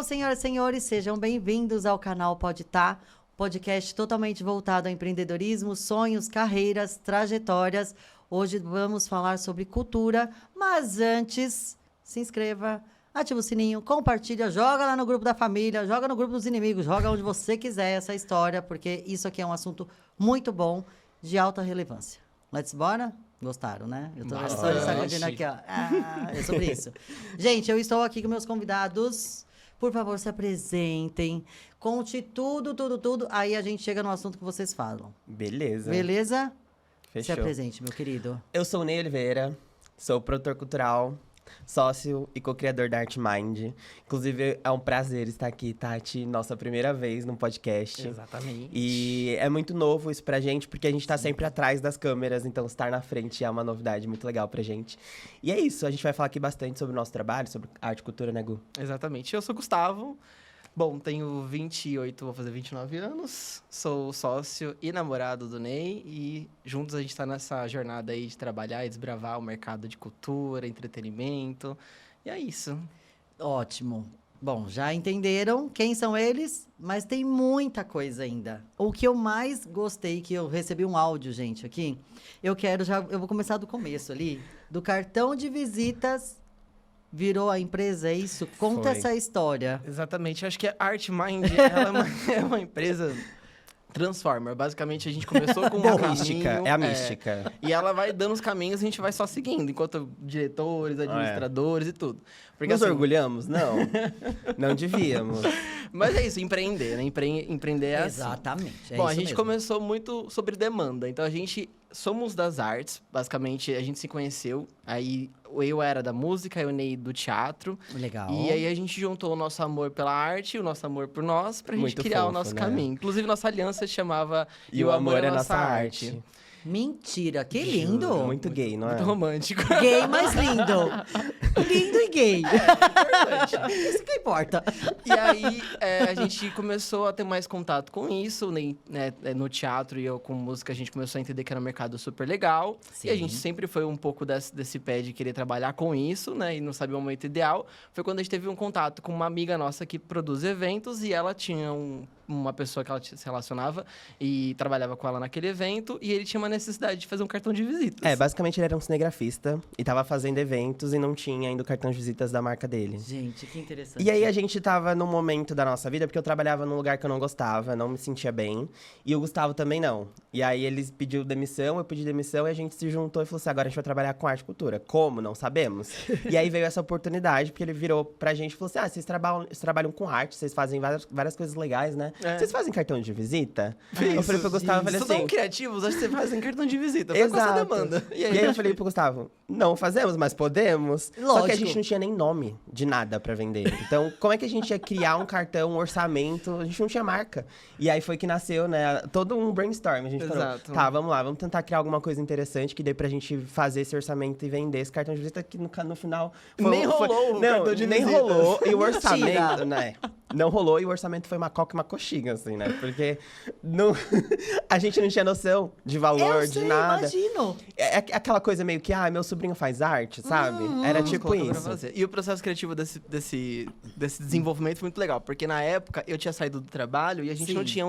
Hello, senhoras e senhores, sejam bem-vindos ao canal Pode Tá, podcast totalmente voltado ao empreendedorismo, sonhos, carreiras, trajetórias. Hoje vamos falar sobre cultura, mas antes, se inscreva, ativa o sininho, compartilha, joga lá no grupo da família, joga no grupo dos inimigos, joga onde você quiser essa história, porque isso aqui é um assunto muito bom, de alta relevância. Let's bora? Gostaram, né? Eu tô só sacudindo aqui, ó. É sobre isso. Gente, eu estou aqui com meus convidados. Por favor, se apresentem. Conte tudo. Aí a gente chega no assunto que vocês falam. Beleza. Beleza? Fechou. Se apresente, meu querido. Eu sou o Ney Oliveira, sou produtor cultural, sócio e co-criador da Art Mind. Inclusive, é um prazer estar aqui, Tati, nossa primeira vez no podcast. Exatamente. E é muito novo isso pra gente, porque a gente tá sempre atrás das câmeras, então estar na frente é uma novidade muito legal pra gente. E é isso, a gente vai falar aqui bastante sobre o nosso trabalho, sobre arte e cultura, né, Gu? Exatamente. Eu sou Gustavo. Bom, tenho 28, vou fazer 29 anos. Sou sócio e namorado do Ney. E juntos a gente tá nessa jornada aí de trabalhar e desbravar o mercado de cultura, entretenimento. E é isso. Ótimo. Bom, já entenderam quem são eles, mas tem muita coisa ainda. O que eu mais gostei, que eu recebi um áudio, gente, aqui, eu vou começar do começo ali, do cartão de visitas virou a empresa, é isso? Conta Foi. essa história. Exatamente. Eu acho que a Art Mind ela é uma empresa Transformer. Basicamente, a gente começou com É um a mística, caminho, é a mística. E ela vai dando os caminhos e a gente vai só seguindo, enquanto diretores, administradores e tudo. Porque, Nos assim, orgulhamos? Não. Não devíamos. Mas é isso, empreender, né? Empreender é assim. Exatamente. Bom, a isso gente mesmo. começou muito sobre demanda. Então, a gente somos das artes. Basicamente, a gente se conheceu. Aí, eu era da música, eu Ney do teatro. Legal. E aí, a gente juntou o nosso amor pela arte, o nosso amor por nós, pra gente Muito criar o fofo, nosso né? caminho. Inclusive, nossa aliança se chamava E o amor é nossa arte. Mentira, que lindo. Muito gay, não é? Muito romântico. Gay, mas lindo. Lindo e gay. Importante. Isso que importa. E aí, a gente começou a ter mais contato com isso, né, no teatro e eu com música, a gente começou a entender que era um mercado super legal. Sim. E a gente sempre foi um pouco desse pé de querer trabalhar com isso, né, e não sabia o momento ideal. Foi quando a gente teve um contato com uma amiga nossa que produz eventos e ela tinha uma pessoa que ela se relacionava e trabalhava com ela naquele evento, e ele tinha uma necessidade de fazer um cartão de visitas. Basicamente ele era um cinegrafista e tava fazendo eventos e não tinha ainda o cartão de visitas da marca dele. Gente, que interessante. E aí a gente tava num momento da nossa vida, porque eu trabalhava num lugar que eu não gostava, não me sentia bem. E o Gustavo também não. E aí ele pediu demissão, eu pedi demissão e a gente se juntou e falou assim, agora a gente vai trabalhar com arte e cultura. Como? Não sabemos. E aí veio essa oportunidade, porque ele virou pra gente e falou assim, vocês trabalham com arte, vocês fazem várias coisas legais, né? É. Vocês fazem cartão de visita? Eu falei pro Gustavo, eu falei Vocês são assim... criativos, acho que vocês fazem cartão de visita. Foi com essa Exato. demanda. E aí eu falei pro Gustavo, não fazemos, mas podemos. Só que a Lógico. gente não tinha nem nome de nada pra vender. Então, como é que a gente ia criar um cartão, um orçamento? A gente não tinha marca. E aí foi que nasceu, né, todo um brainstorm. A gente falou, Exato. tá, vamos lá, vamos tentar criar alguma coisa interessante que dê pra gente fazer esse orçamento e vender esse cartão de visita, que no final... Nem rolou o cartão de nem visitas. rolou. E o Mentira. orçamento, né? Não rolou e o orçamento foi uma coca e uma coxinha, assim, né? Porque não... a gente não tinha noção de valor, Eu de sei, nada. imagino. É aquela coisa meio que, meu sobrinho faz arte, sabe? Era Vamos tipo colocar pra isso. fazer. E o processo criativo desse desenvolvimento foi muito legal, porque na época eu tinha saído do trabalho e a gente Sim. não tinha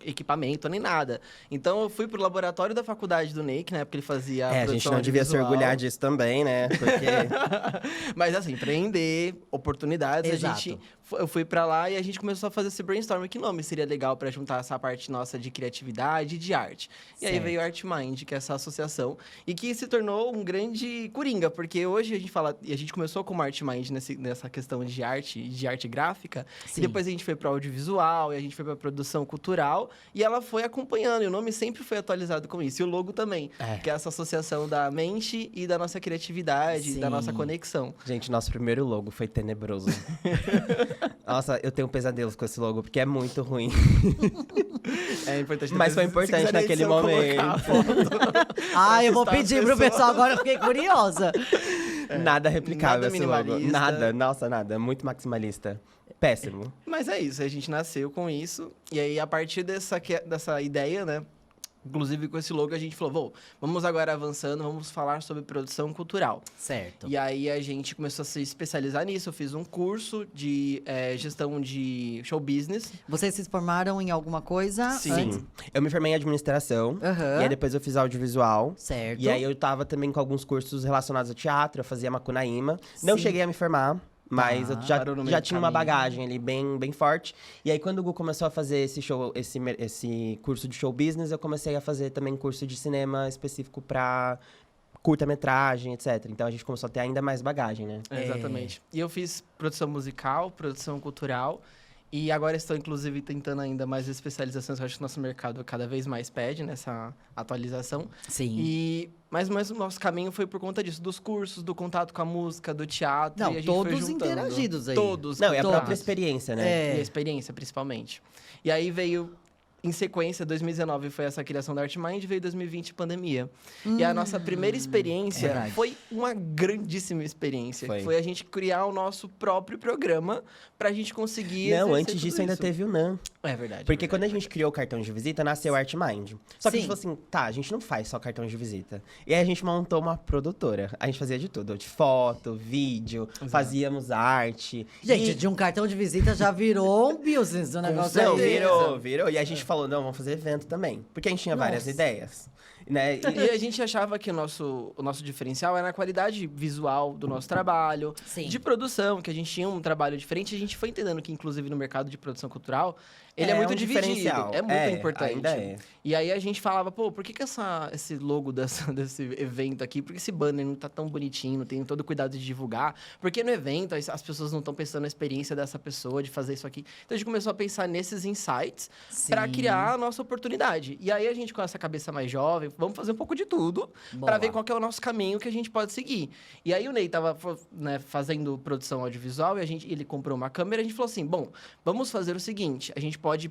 equipamento nem nada. Então eu fui pro laboratório da faculdade do Ney, que na época ele fazia A gente produção não devia se audiovisual. orgulhar disso também, né? Porque Mas assim, empreender, oportunidades, Exato. eu fui pra lá e a gente começou a fazer esse brainstorm. Que nome seria legal pra juntar essa parte nossa de criatividade e de arte? E aí Certo. veio a Art Mind, que é essa associação, e que se tornou um grande coringa, porque hoje a gente fala, e a gente começou com uma Art Mind nessa questão de arte gráfica, Sim. e depois a gente foi para audiovisual, e a gente foi para produção cultural, e ela foi acompanhando, e o nome sempre foi atualizado com isso, e o logo também, que é essa associação da mente e da nossa criatividade, Sim. da nossa conexão. gente, nosso primeiro logo foi tenebroso. Nossa, eu tenho pesadelos com esse logo, porque é muito ruim. É importante. Mas foi depois, se importante quiser na naquele edição, colocar a foto. Ah, eu vou assustar as pedir pro pessoas. pessoal agora, eu fiquei curiosa. Nada replicável nada esse logo. minimalista. Nada, nossa, nada. Muito maximalista. Péssimo. Mas é isso, a gente nasceu com isso. E aí, a partir dessa ideia, né? Inclusive, com esse logo, a gente falou, vamos agora avançando, vamos falar sobre produção cultural. Certo. E aí, a gente começou a se especializar nisso. Eu fiz um curso de gestão de show business. Vocês se formaram em alguma coisa? Sim. antes? Sim. Eu me formei em administração. Aham. E aí depois eu fiz audiovisual. Certo. E aí eu tava também com alguns cursos relacionados ao teatro, eu fazia Macunaíma. Não Sim. cheguei a me formar, mas eu parou no meio já do tinha uma caminho. bagagem ali bem forte. E aí quando o Gu começou a fazer esse curso de show business, eu comecei a fazer também curso de cinema específico pra curta-metragem, etc. Então a gente começou a ter ainda mais bagagem, né? Exatamente. E eu fiz produção musical, produção cultural. E agora estou, inclusive, tentando ainda mais especializações. Eu acho que o nosso mercado cada vez mais pede nessa atualização. Sim. Mas o nosso caminho foi por conta disso. Dos cursos, do contato com a música, do teatro. Não, e a gente foi todos juntando. interagidos aí. Todos. Não, é a Todos. própria experiência, né? É. E a experiência, principalmente. E aí veio, em sequência, 2019 foi essa criação da ArtMind, veio 2020 pandemia. E a nossa primeira experiência verdade. foi uma grandíssima experiência. Foi. Foi a gente criar o nosso próprio programa pra gente conseguir Não, exercer antes tudo disso ainda isso. teve o NAN. É verdade. Porque é quando a verdade. gente criou o cartão de visita, nasceu o ArtMind. Só que a Sim. gente falou assim, tá, a gente não faz só cartão de visita. E aí a gente montou uma produtora. A gente fazia de tudo, de foto, vídeo, fazíamos arte. Gente, E- de um cartão de visita já virou um business o negócio Não, aí. virou. E a gente falou, não, vamos fazer evento também. Porque a gente tinha várias Nossa. ideias. Né? E a gente achava que o nosso diferencial era a qualidade visual do nosso trabalho, Sim. de produção, que a gente tinha um trabalho diferente. A gente foi entendendo que, inclusive, no mercado de produção cultural, ele é muito um dividido. diferencial. É muito importante. Ainda é. E aí a gente falava, por que esse logo desse evento aqui, por que esse banner não tá tão bonitinho, não tem todo o cuidado de divulgar? Porque no evento as pessoas não estão pensando na experiência dessa pessoa de fazer isso aqui. Então a gente começou a pensar nesses insights para Sim. criar a nossa oportunidade. E aí a gente, com essa cabeça mais jovem, vamos fazer um pouco de tudo Boa. para ver qual que é o nosso caminho que a gente pode seguir. E aí o Ney tava fazendo produção audiovisual e ele comprou uma câmera e a gente falou assim, vamos fazer o seguinte, a gente pode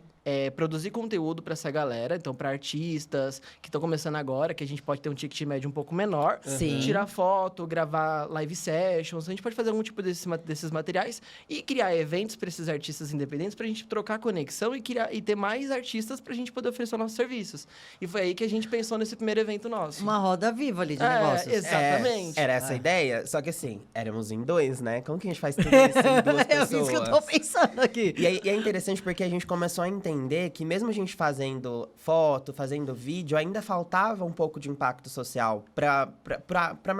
produzir conteúdo para essa galera, então para artistas que estão começando agora, que a gente pode ter um ticket médio um pouco menor, Sim. tirar foto, gravar live sessions, a gente pode fazer algum tipo desses materiais e criar eventos para esses artistas independentes para a gente trocar conexão e ter mais artistas para a gente poder oferecer nossos serviços. E foi aí que a gente pensou nesse primeiro evento nosso. Uma roda viva ali de É, negócios. exatamente. Era essa a ideia, só que assim, éramos em dois, né? Como que a gente faz tudo isso em duas É pessoas? isso que eu tô pensando aqui. E é interessante porque a gente começou a entender que mesmo a gente fazendo foto, fazendo vídeo, ainda faltava um pouco de impacto social pro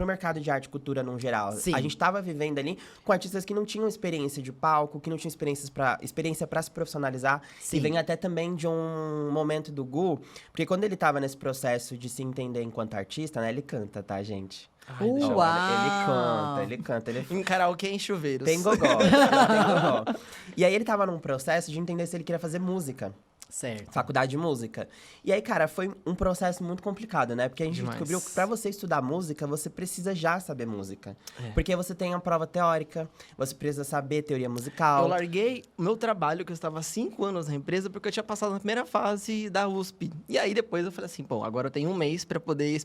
mercado de arte e cultura no geral. Sim. A gente estava vivendo ali com artistas que não tinham experiência de palco, que não tinham experiência para se profissionalizar. Sim. E vem até também de um momento do Gu, porque quando ele tava nesse processo de se entender enquanto artista, né? Ele canta, tá, gente? Ai, deixa eu- Uau! Ele canta, ele Em karaokê em chuveiros. tem gogó, tem gogó. E aí ele tava num processo de entender se ele queria fazer música. Certo. Faculdade de música. E aí, cara, foi um processo muito complicado, né? Porque a gente Demais. descobriu que pra você estudar música, você precisa já saber música. É. Porque você tem a prova teórica, você precisa saber teoria Eu musical. larguei o meu trabalho, que eu estava há 5 anos na empresa, porque eu tinha passado na primeira fase da USP. E aí depois eu falei assim, agora eu tenho um mês para poder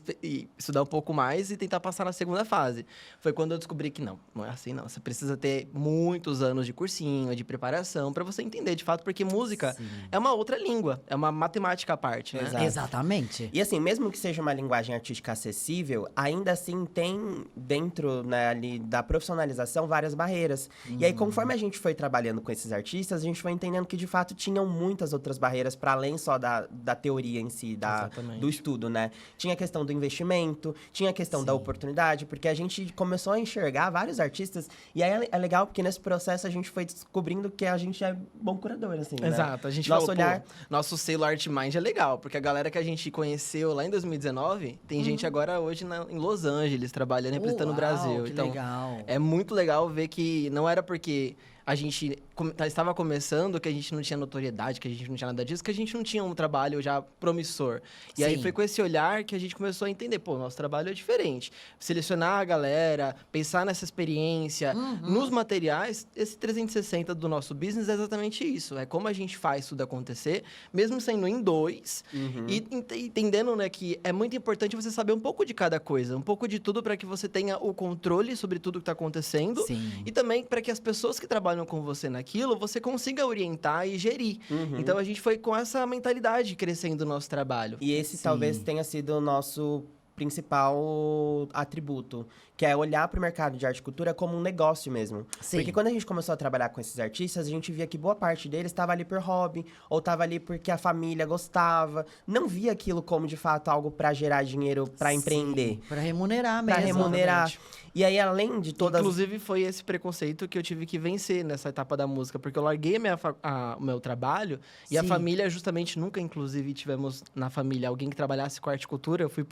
estudar um pouco mais e tentar passar na segunda fase. Foi quando eu descobri que não é assim não. Você precisa ter muitos anos de cursinho, de preparação, para você entender de fato, porque música Sim. é uma outra língua, é uma matemática à parte, né? Exato. Exatamente. E assim, mesmo que seja uma linguagem artística acessível, ainda assim tem dentro, né, ali da profissionalização várias barreiras. E aí, conforme a gente foi trabalhando com esses artistas, a gente foi entendendo que de fato tinham muitas outras barreiras para além só da teoria em si, Exatamente. do estudo, né? Tinha a questão do investimento, tinha a questão da oportunidade, porque a gente começou a enxergar vários artistas, e aí é legal porque nesse processo a gente foi descobrindo que a gente é bom curador, assim, né? Exato, a gente Nosso falou, olhar- nosso selo ArtMind é legal, porque a galera que a gente conheceu lá em 2019, tem gente agora hoje em Los Angeles, trabalhando, representando o Uau, Brasil. que Então, legal. é muito legal ver que não era porque a gente estava começando, que a gente não tinha notoriedade, que a gente não tinha nada disso, que a gente não tinha um trabalho já promissor. E aí Sim. foi com esse olhar que a gente começou a entender, nosso trabalho é diferente. Selecionar a galera, pensar nessa experiência, nos materiais, esse 360 do nosso business é exatamente isso. É como a gente faz tudo acontecer, mesmo sendo em dois, e entendendo, né, que é muito importante você saber um pouco de cada coisa, um pouco de tudo para que você tenha o controle sobre tudo que está acontecendo. Sim. E também para que as pessoas que trabalham com você naquilo aquilo, você consiga orientar e gerir. Então, a gente foi com essa mentalidade crescendo o nosso trabalho. E esse Sim. talvez tenha sido o nosso principal atributo, que é olhar para o mercado de arte e cultura como um negócio mesmo. Sim. Porque quando a gente começou a trabalhar com esses artistas, a gente via que boa parte deles estava ali por hobby, ou estava ali porque a família gostava, não via aquilo como, de fato, algo para gerar dinheiro, para empreender. Para remunerar Para mesmo. remunerar. Exatamente. E aí, além de todas... Inclusive, foi esse preconceito que eu tive que vencer nessa etapa da música. Porque eu larguei o meu trabalho e a Sim. família, justamente, nunca, inclusive, tivemos na família alguém que trabalhasse com arte e cultura. Eu fui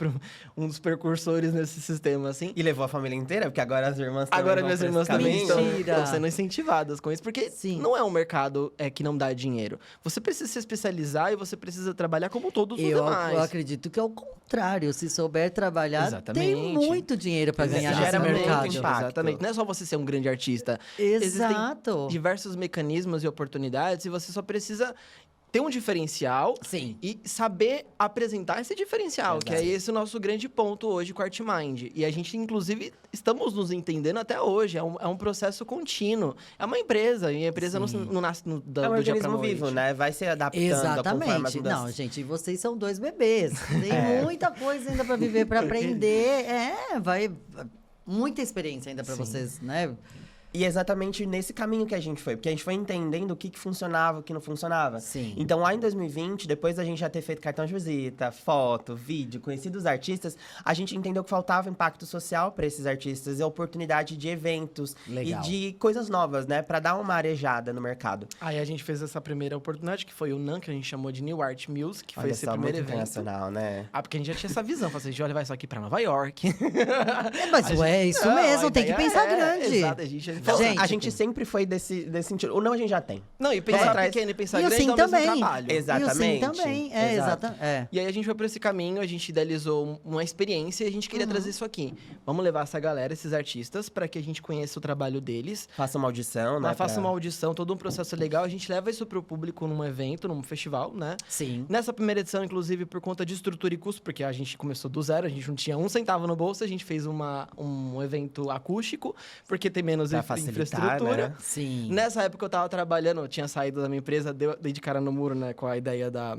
um dos precursores nesse sistema, assim. E levou a família inteira, porque agora as irmãs também Agora vão minhas por esse irmãs também caminho. Mentira. estão sendo incentivadas com isso. Porque Sim. não é um mercado que não dá dinheiro. Você precisa se especializar e você precisa trabalhar como todos os demais. Eu acredito que é o contrário. Se souber trabalhar, tem Exatamente. muito dinheiro para ganhar Gera nesse muito mercado. impacto. Exatamente. Não é só você ser um grande artista. Exato. Diversos mecanismos e oportunidades e você só precisa ter um diferencial Sim. e saber apresentar esse diferencial, que é esse o nosso grande ponto hoje com a Artmind. E a gente, inclusive, estamos nos entendendo até hoje. É um processo contínuo. É uma empresa, e a empresa não nasce É um do dia pra organismo noite. vivo, né? Vai se adaptando conforme as Exatamente. mudanças. Não, gente, vocês são dois bebês. Tem muita coisa ainda para viver, para aprender. Muita experiência ainda para vocês, né? E é exatamente nesse caminho que a gente foi. Porque a gente foi entendendo o que funcionava, o que não funcionava. Sim. Então, lá em 2020, depois da gente já ter feito cartão de visita, foto, vídeo, conhecido os artistas, a gente entendeu que faltava impacto social para esses artistas e a oportunidade de eventos Legal. e de coisas novas, né? Para dar uma arejada no mercado. Aí a gente fez essa primeira oportunidade, que foi o NAM, que a gente chamou de New Art Music, que foi Olha esse só, primeiro muito evento. internacional, né? Porque a gente já tinha essa visão. Falei assim, olha, vai só aqui pra Nova York. Mas é isso mesmo, tem que pensar grande. Exato, Gente, A gente sempre foi desse sentido. Ou não, a gente já tem. Não, e pensar atrás- pequeno e pensar E o grande sim é o mesmo também. trabalho. E o sim Exatamente. também. Exato. É. E aí a gente foi por esse caminho, a gente idealizou uma experiência e a gente queria trazer isso aqui. Vamos levar essa galera, esses artistas, para que a gente conheça o trabalho deles. Faça uma audição, né? Faça uma audição, todo um processo legal. A gente leva isso pro público num evento, num festival, né? Sim. Nessa primeira edição, inclusive, por conta de estrutura e custo, porque a gente começou do zero, a gente não tinha um centavo no bolso, a gente fez um evento acústico, porque tem menos Pra facilitar, infraestrutura. né? Sim. Nessa época eu tava trabalhando, eu tinha saído da minha empresa, dei de cara no muro, né, com a ideia da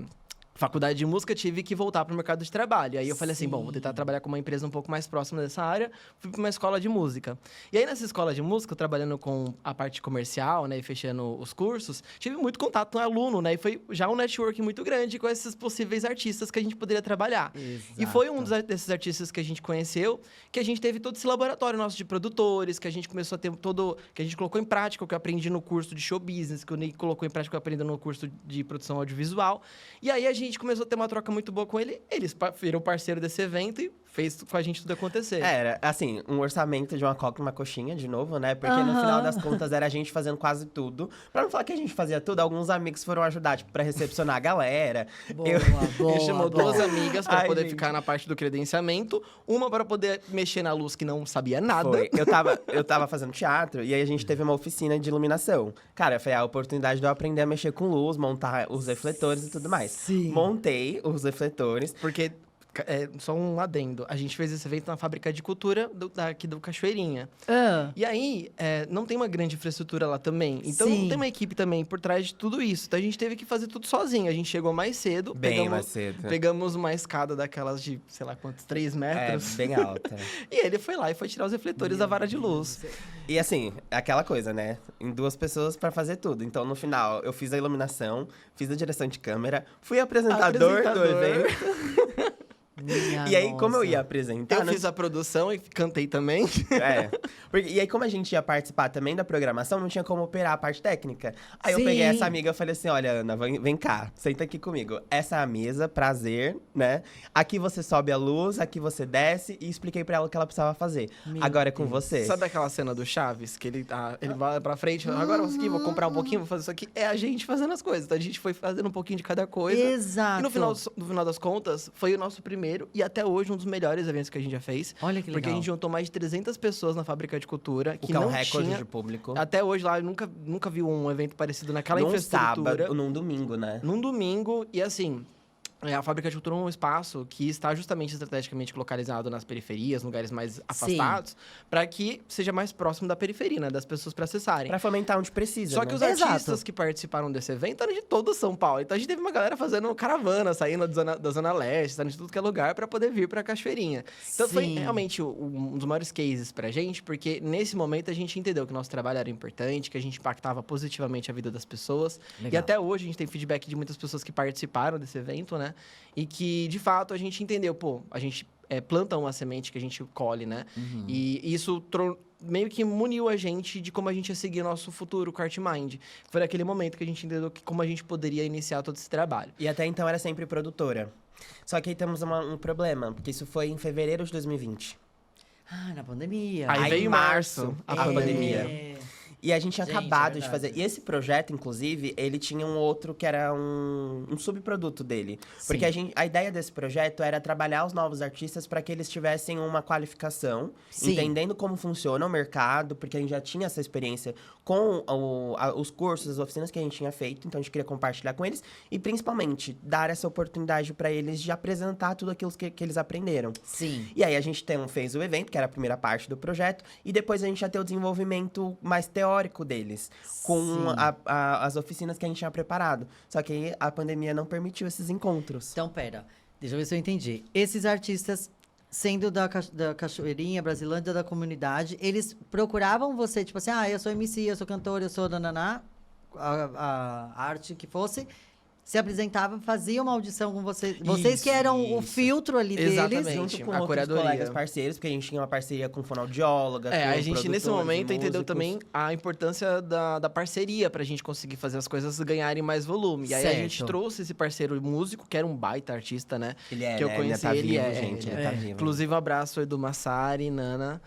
faculdade de música, tive que voltar pro mercado de trabalho. Aí eu falei assim, bom, vou tentar trabalhar com uma empresa um pouco mais próxima dessa área. Fui para uma escola de música. E aí, nessa escola de música, trabalhando com a parte comercial, né, e fechando os cursos, tive muito contato com aluno, né, e foi já um network muito grande com esses possíveis artistas que a gente poderia trabalhar. E foi um desses artistas que a gente conheceu, que a gente teve todo esse laboratório nosso de produtores, que a gente começou a ter que a gente colocou em prática o que eu aprendi no curso de show business, que o Ney colocou em prática o que eu aprendi no curso de produção audiovisual. E aí a gente começou a ter uma troca muito boa com ele. Eles viram parceiro desse evento e fez com a gente tudo acontecer. Era, assim, um orçamento de uma coca e uma coxinha, de novo, né? Porque no final das contas era a gente fazendo quase tudo. Pra não falar que a gente fazia tudo, alguns amigos foram ajudar, tipo, pra recepcionar a galera. Boa, Eu- boa, Ele chamou boa. duas amigas pra Ai, poder gente. ficar na parte do credenciamento, uma pra poder mexer na luz que não sabia nada. Foi. Eu tava fazendo teatro e aí a gente teve uma oficina de iluminação. Cara, foi a oportunidade de eu aprender a mexer com luz, montar os refletores e tudo mais. Sim. Montei os refletores. Porque, só um adendo, a gente fez esse evento na fábrica de cultura aqui do Cachoeirinha. E aí, não tem uma grande infraestrutura lá também. Então, Sim. não tem uma equipe também por trás de tudo isso. Então, a gente teve que fazer tudo sozinho. A gente chegou mais cedo. Bem mais cedo. Pegamos uma escada daquelas de, sei lá quantos, 3 É, metros. bem alta. E ele foi lá e foi tirar os refletores da vara de luz. E assim, aquela coisa, né? Em duas pessoas pra fazer tudo. Então, no final, eu fiz a iluminação, fiz a direção de câmera, fui apresentador do evento. Minha E aí, como eu nossa. ia apresentar... Eu não- fiz a produção e cantei também. E aí, como a gente ia participar também da programação, não tinha como operar a parte técnica. Aí Sim. eu peguei essa amiga e falei assim, olha, Ana, vem cá, senta aqui comigo. Essa é a mesa, prazer, né? Aqui você sobe a luz, aqui você desce. E expliquei pra ela o que ela precisava fazer. Meu Agora é com você. Sabe aquela cena do Chaves? Que ele vai pra frente, fala, agora vou aqui, vou comprar um pouquinho, vou fazer isso aqui. É a gente fazendo as coisas. Então, a gente foi fazendo um pouquinho de cada coisa. Exato. E no final das contas, foi o nosso primeiro e até hoje um dos melhores eventos que a gente já fez. Olha que legal. Porque a gente juntou mais de 300 pessoas na Fábrica de Cultura. O Que que é um não recorde tinha... de público. Até hoje lá, eu nunca vi um evento parecido naquela Num infraestrutura. sábado, num domingo, né? Num domingo, e assim, A Fábrica de Cultura é um espaço que está justamente estrategicamente localizado nas periferias, lugares mais afastados, para que seja mais próximo da periferia, né? Das pessoas para acessarem. Pra fomentar onde precisa, Só né? que os Exato. artistas que participaram desse evento eram de todo São Paulo. Então a gente teve uma galera fazendo caravana, saindo da Zona Leste, saindo de tudo que é lugar para poder vir para Cachoeirinha. Então foi Sim. realmente um dos maiores cases pra gente, porque nesse momento a gente entendeu que nosso trabalho era importante, que a gente impactava positivamente a vida das pessoas. E Legal. até hoje a gente tem feedback de muitas pessoas que participaram desse evento, né? E que, de fato, a gente entendeu, pô, a gente planta uma semente que a gente colhe, né? Uhum. E isso meio que muniu a gente de como a gente ia seguir nosso futuro com a Artmind. Foi naquele momento que a gente entendeu que como a gente poderia iniciar todo esse trabalho. E até então era sempre produtora. Só que aí temos um problema, porque isso foi em fevereiro de 2020. Ah, na pandemia. Aí Aí veio em março março, a a pandemia. É. E a gente tinha Gente, acabado é de verdade. fazer. E esse projeto, inclusive, ele tinha um outro que era um subproduto dele. Porque Sim. a ideia desse projeto era trabalhar os novos artistas para que eles tivessem uma qualificação, Sim. entendendo como funciona o mercado, porque a gente já tinha essa experiência com os cursos, as oficinas que a gente tinha feito, então a gente queria compartilhar com eles e principalmente dar essa oportunidade para eles de apresentar tudo aquilo que eles aprenderam. Sim. E aí a gente fez o evento, que era a primeira parte do projeto, e depois a gente já tem o desenvolvimento mais teórico deles, com Sim. as oficinas que a gente tinha preparado. Só que aí a pandemia não permitiu esses encontros. Então, pera. Deixa eu ver se eu entendi. Esses artistas, sendo da Cachoeirinha, Brasilândia, da comunidade, eles procuravam você, tipo assim, eu sou MC, eu sou cantor, eu sou nananá, a arte que fosse, se apresentava, fazia uma audição com vocês. Vocês que Isso, eram o isso. filtro ali Exatamente. deles. Junto com a outros curadoria. colegas parceiros, porque a gente tinha uma parceria com fonoaudióloga, com A gente nesse produtores e momento entendeu músicos. também a importância da parceria pra gente conseguir fazer as coisas ganharem mais volume. E aí a gente Certo. trouxe esse parceiro músico, que era um baita artista, né? Ele é, que eu né? conheci Ele ele, tá vivo, gente. ele Ele tá vivo. Inclusive, um abraço ao Edu Massari, Nana.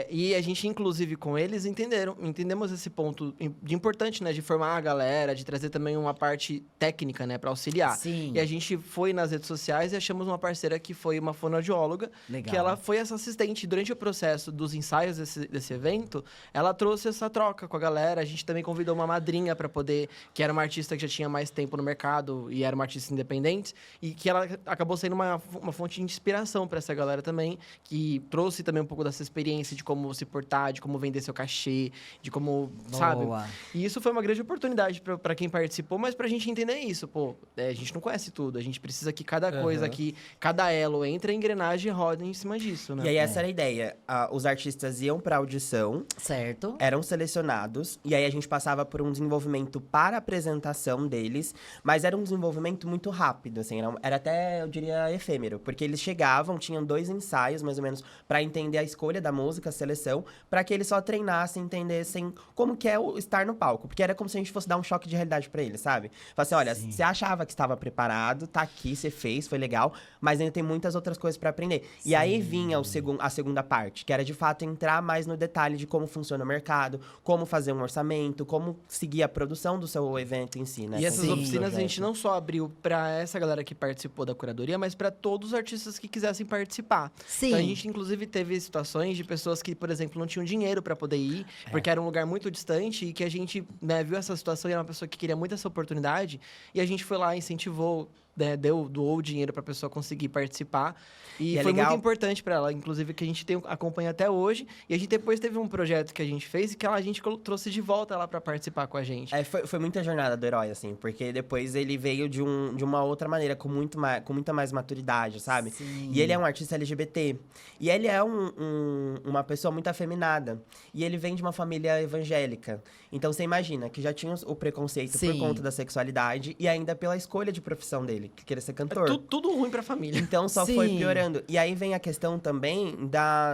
E a gente, inclusive, com eles, entendemos esse ponto de importante, né? De formar a galera, de trazer também uma parte técnica, né? Pra auxiliar. Sim. E a gente foi nas redes sociais e achamos uma parceira que foi uma fonoaudióloga, Legal. que ela foi essa assistente. Durante o processo dos ensaios desse evento, ela trouxe essa troca com a galera. A gente também convidou uma madrinha para poder... Que era uma artista que já tinha mais tempo no mercado e era uma artista independente. E que ela acabou sendo uma fonte de inspiração para essa galera também. Que trouxe também um pouco dessa experiência de como se portar, de como vender seu cachê, de como, sabe? Boa. E isso foi uma grande oportunidade para quem participou, mas pra gente entender isso, pô, a gente não conhece tudo, a gente precisa que cada coisa aqui, cada elo entre a engrenagem e roda em cima disso, né? E aí essa era a ideia. Os artistas iam pra audição, Certo. eram selecionados, e aí a gente passava por um desenvolvimento para a apresentação deles, mas era um desenvolvimento muito rápido, assim, era até, eu diria, efêmero, porque eles chegavam, tinham 2 ensaios, mais ou menos, para entender a escolha da música, a seleção, para que eles só treinassem, entendessem como que é estar no palco, porque era como se a gente fosse dar um choque de realidade para eles, sabe? Falar assim, olha, você achava que estava preparado, tá aqui, você fez, foi legal, mas ainda tem muitas outras coisas para aprender. E aí vinha a segunda parte, que era de fato entrar mais no detalhe de como funciona o mercado, como fazer um orçamento, como seguir a produção do seu evento em si, né? E essas Sim. oficinas a gente não só abriu para essa galera que participou da curadoria, mas para todos os artistas que quisessem participar. Sim. Então a gente inclusive teve situações de pessoas que, por exemplo, não tinham dinheiro para poder ir, porque era um lugar muito distante e que a gente, né, viu essa situação e era uma pessoa que queria muito essa oportunidade e a gente foi lá, incentivou, né, doou o dinheiro para a pessoa conseguir participar. E E é foi legal. muito importante para ela, inclusive, que a gente acompanha até hoje. E a gente depois teve um projeto que a gente fez e que a gente trouxe de volta lá para participar com a gente. Foi muita jornada do herói, assim, porque depois ele veio de uma outra maneira, com muita mais maturidade, sabe? Sim. E ele é um artista LGBT. E ele é uma pessoa muito afeminada. E ele vem de uma família evangélica. Então você imagina que já tinha o preconceito Sim. por conta da sexualidade e ainda pela escolha de profissão dele, que queria ser cantor. Tudo ruim para a família. Então só Sim. foi piorando. E aí vem a questão também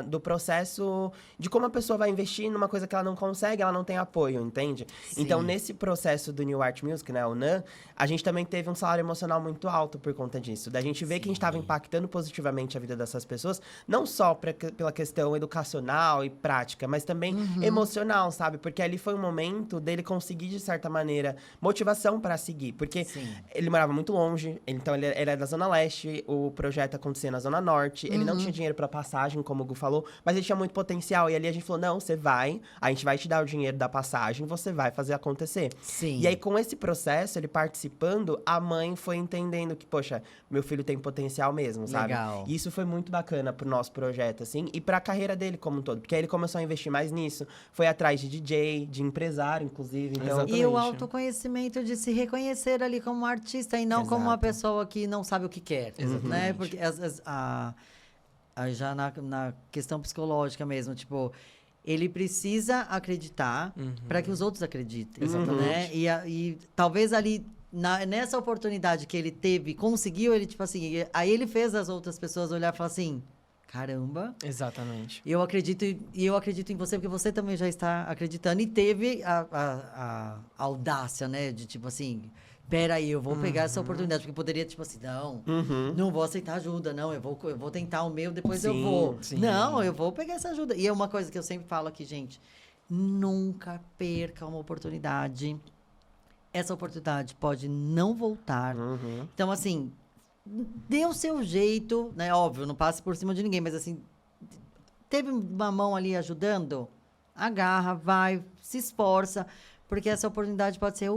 do processo de como a pessoa vai investir numa coisa que ela não consegue, ela não tem apoio, entende? Sim. Então, nesse processo do New Art Music, né, o NAM, a gente também teve um salário emocional muito alto por conta disso. Da gente ver que a gente estava impactando positivamente a vida dessas pessoas, não só pela questão educacional e prática, mas também emocional, sabe? Porque ali foi um momento dele conseguir, de certa maneira, motivação para seguir. Porque Sim. ele morava muito longe, Então, ele era da Zona Leste, o projeto acontecia na Zona Norte. Ele não tinha dinheiro pra passagem, como o Gu falou, mas ele tinha muito potencial. E ali a gente falou, não, você vai, a gente vai te dar o dinheiro da passagem, você vai fazer acontecer. Sim. E aí, com esse processo, ele participando, a mãe foi entendendo que, poxa, meu filho tem potencial mesmo, sabe? Legal. E isso foi muito bacana pro nosso projeto, assim, e pra carreira dele como um todo. Porque aí ele começou a investir mais nisso, foi atrás de DJ, de empresário, inclusive. Então, Exatamente. E o autoconhecimento de se reconhecer ali como artista e não como uma Exato. pessoa que não sabe o que quer, né? Exatamente. Porque já na questão psicológica mesmo, tipo, ele precisa acreditar para que os outros acreditem, né? E talvez ali nessa oportunidade que ele teve, conseguiu, ele tipo assim, aí ele fez as outras pessoas olhar e falar assim, caramba, Exatamente. eu acredito em você, porque você também já está acreditando. E teve a audácia, né? De tipo assim, peraí, eu vou pegar essa oportunidade. Porque poderia, tipo assim, não vou aceitar ajuda, não. Eu vou tentar o meu, depois eu Sim, vou. sim. Não, eu vou pegar essa ajuda. E é uma coisa que eu sempre falo aqui, gente. Nunca perca uma oportunidade. Essa oportunidade pode não voltar. Então, assim, dê o seu jeito, né? Óbvio, não passe por cima de ninguém, mas assim, teve uma mão ali ajudando, agarra, vai, se esforça, porque essa oportunidade pode ser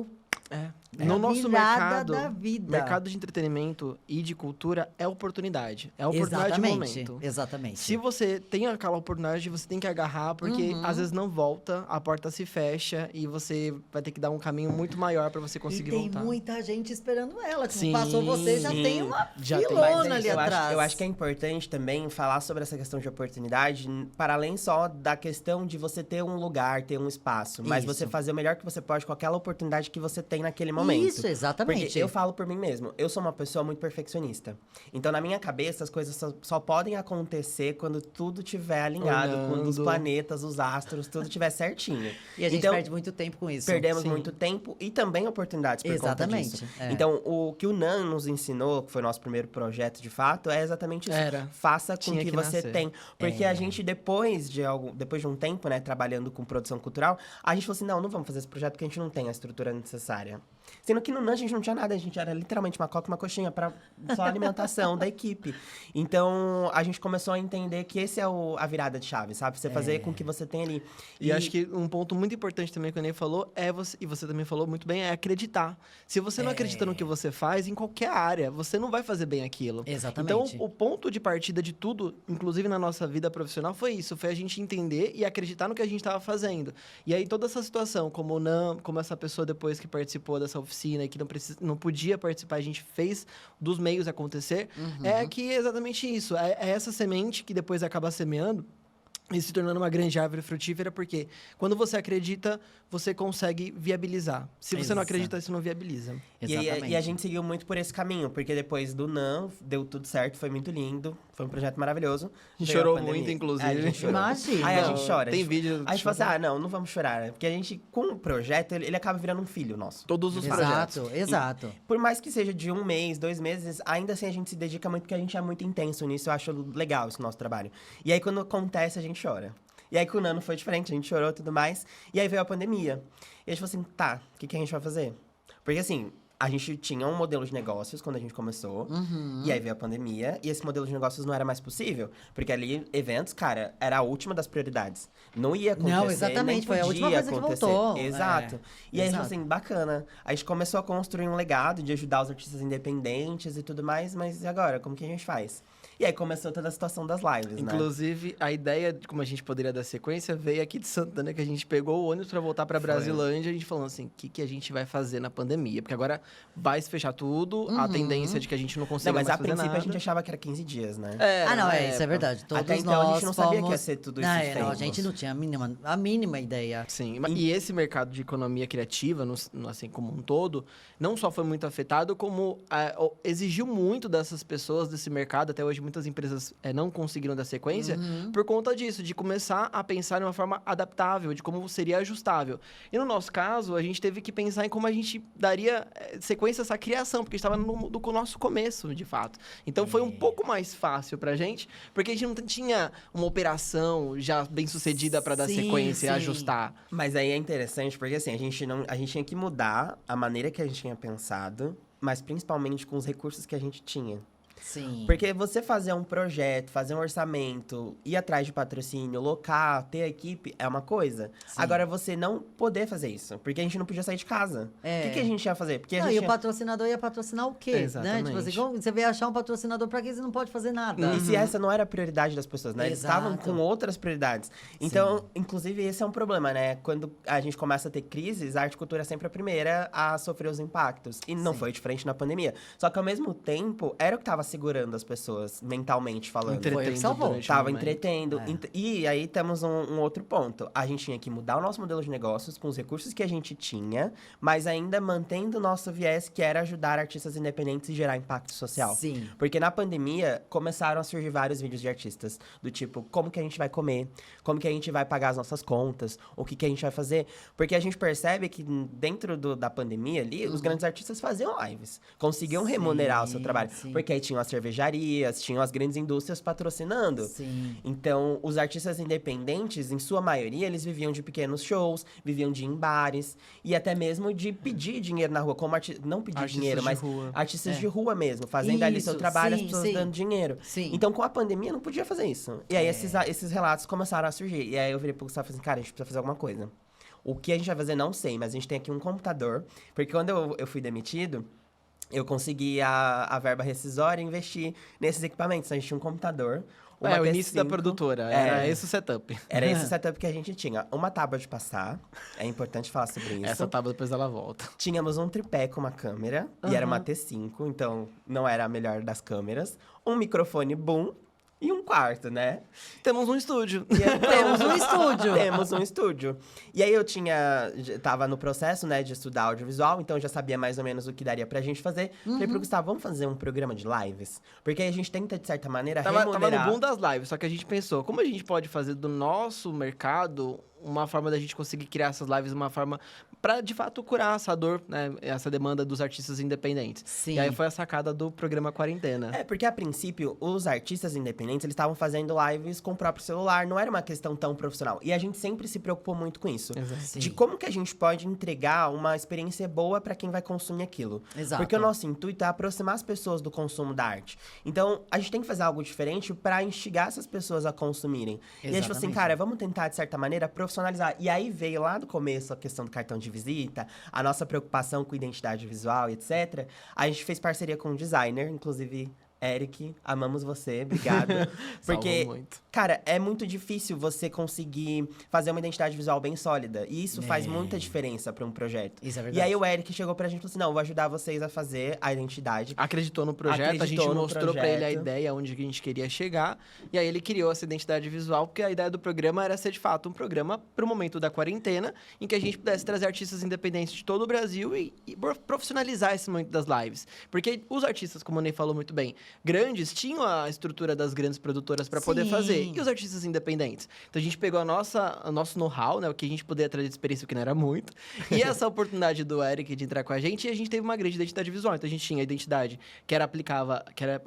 No a nosso virada mercado, da vida. mercado de entretenimento e de cultura é oportunidade. É oportunidade de momento. Exatamente. Se você tem aquela oportunidade, você tem que agarrar, porque às vezes não volta, a porta se fecha e você vai ter que dar um caminho muito maior para você conseguir e tem voltar. muita gente esperando ela. Tipo, Sim, passou você, já sim. tem uma Já tem. Mas filona é ali isso, atrás. eu acho que é importante também falar sobre essa questão de oportunidade, para além só da questão de você ter um lugar, ter um espaço, mas Isso. você fazer o melhor que você pode com aquela oportunidade que você tem naquele momento. Isso, exatamente. Porque eu falo por mim mesmo, eu sou uma pessoa muito perfeccionista. Então, na minha cabeça, as coisas só podem acontecer quando tudo estiver alinhado, quando os Olhando. planetas, os astros, tudo estiver certinho. E a gente Então, perde muito tempo com isso. perdemos Sim. muito tempo e também oportunidades por Exatamente, conta disso. é. Então, o que o NAN nos ensinou, que foi o nosso primeiro projeto de fato, é exatamente isso. Era. Faça com Tinha que que você nascer. tem. Porque a gente, depois de um tempo, né, trabalhando com produção cultural, a gente falou assim, não vamos fazer esse projeto porque a gente não tem a estrutura necessária. Sendo que no NAN a gente não tinha nada, a gente era literalmente uma coca e uma coxinha para só a alimentação da equipe. Então, a gente começou a entender que esse é a virada de chave, sabe? Você fazer com que você tenha ali. E acho que um ponto muito importante também que o Ney falou é você, e você também falou muito bem, é acreditar. Se você não acredita no que você faz, em qualquer área, você não vai fazer bem aquilo. Exatamente. Então, o ponto de partida de tudo, inclusive na nossa vida profissional, foi isso. Foi a gente entender e acreditar no que a gente estava fazendo. E aí, toda essa situação, como essa pessoa depois que participou dessa oficina e que não podia participar, a gente fez dos meios acontecer, é que é exatamente isso. É essa semente que depois acaba semeando e se tornando uma grande árvore frutífera, porque quando você acredita, você consegue viabilizar. Se você não Exato. acredita, você não viabiliza. E a gente seguiu muito por esse caminho, porque depois do NAN, deu tudo certo, foi muito lindo, foi um projeto maravilhoso. A gente Veio chorou pandemia. muito, inclusive. A gente chorou. Imagina. Aí a Não, gente chora. tem a gente, vídeo A gente fala assim, não vamos chorar. Porque a gente, com o projeto, ele acaba virando um filho nosso. Todos os projetos. Exato. Por mais que seja de 1 mês, 2 meses, ainda assim a gente se dedica muito, porque a gente é muito intenso nisso. Eu acho legal esse nosso trabalho. E aí, quando acontece, a gente chora. E aí, com o Nano foi diferente, a gente chorou e tudo mais. E aí veio a pandemia. E a gente falou assim, tá, o que a gente vai fazer? Porque assim, a gente tinha um modelo de negócios quando a gente começou. E aí veio a pandemia. E esse modelo de negócios não era mais possível. Porque ali, eventos, cara, era a última das prioridades. Não ia acontecer. Não, exatamente, nem foi a podia última coisa que acontecer. voltou. Exato. E aí a gente exato. falou assim, bacana. A gente começou a construir um legado de ajudar os artistas independentes e tudo mais. Mas e agora? Como que a gente faz? E aí começou toda a situação das lives, né? Inclusive, a ideia de como a gente poderia dar sequência veio aqui de Santana, que a gente pegou o ônibus para voltar para Brasilândia, a gente falando assim, o que a gente vai fazer na pandemia? Porque agora vai se fechar tudo, a tendência de que a gente não consiga Não, mas mais a fazer princípio nada. a gente achava que era 15 dias, né? Isso é verdade. Todos Até então, nós a gente não sabia que ia fomos- ser tudo isso Não, de não, a tempos. gente não tinha a mínima ideia. Sim, e esse mercado de economia criativa, assim como um todo, não só foi muito afetado, como exigiu muito dessas pessoas desse mercado. Até hoje, muitas empresas não conseguiram dar sequência por conta disso, de começar a pensar de uma forma adaptável, de como seria ajustável. E no nosso caso, a gente teve que pensar em como a gente daria sequência a essa criação, porque estava no nosso começo, de fato. Então, foi um pouco mais fácil pra gente, porque a gente não tinha uma operação já bem sucedida para dar Sim, sequência e sim. ajustar. Mas aí é interessante, porque assim, a gente tinha que mudar a maneira que a gente tinha pensado mas principalmente com os recursos que a gente tinha. Sim. Porque você fazer um projeto, fazer um orçamento, ir atrás de patrocínio, local, ter a equipe, é uma coisa. Sim. Agora, você não poder fazer isso, porque a gente não podia sair de casa. É. O que a gente ia fazer? Porque a Não, gente e o patrocinador ia patrocinar o quê? Né? Exatamente. Tipo assim, como você veio achar um patrocinador pra quê? Você não pode fazer nada. E se essa não era a prioridade das pessoas, né? Eles estavam Exato. com outras prioridades. Então, inclusive, esse é um problema, né? Quando a gente começa a ter crises, a arte e cultura é sempre a primeira a sofrer os impactos. E não Sim. foi diferente na pandemia. Só que, ao mesmo tempo, era o que estava segurando as pessoas, mentalmente falando. Foi o que salvou. durante o Tava momento. entretendo. É. E aí temos um outro ponto. A gente tinha que mudar o nosso modelo de negócios com os recursos que a gente tinha, mas ainda mantendo o nosso viés, que era ajudar artistas independentes e gerar impacto social. Sim. Porque na pandemia começaram a surgir vários vídeos de artistas, do tipo, como que a gente vai comer, como que a gente vai pagar as nossas contas, o que que a gente vai fazer. Porque a gente percebe que dentro da pandemia ali, os grandes artistas faziam lives, conseguiam remunerar o seu Sim, trabalho. sim. Porque aí tinham as cervejarias, tinham as grandes indústrias patrocinando. Sim. Então, os artistas independentes, em sua maioria, eles viviam de pequenos shows, viviam de ir em bares e até mesmo de pedir dinheiro na rua, como não pedir Artistas dinheiro, de mas rua. artistas É. de rua mesmo, fazendo ali seu Isso, trabalho, as sim, pessoas sim. dando dinheiro. Sim. Então, com a pandemia, não podia fazer isso. E aí, É. esses relatos começaram a surgir. E aí, eu virei pro Gustavo e falei assim, cara, a gente precisa fazer alguma coisa. O que a gente vai fazer, não sei, mas a gente tem aqui um computador. Porque quando eu fui demitido, eu consegui a verba rescisória e investir nesses equipamentos. Então, a gente tinha um computador, uma O início da PS5, produtora. é. Era esse o setup. Era esse o setup que a gente tinha. Uma tábua de passar, é importante falar sobre isso. Essa tábua depois ela volta. Tínhamos um tripé com uma câmera, e era uma T5, então não era a melhor das câmeras. Um microfone boom e um quarto, né? Temos um estúdio. E aí, Temos um estúdio. Temos um estúdio. E aí eu tava no processo, né, de estudar audiovisual, então eu já sabia mais ou menos o que daria pra gente fazer. Falei pro Gustavo, vamos fazer um programa de lives? Porque aí a gente tenta, de certa maneira, Tava remunerar... no boom das lives, só que a gente pensou, como a gente pode fazer do nosso mercado uma forma da gente conseguir criar essas lives, uma forma pra, de fato, curar essa dor, né? Essa demanda dos artistas independentes. Sim. E aí foi a sacada do programa Quarentena. É, porque a princípio, os artistas independentes, eles estavam fazendo lives com o próprio celular, não era uma questão tão profissional. E a gente sempre se preocupou muito com isso. Exato. Sim. De como que a gente pode entregar uma experiência boa pra quem vai consumir aquilo. Exato. Porque o nosso intuito é aproximar as pessoas do consumo da arte. Então, a gente tem que fazer algo diferente pra instigar essas pessoas a consumirem. E a gente falou assim, Exatamente. cara, vamos tentar, de certa maneira, profissionalizar. E aí veio lá do começo a questão do cartão de visita, a nossa preocupação com identidade visual e etc. A gente fez parceria com um designer, inclusive... Eric, amamos você, obrigado. Porque, Salvou muito. cara, é muito difícil você conseguir fazer uma identidade visual bem sólida. E isso faz É. muita diferença pra um projeto. Isso é E verdade. aí o Eric chegou pra gente e falou assim, não, vou ajudar vocês a fazer a identidade. Acreditou no projeto, a gente Acreditou no mostrou pra ele a projeto. ideia, onde que a gente queria chegar. E aí ele criou essa identidade visual, porque a ideia do programa era ser, de fato, um programa pro momento da quarentena, em que a gente pudesse trazer artistas independentes de todo o Brasil e profissionalizar esse momento das lives. Porque os artistas, como o Ney falou muito bem, grandes, tinham a estrutura das grandes produtoras para poder Sim. fazer. E os artistas independentes? Então a gente pegou o nosso know-how, né, o que a gente poderia trazer de experiência, o que não era muito, e essa oportunidade do Eric de entrar com a gente, e a gente teve uma grande identidade visual. Então a gente tinha a identidade que era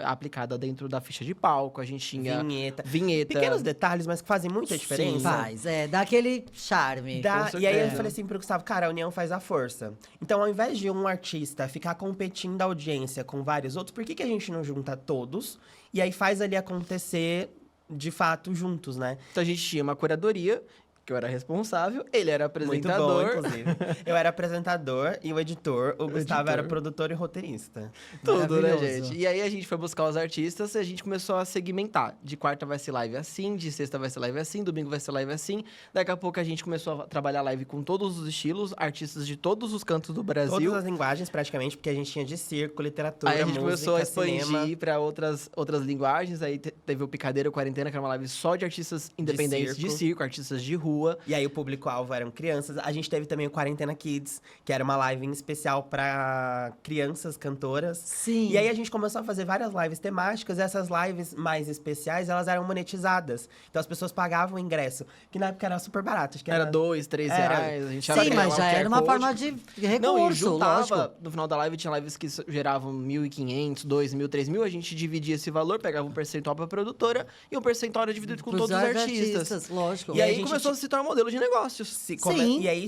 aplicada dentro da ficha de palco, a gente tinha Vinheta. Pequenos detalhes, mas que fazem muita diferença. Faz, dá aquele charme. Com E aí eu certeza. falei assim pro Gustavo, cara, a união faz a força. Então, ao invés de um artista ficar competindo a audiência com vários outros, por que a gente não junta todos e aí faz ali acontecer, de fato, juntos, né? Então a gente tinha uma curadoria, que eu era responsável, ele era Muito bom, apresentador. inclusive. Eu era apresentador e o editor. O Gustavo era editor. produtor e roteirista. Tudo, né, Maravilhoso. gente? E aí a gente foi buscar os artistas e a gente começou a segmentar. De quarta vai ser live assim, de sexta vai ser live assim, domingo vai ser live assim. Daqui a pouco a gente começou a trabalhar live com todos os estilos, artistas de todos os cantos do Brasil. Todas as linguagens, praticamente, porque a gente tinha de circo, literatura, Aí a gente música, começou a expandir cinema. para outras linguagens. Aí teve o Picadeiro Quarentena, que era uma live só de artistas independentes de circo. circo, artistas de rua. E aí o público-alvo eram crianças. A gente teve também o Quarentena Kids, que era uma live em especial pra crianças cantoras. Sim. E aí a gente começou a fazer várias lives temáticas, e essas lives mais especiais, elas eram monetizadas. Então as pessoas pagavam o ingresso, que na época era super barato. Acho que Era 2, 3 Era. reais. A gente Sim, abria mas lá já o era QR uma Code. forma de recurso, Não, e juntava, lógico. no final da live tinha lives que geravam 1.500, 2.000, 3.000, a gente dividia esse valor, pegava um percentual pra produtora e um percentual era dividido com Pros todos os artistas. lógico. E aí a gente começou a se se torna um modelo de negócios. Sim. E aí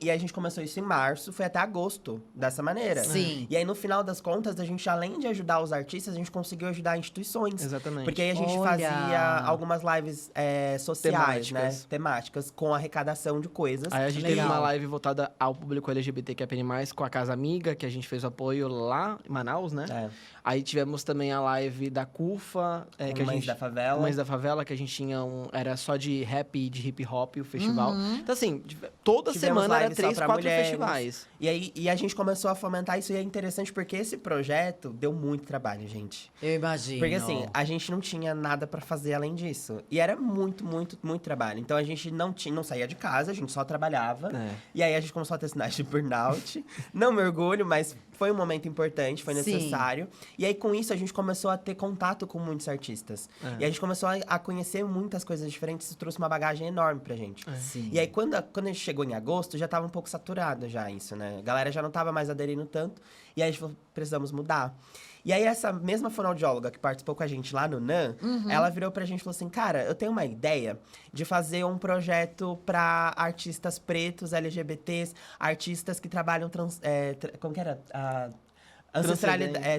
e a gente começou isso em março, foi até agosto, dessa maneira. Sim. E aí, no final das contas, a gente, além de ajudar os artistas, a gente conseguiu ajudar instituições. Exatamente. Porque aí a gente Olha. fazia algumas lives sociais, Temáticas. né? Temáticas, com arrecadação de coisas. Aí a gente Legal. teve uma live voltada ao público LGBTQIA+, com a Casa Amiga, que a gente fez o apoio lá em Manaus, né? É. Aí tivemos também a live da CUFA, que a Mães gente... da Favela. Mães da Favela, que a gente tinha era só de rap e de hip hop, o festival. Uhum. Então, assim, toda Tivemos semana era lives só 3, pra 4 mulheres. festivais. E a gente começou a fomentar isso, e é interessante porque esse projeto deu muito trabalho, gente. Eu imagino. Porque assim, a gente não tinha nada pra fazer além disso. E era muito, muito, muito trabalho. Então a gente não saía de casa, a gente só trabalhava. É. E aí a gente começou a ter sinais de burnout. Não me orgulho, mas foi um momento importante, foi Sim. necessário. E aí com isso a gente começou a ter contato com muitos artistas. É. E a gente começou a conhecer muitas coisas diferentes, isso trouxe uma bagagem enorme pra gente. Sim. E aí, quando a gente chegou em agosto, já tava um pouco saturado já isso, né? A galera já não tava mais aderindo tanto. E aí a gente falou, precisamos mudar. E aí, essa mesma fonoaudióloga que participou com a gente lá no NAM, ela virou pra gente e falou assim, cara, eu tenho uma ideia de fazer um projeto pra artistas pretos, LGBTs, artistas que trabalham como que era?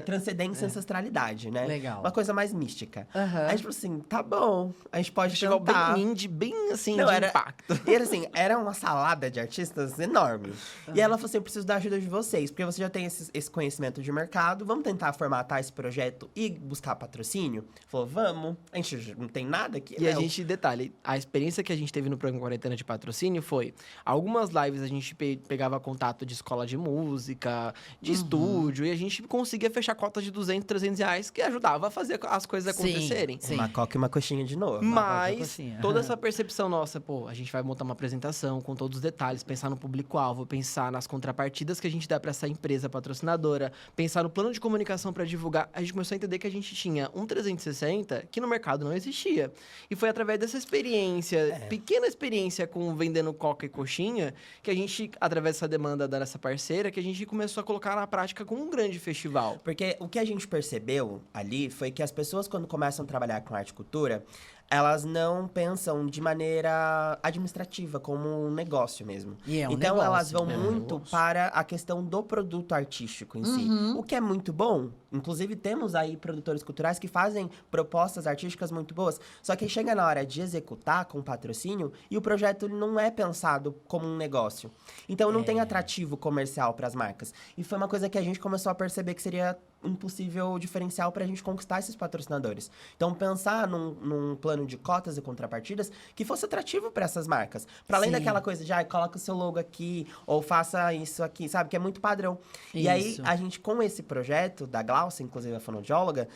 Transcendência e ancestralidade, né? Legal. Uma coisa mais mística. Aham. Aí a gente falou assim, tá bom, a gente pode Chegou tentar. bem indie, bem assim, Não, de era- impacto. E era assim, era uma salada de artistas enorme. E ela falou assim, eu preciso da ajuda de vocês, porque você já tem esse conhecimento de mercado, vamos tentar formatar esse projeto e buscar patrocínio? Falou, vamos. A gente não tem nada aqui, E né? a gente, detalhe, a experiência que a gente teve no programa Quarentena de Patrocínio foi... Algumas lives a gente pegava contato de escola de música, de estúdio, e a gente conseguia fechar cotas de 200, 300 reais, que ajudava a fazer as coisas Sim, acontecerem. sim. Uma coca e uma coxinha de novo. Mas coxinha. toda essa percepção nossa, pô, a gente vai montar uma apresentação com todos os detalhes, pensar no público-alvo, pensar nas contrapartidas que a gente dá para essa empresa patrocinadora, pensar no plano de comunicação para divulgar, a gente começou a entender que a gente tinha um 360 que no mercado não existia. E foi através dessa experiência, pequena experiência com vendendo coca e coxinha, que a gente, através dessa demanda dessa parceira, que a gente começou a colocar na prática com um grande festival. Porque o que a gente percebeu ali foi que as pessoas, quando começam a trabalhar com arte e cultura, elas não pensam de maneira administrativa, como um negócio mesmo. E é um então, negócio, elas vão né? muito para a questão do produto artístico em si. O que é muito bom. Inclusive, temos aí produtores culturais que fazem propostas artísticas muito boas. Só que chega na hora de executar com patrocínio e o projeto ele não é pensado como um negócio. Então, não tem atrativo comercial para as marcas. E foi uma coisa que a gente começou a perceber que seria um possível diferencial para a gente conquistar esses patrocinadores. Então, pensar num plano de cotas e contrapartidas que fosse atrativo para essas marcas. Para além Sim. daquela coisa de, coloca o seu logo aqui, ou faça isso aqui, sabe? Que é muito padrão. E aí, Isso. a gente, com esse projeto da Glaucia, inclusive a fonoaudióloga,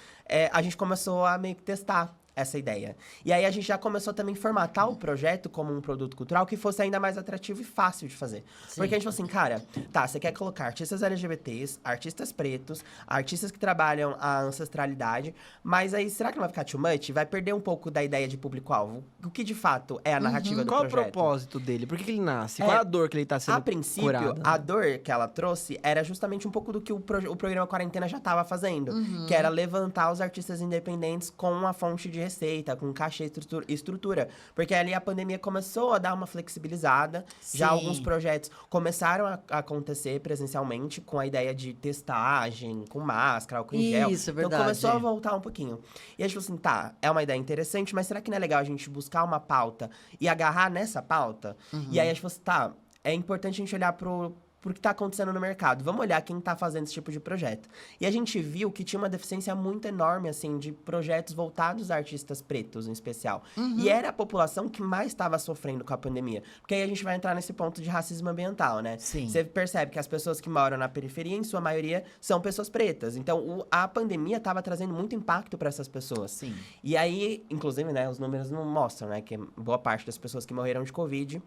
a gente começou a meio que testar essa ideia. E aí a gente já começou também a formatar o projeto como um produto cultural que fosse ainda mais atrativo e fácil de fazer. Sim. Porque a gente falou assim, cara, tá, você quer colocar artistas LGBTs, artistas pretos, artistas que trabalham a ancestralidade, mas aí será que não vai ficar too much? Vai perder um pouco da ideia de público-alvo? O que de fato é a narrativa do Qual é o projeto? propósito dele? Por que ele nasce? Qual é a dor que ele está sendo A princípio, curada? a dor que ela trouxe era justamente um pouco do que o programa Quarentena já estava fazendo. Que era levantar os artistas independentes com uma fonte de receita, com caixa e estrutura. Porque ali a pandemia começou a dar uma flexibilizada. Já Sim. alguns projetos começaram a acontecer presencialmente com a ideia de testagem, com máscara, álcool em gel. Isso, é Então verdade. começou a voltar um pouquinho. E a gente falou assim, tá, é uma ideia interessante, mas será que não é legal a gente buscar uma pauta e agarrar nessa pauta? E aí a gente falou assim, tá, é importante a gente olhar pro que está acontecendo no mercado. Vamos olhar quem está fazendo esse tipo de projeto. E a gente viu que tinha uma deficiência muito enorme, assim, de projetos voltados a artistas pretos, em especial. E era a população que mais estava sofrendo com a pandemia. Porque aí a gente vai entrar nesse ponto de racismo ambiental, né? Sim. Você percebe que as pessoas que moram na periferia, em sua maioria, são pessoas pretas. Então, a pandemia estava trazendo muito impacto para essas pessoas. Sim. E aí, inclusive, né, os números não mostram, né, que boa parte das pessoas que morreram de Covid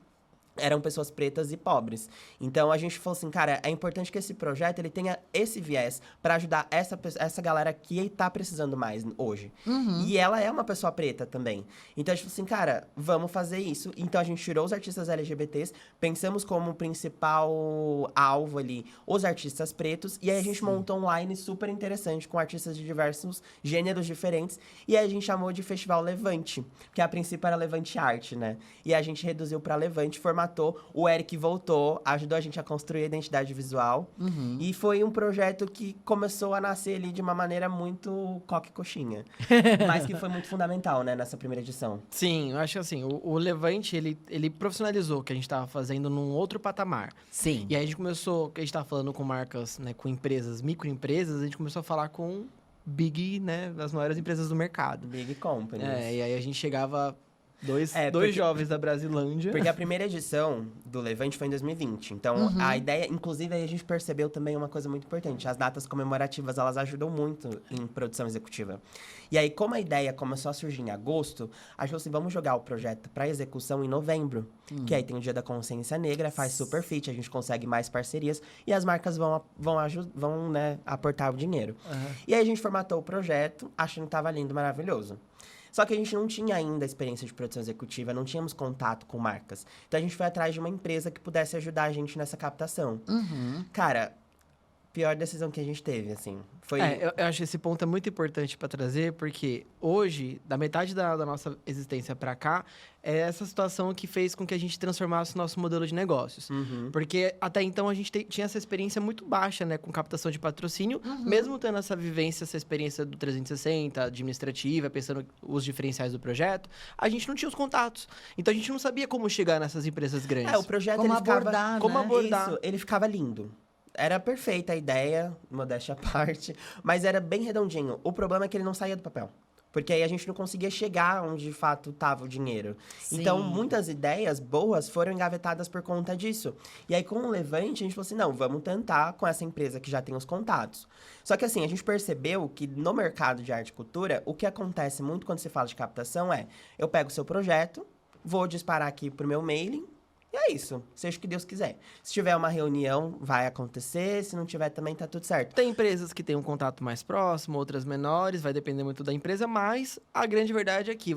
eram pessoas pretas e pobres. Então a gente falou assim, cara, é importante que esse projeto ele tenha esse viés para ajudar essa galera que tá precisando mais hoje. E ela é uma pessoa preta também. Então a gente falou assim, cara, vamos fazer isso. Então a gente tirou os artistas LGBTs, pensamos como principal alvo ali os artistas pretos, e aí a gente montou um line super interessante com artistas de diversos gêneros diferentes, e aí a gente chamou de Festival Levante, que a princípio era Levante Arte, né? E a gente reduziu para Levante, formatou. O Eric voltou, ajudou a gente a construir a identidade visual. E foi um projeto que começou a nascer ali de uma maneira muito coque coxinha. Mas que foi muito fundamental, né, nessa primeira edição. Sim, eu acho que assim, o Levante, ele profissionalizou o que a gente estava fazendo num outro patamar. Sim. E aí a gente começou, que a gente estava falando com marcas, né, com empresas, microempresas, a gente começou a falar com big, né, as maiores empresas do mercado. Big Companies. E aí a gente chegava dois porque- jovens da Brasilândia. Porque a primeira edição do Levante foi em 2020. Então, a ideia... Inclusive, aí a gente percebeu também uma coisa muito importante. As datas comemorativas, elas ajudam muito em produção executiva. E aí, como a ideia começou a surgir em agosto, a gente falou assim, vamos jogar o projeto para execução em novembro. Que aí tem o Dia da Consciência Negra, faz super fit, a gente consegue mais parcerias. E as marcas vão né, aportar o dinheiro. E aí, a gente formatou o projeto, achando que estava lindo, maravilhoso. Só que a gente não tinha ainda experiência de produção executiva, não tínhamos contato com marcas. Então, a gente foi atrás de uma empresa que pudesse ajudar a gente nessa captação. Cara, pior decisão que a gente teve, assim. Foi... Eu acho que esse ponto é muito importante para trazer, porque hoje, da metade da nossa existência para cá, é essa situação que fez com que a gente transformasse o nosso modelo de negócios. Porque até então a gente tinha essa experiência muito baixa, né, com captação de patrocínio, mesmo tendo essa vivência, essa experiência do 360, administrativa, pensando os diferenciais do projeto, a gente não tinha os contatos. Então a gente não sabia como chegar nessas empresas grandes. o projeto Como ele ficava... abordar, como né? abordar. Isso, ele ficava lindo. Era perfeita a ideia, modéstia à parte, mas era bem redondinho. O problema é que ele não saía do papel. Porque aí a gente não conseguia chegar onde de fato estava o dinheiro. Sim. Então, muitas ideias boas foram engavetadas por conta disso. E aí, com o Levante, a gente falou assim, não, vamos tentar com essa empresa que já tem os contatos. Só que assim, a gente percebeu que no mercado de arte e cultura, o que acontece muito quando se fala de captação é, eu pego o seu projeto, vou disparar aqui pro meu mailing, e é isso, seja o que Deus quiser. Se tiver uma reunião, vai acontecer. Se não tiver, também tá tudo certo. Tem empresas que têm um contato mais próximo, outras menores, vai depender muito da empresa, mas a grande verdade é que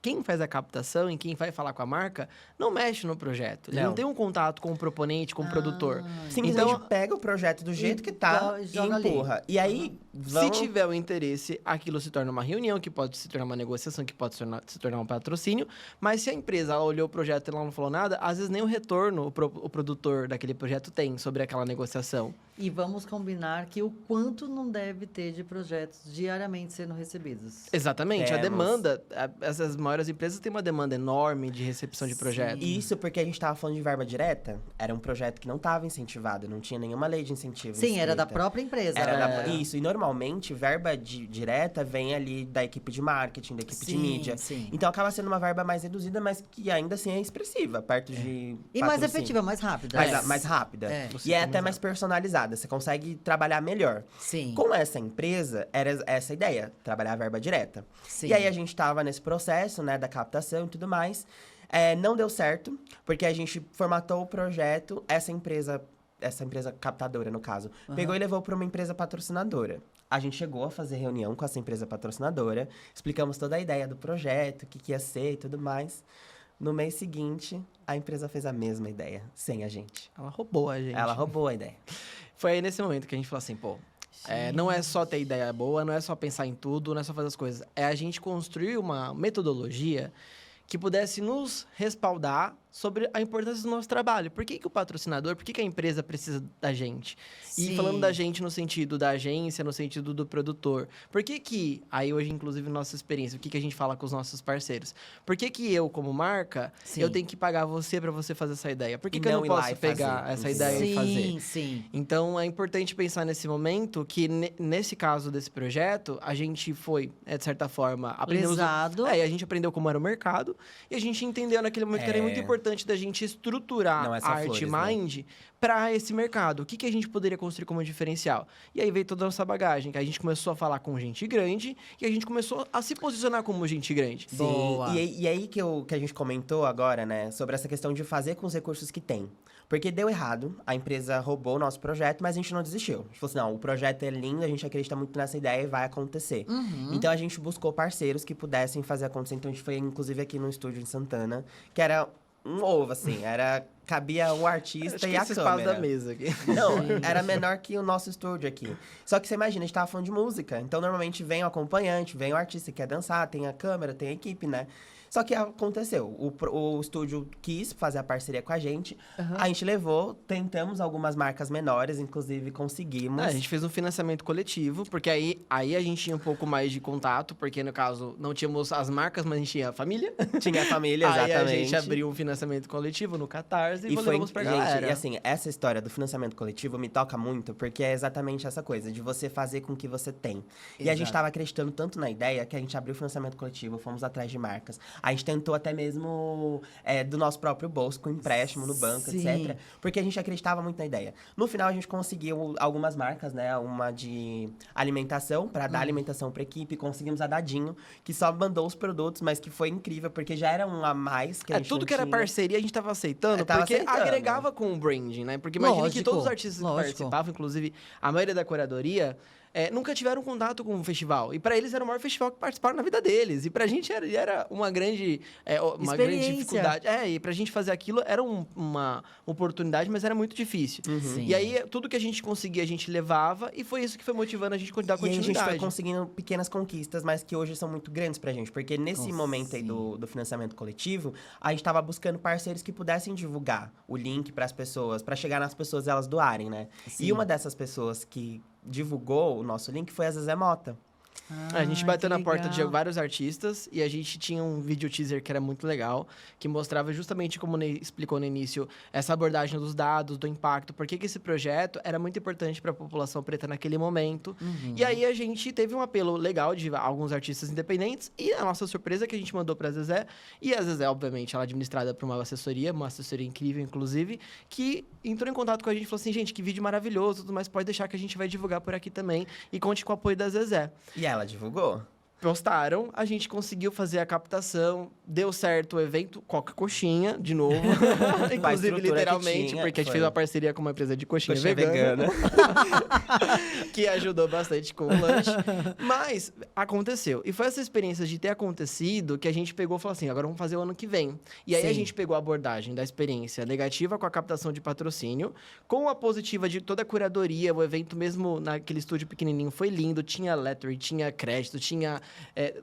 quem faz a captação e quem vai falar com a marca não mexe no projeto. Ele não tem um contato com o proponente, com o produtor. Simplesmente Então, pega o projeto do jeito que tá e joga ali. empurra. E aí, se tiver o interesse, aquilo se torna uma reunião, que pode se tornar uma negociação, que pode se tornar um patrocínio. Mas se a empresa ela olhou o projeto e ela não falou nada, às vezes nem o retorno o produtor daquele projeto tem sobre aquela negociação. E vamos combinar que o quanto não deve ter de projetos diariamente sendo recebidos. Exatamente. A Temos. demanda, essas maiores empresas têm uma demanda enorme de recepção de projetos. Isso porque a gente tava falando de verba direta, era um projeto que não estava incentivado, não tinha nenhuma lei de incentivo. Sim, era da escrita. própria empresa. Isso, e normalmente verba direta vem ali da equipe de marketing, da equipe de mídia. Sim. Então acaba sendo uma verba mais reduzida, mas que ainda assim é expressiva, perto de. E mais patrocínio. efetiva, mais rápida. Mais rápida. É. E é até mais personalizada, você consegue trabalhar melhor. Sim. Com essa empresa, era essa a ideia, trabalhar a verba direta. Sim. E aí a gente tava nesse processo, né, da captação e tudo mais. Não deu certo, porque a gente formatou o projeto, essa empresa captadora, no caso, pegou e levou para uma empresa patrocinadora. A gente chegou a fazer reunião com essa empresa patrocinadora, explicamos toda a ideia do projeto, o que ia ser e tudo mais. No mês seguinte, a empresa fez a mesma ideia, sem a gente. Ela roubou a gente. Ela roubou a ideia. Foi aí nesse momento que a gente falou assim, pô, não é só ter ideia boa, não é só pensar em tudo, não é só fazer as coisas. É a gente construir uma metodologia que pudesse nos respaldar sobre a importância do nosso trabalho. Por que o patrocinador, por que a empresa precisa da gente? Sim. E falando da gente no sentido da agência, no sentido do produtor. Por que aí hoje, inclusive, nossa experiência, o que a gente fala com os nossos parceiros? Por que eu, como marca, Sim. eu tenho que pagar você para você fazer essa ideia? Por que E eu não não ir lá posso e pegar fazer? essa Sim. ideia e fazer? Sim, sim. Então, é importante pensar nesse momento que, nesse caso desse projeto, a gente foi, de certa forma, aprendemos... Lesado. E a gente aprendeu como era o mercado e a gente entendeu naquele momento que era muito importante importante da gente estruturar Não é só a Art flores, né? Mind para esse mercado. O que a gente poderia construir como diferencial? E aí veio toda a nossa bagagem, que a gente começou a falar com gente grande e a gente começou a se posicionar como gente grande. Sim, Boa. e aí que a gente comentou agora, né, sobre essa questão de fazer com os recursos que tem. Porque deu errado, a empresa roubou o nosso projeto, mas a gente não desistiu. A gente falou assim, não, o projeto é lindo, a gente acredita muito nessa ideia e vai acontecer. Então a gente buscou parceiros que pudessem fazer acontecer. Então a gente foi, inclusive, aqui no estúdio em Santana, que era um ovo, assim, cabia o artista Acho e que a esse espaço câmera. da mesa aqui. Não, era menor que o nosso estúdio aqui. Só que você imagina, a gente tava falando de música. Então, normalmente, vem o acompanhante, vem o artista que quer dançar, tem a câmera, tem a equipe, né? Só que aconteceu. O estúdio quis fazer a parceria com a gente. A gente levou, tentamos algumas marcas menores, inclusive conseguimos. A gente fez um financiamento coletivo, porque aí a gente tinha um pouco mais de contato, porque no caso não tínhamos as marcas, mas a gente tinha a família. Tinha a família, exatamente. Aí a gente abriu um financiamento coletivo no Catarse e levamos pra gente, galera. e assim, essa história do financiamento coletivo me toca muito, porque é exatamente essa coisa, de você fazer com o que você tem. E a gente Exato. tava acreditando tanto na ideia, que a gente abriu o financiamento coletivo, fomos atrás de marcas. A gente tentou até mesmo do nosso próprio bolso, com empréstimo no banco, Sim. etc. Porque a gente acreditava muito na ideia. No final, a gente conseguiu algumas marcas, né? Uma de alimentação, para dar alimentação pra equipe. Conseguimos a Dadinho, que só mandou os produtos, mas que foi incrível, porque já era um a mais que a gente Tudo não que era tinha. parceria a gente tava aceitando, Tava porque aceitando. agregava com o branding, né? Porque imagina que Lógico, todos os artistas que lógico. participavam, inclusive a maioria da curadoria, nunca tiveram contato com o festival. E pra eles era o maior festival que participaram na vida deles. E pra gente era uma grande Experiência. dificuldade. E pra gente fazer aquilo era uma oportunidade, mas era muito difícil. Sim. E aí, tudo que a gente conseguia, a gente levava. E foi isso que foi motivando a gente a dar E aí a gente continuidade. foi conseguindo pequenas conquistas, mas que hoje são muito grandes pra gente. Porque nesse Nossa, momento aí sim. do financiamento coletivo, a gente tava buscando parceiros que pudessem divulgar o link pras pessoas, pra chegar nas pessoas e elas doarem, né? Sim. E uma dessas pessoas que divulgou o nosso link foi a Zezé Mota. A gente Ai, bateu que na porta de legal. vários artistas e a gente tinha um vídeo teaser que era muito legal, que mostrava justamente como o Ney explicou no início, essa abordagem dos dados, do impacto, por que esse projeto era muito importante para a população preta naquele momento. E aí a gente teve um apelo legal de alguns artistas independentes e a nossa surpresa é que a gente mandou para a Zezé, e a Zezé, obviamente, ela é administrada por uma assessoria incrível, inclusive, que entrou em contato com a gente e falou assim, gente, que vídeo maravilhoso, tudo mais, pode deixar que a gente vai divulgar por aqui também e conte com o apoio da Zezé. E ela divulgou. Postaram, a gente conseguiu fazer a captação, deu certo o evento, Coca Coxinha, de novo. Inclusive, estrutura que literalmente, tinha, porque a gente foi. fez uma parceria com uma empresa de coxinha, Coxinha vegana, vegana. que ajudou bastante com o lanche. Mas aconteceu. E foi essa experiência de ter acontecido que a gente pegou e falou assim, agora vamos fazer o ano que vem. E aí a Sim. gente pegou a abordagem da experiência negativa com a captação de patrocínio, com a positiva de toda a curadoria, o evento mesmo naquele estúdio pequenininho foi lindo, tinha lettering, tinha crédito, tinha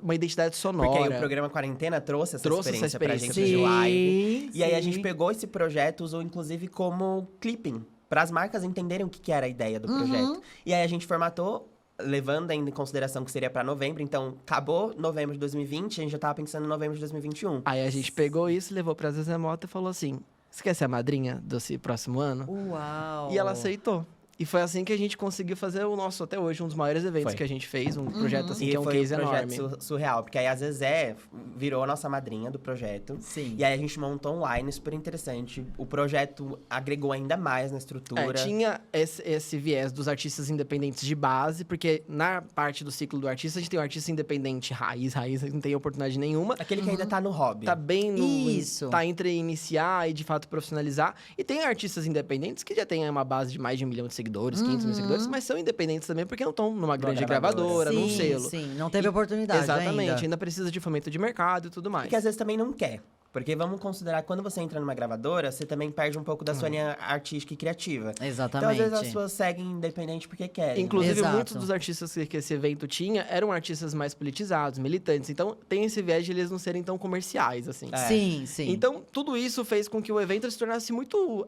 uma identidade sonora. Porque aí o programa Quarentena trouxe essa experiência pra gente Sim, de live. E aí a sim. gente pegou esse projeto, usou inclusive como clipping, para as marcas entenderem o que era a ideia do projeto. E aí a gente formatou, levando ainda em consideração que seria para novembro. Então, acabou novembro de 2020, a gente já tava pensando em novembro de 2021. Aí a gente pegou isso, levou pra Zezé Mota e falou assim, você quer ser a madrinha desse próximo ano? Uau. E ela aceitou. E foi assim que a gente conseguiu fazer o nosso, até hoje, um dos maiores eventos Foi. que a gente fez. Um projeto assim, E que é um foi case um projeto enorme. surreal, porque aí a Zezé virou a nossa madrinha do projeto. Sim. E aí a gente montou online, super interessante. O projeto agregou ainda mais na estrutura. Tinha esse viés dos artistas independentes de base, porque na parte do ciclo do artista, a gente tem o artista independente raiz, não tem oportunidade nenhuma. Aquele que ainda tá no hobby. Tá bem no... Isso. Tá entre iniciar e, de fato, profissionalizar. E tem artistas independentes que já têm uma base de mais de 1 milhão de seguidores, 500 mil seguidores, mas são independentes também porque não estão numa grande gravadora. gravadora, num Sim, selo. sim, não teve oportunidade Exatamente, ainda. precisa de fomento de mercado e tudo mais. E que às vezes também não quer. Porque vamos considerar que quando você entra numa gravadora, você também perde um pouco da sua linha artística e criativa. Exatamente. Então, às vezes, as pessoas seguem independente porque querem. Inclusive, Exato. muitos dos artistas que esse evento tinha eram artistas mais politizados, militantes. Então, tem esse viés de eles não serem tão comerciais, assim. É. Sim, sim. Então, tudo isso fez com que o evento se tornasse muito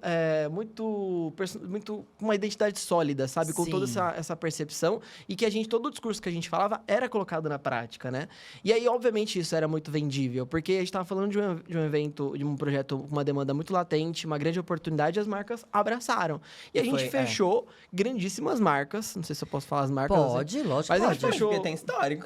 com uma identidade sólida, sabe? Com Sim. toda essa percepção. E que todo o discurso que a gente falava era colocado na prática, né? E aí, obviamente, isso era muito vendível. Porque a gente estava falando de um um evento, de um projeto com uma demanda muito latente, uma grande oportunidade, e as marcas abraçaram. E a gente fechou grandíssimas marcas, não sei se eu posso falar as marcas. Pode, lógico, mas a pode. gente fechou... Porque tem histórico.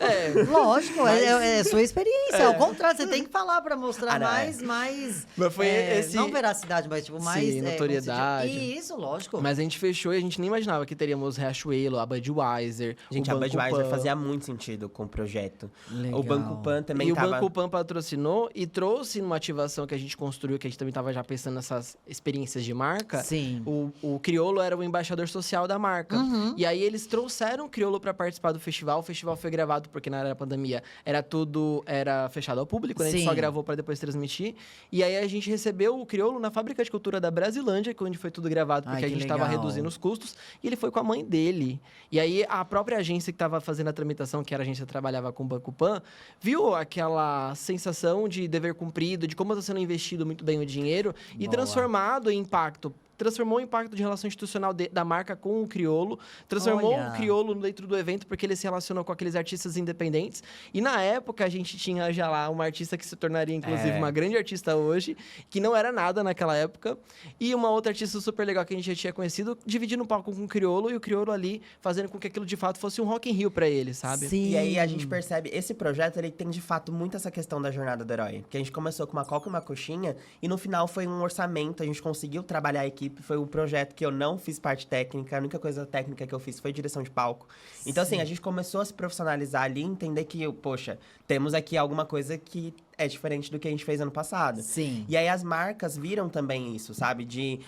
Lógico, é sua experiência. Ao contrário, você tem que falar pra mostrar mais... Mas foi Não veracidade, mas tipo, mais... Sim, notoriedade. Isso, lógico. Mas a gente fechou e a gente nem imaginava que teríamos Riachuelo, a Budweiser, Gente, o a Banco Budweiser Pan. fazia muito sentido com o projeto. Legal. O Banco Pan também E tava... o Banco Pan patrocinou e trouxe uma ativação que a gente construiu, que a gente também estava já pensando nessas experiências de marca. Sim. O Criolo era o embaixador social da marca. Uhum. E aí eles trouxeram o Criolo para participar do festival. O festival foi gravado porque na era da pandemia era fechado ao público, né? A gente Sim. só gravou para depois transmitir. E aí a gente recebeu o Criolo na Fábrica de Cultura da Brasilândia, onde foi tudo gravado porque Ai, a que gente estava legal. reduzindo os custos. E ele foi com a mãe dele. E aí a própria agência que estava fazendo a tramitação, que era a agência que trabalhava com o Banco Pan, viu aquela sensação de dever cumprido, de como está sendo investido muito bem o dinheiro e Boa. transformado em impacto. Transformou o impacto de relação institucional da marca com o Criolo, transformou Olha. o Criolo dentro do evento porque ele se relacionou com aqueles artistas independentes. E na época a gente tinha já lá uma artista que se tornaria, inclusive, uma grande artista hoje, que não era nada naquela época, e uma outra artista super legal que a gente já tinha conhecido, dividindo o palco com o Criolo, e o Criolo ali fazendo com que aquilo de fato fosse um Rock in Rio pra ele, sabe? Sim. E aí a gente percebe, esse projeto, ele tem de fato muito essa questão da jornada do herói. Porque a gente começou com uma coca e uma coxinha, e no final foi um orçamento, a gente conseguiu trabalhar a equipe, foi um projeto que eu não fiz parte técnica, a única coisa técnica que eu fiz foi direção de palco. Então, assim, a gente começou a se profissionalizar ali, entender que, poxa, temos aqui alguma coisa que é diferente do que a gente fez ano passado. Sim. E aí as marcas viram também isso, sabe? De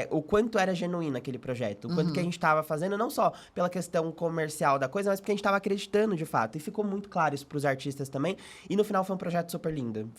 o quanto era genuíno aquele projeto. O quanto que a gente estava fazendo, não só pela questão comercial da coisa, mas porque a gente estava acreditando de fato. E ficou muito claro isso pros artistas também. E no final foi um projeto super lindo.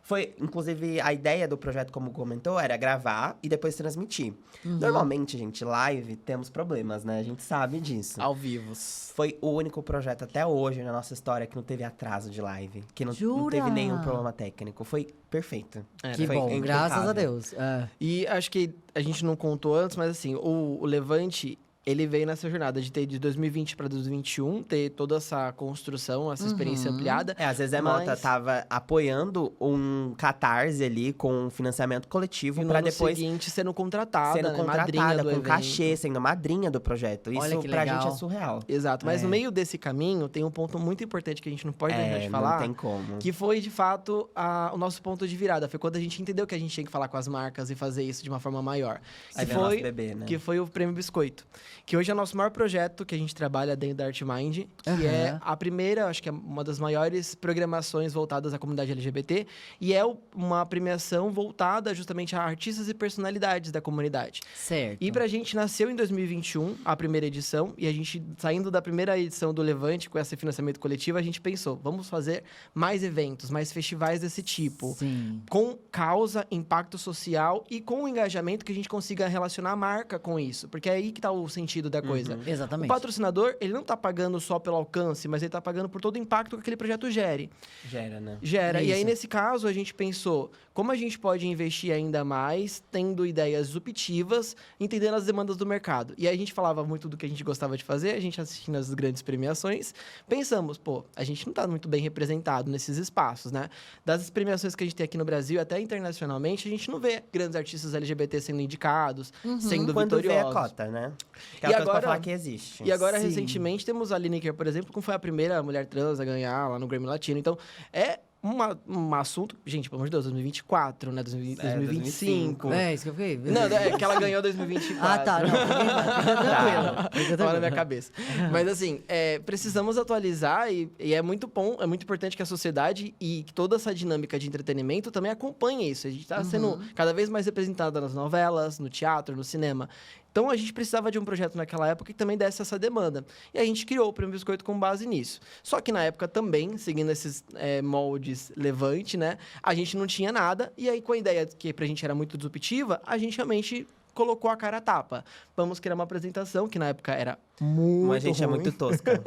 Foi, inclusive, a ideia do projeto, como comentou, era gravar e depois transmitir. Normalmente, gente, live, temos problemas, né? A gente sabe disso. Ao vivo. Foi o único projeto até hoje na nossa história que não teve atraso de live. Que não Jura? teve nenhum problema técnico. Foi perfeito. Que Foi bom, impecável. graças a Deus. É. E acho que a gente não contou antes, mas assim, o Levante, ele veio nessa jornada de ter de 2020 para 2021, ter toda essa construção, essa experiência ampliada. A Zezé Mota tava apoiando um catarse ali com um financiamento coletivo E no para ano depois seguinte sendo contratada, sendo né? Madrinha contratada do com evento. cachê, sendo madrinha do projeto. Olha Isso que pra legal. gente é surreal. Exato, mas no meio desse caminho tem um ponto muito importante que a gente não pode deixar de falar. Não tem como. Que foi, de fato, o nosso ponto de virada. Foi quando a gente entendeu que a gente tinha que falar com as marcas e fazer isso de uma forma maior. Aí Que veio o nosso foi, bebê, né? que foi o Prêmio Biscoito. Que hoje é o nosso maior projeto que a gente trabalha dentro da Artmind. Que é a primeira, acho que é uma das maiores programações voltadas à comunidade LGBT. E é uma premiação voltada justamente a artistas e personalidades da comunidade. Certo. E pra gente nasceu em 2021 a primeira edição, e a gente, saindo da primeira edição do Levante com esse financiamento coletivo, a gente pensou, vamos fazer mais eventos, mais festivais desse tipo. Sim. Com causa, impacto social e com o engajamento que a gente consiga relacionar a marca com isso. Porque é aí que tá o sentido da coisa. O Exatamente. patrocinador, ele não tá pagando só pelo alcance, mas ele tá pagando por todo o impacto que aquele projeto gere. Gera, né? Gera. E aí, Isso. nesse caso, a gente pensou como a gente pode investir ainda mais, tendo ideias disruptivas, entendendo as demandas do mercado. E aí a gente falava muito do que a gente gostava de fazer, a gente assistindo as grandes premiações, pensamos, pô, a gente não está muito bem representado nesses espaços, né? Das premiações que a gente tem aqui no Brasil, até internacionalmente, a gente não vê grandes artistas LGBT sendo indicados, sendo Quando vê vitoriosos. a cota, né? Que é E a coisa pra agora- falar que existe. E agora, Sim. recentemente, temos a Lineker, por exemplo, que foi a primeira mulher trans a ganhar lá no Grammy Latino. Então, é um assunto... Gente, pelo amor de Deus, 2024, né? 2025. É, isso que eu fiquei. Não, é que ela ganhou 2024. Ah, tá. Não, fica tranquilo. Fica Tava na minha tranquilo. cabeça. Mas assim, precisamos atualizar e é muito bom, é muito importante que a sociedade e que toda essa dinâmica de entretenimento também acompanhe isso. A gente está sendo cada vez mais representada nas novelas, no teatro, no cinema. Então, a gente precisava de um projeto naquela época que também desse essa demanda. E a gente criou o Prêmio Biscoito com base nisso. Só que na época também, seguindo esses moldes Levante, né? A gente não tinha nada. E aí, com a ideia que pra gente era muito disruptiva, a gente realmente colocou a cara a tapa. Vamos criar uma apresentação, que na época era muito Mas a gente é ruim. muito tosca.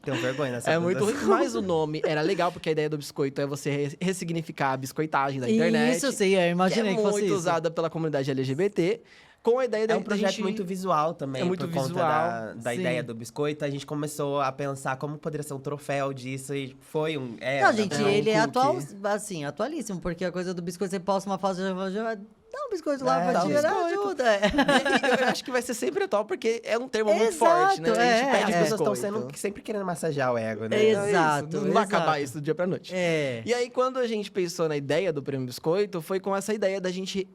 Tenho vergonha nessa É muito ruim, apresentação. mas o nome era legal, porque a ideia do biscoito é você ressignificar a biscoitagem da internet. Isso, sim, eu imaginei que que é fosse muito isso. usada pela comunidade LGBT. com a ideia É um projeto gente... muito visual também, É muito por conta visual, da sim. ideia do biscoito. A gente começou a pensar como poderia ser um troféu disso e foi um... Não, gente, um ele é cookie. atualíssimo, porque a coisa do biscoito, você posta uma foto, já dá um biscoito lá É, pra dá um tirar, biscoito. ajuda. E eu acho que vai ser sempre atual, porque é um termo muito forte, né? Exato, A gente é, pede As pessoas estão biscoito. sendo sempre querendo massagear o ego, né? É, Então exato, isso, não vai exato. acabar isso do dia pra noite. É. E aí, quando a gente pensou na ideia do Prêmio Biscoito, foi com essa ideia da gente